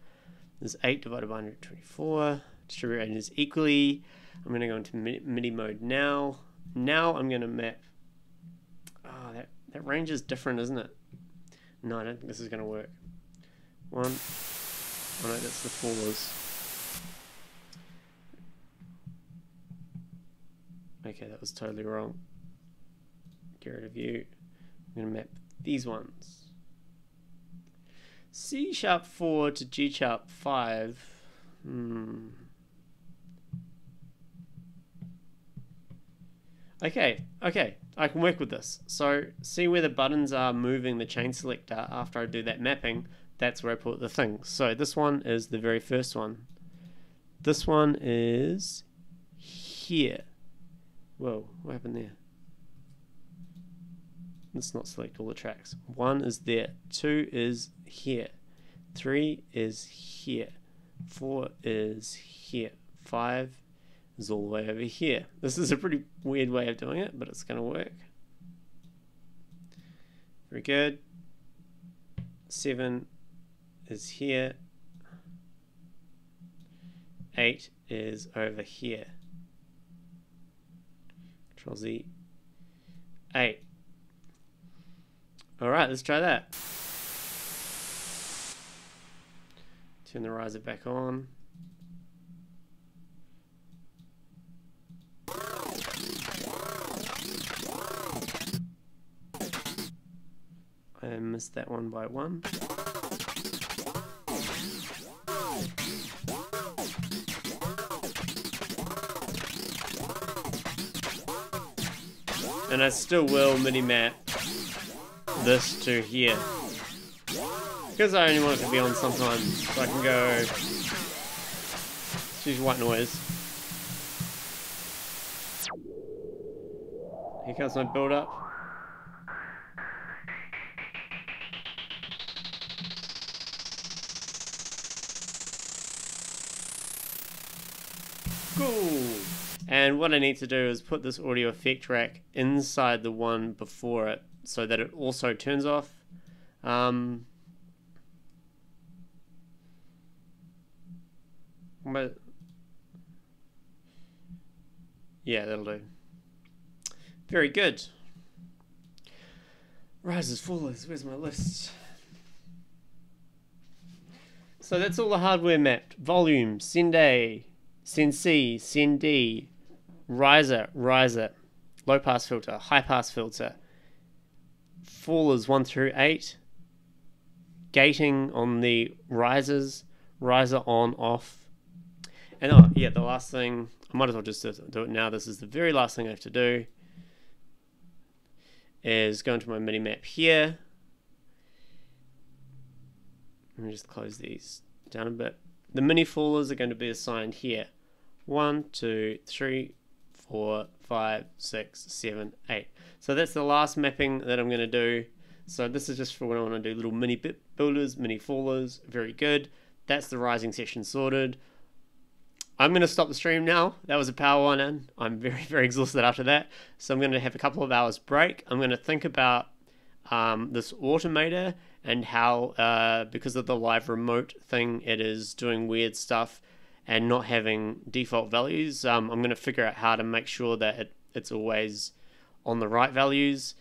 There's 8 divided by 124. Distribute ranges equally. I'm going to go into MIDI mode now. Now I'm going to map. Oh, that range is different, isn't it? No, I don't think this is going to work. 1. Oh no, that's the fallers. Okay, that was totally wrong. Get rid of you. I'm going to map these ones. C#4 to G#5. Okay, I can work with this. So, see where the buttons are moving the chain selector after I do that mapping? That's where I put the things. So this one is the very first one. This one is here. Whoa, what happened there? Let's not select all the tracks. 1 is there, 2 is here, 3 is here, 4 is here, 5 is all the way over here. This is a pretty weird way of doing it, but it's going to work. Very good. 7 is here. 8 is over here. Control Z. 8. Alright, let's try that. Turn the riser back on. I missed that one by 1. And I still will mini-map this to here. Because I only want it to be on sometimes, so I can go choose white noise. Here comes my build up. Cool. And what I need to do is put this audio effect rack inside the one before it so that it also turns off. But yeah, that'll do. Very good. Rises, fallers, where's my list? So that's all the hardware mapped. Volume, send A, send C, send D, riser, low pass filter, high pass filter, fallers 1 through 8, gating on the risers, riser on, off. And oh yeah, the last thing, I might as well just do it now. This is the very last thing I have to do, is go into my mini map here. Let me just close these down a bit. The mini fallers are going to be assigned here. 1, 2, 3, 4, 5, 6, 7, 8. So that's the last mapping that I'm going to do. So this is just for when I want to do little mini bit builders, mini fallers. Very good. That's the rising section sorted. I'm going to stop the stream now. That was a power one in. I'm very, very exhausted after that. So I'm going to have a couple of hours break. I'm going to think about this automator and how, because of the live remote thing, it is doing weird stuff and not having default values. I'm going to figure out how to make sure that it's always on the right values.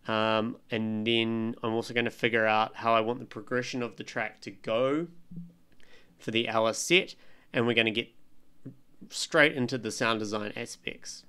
And then I'm also going to figure out how I want the progression of the track to go for the hour set, and we're going to get straight into the sound design aspects.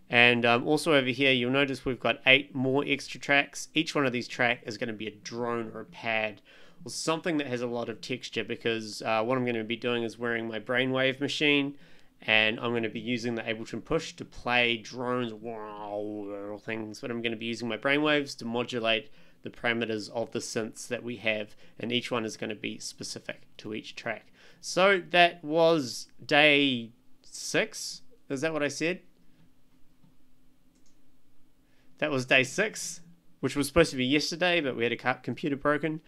And also over here, you'll notice we've got 8 more extra tracks. Each one of these tracks is going to be a drone or a pad or something that has a lot of texture, because what I'm going to be doing is wearing my brainwave machine, and I'm going to be using the Ableton Push to play drones, wow, things, but I'm going to be using my brainwaves to modulate the parameters of the synths that we have, and each one is going to be specific to each track. So that was day 6. Is that what I said? That was day 6, which was supposed to be yesterday, but we had a computer broken.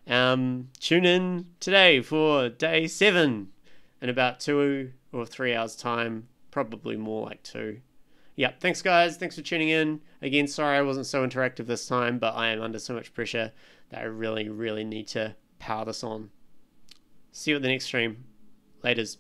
Tune in today for day 7 in about 2 or 3 hours time, probably more like 2. Yep, thanks guys, thanks for tuning in. Again, sorry I wasn't so interactive this time, but I am under so much pressure that I really need to power this on. See you at the next stream. Laters.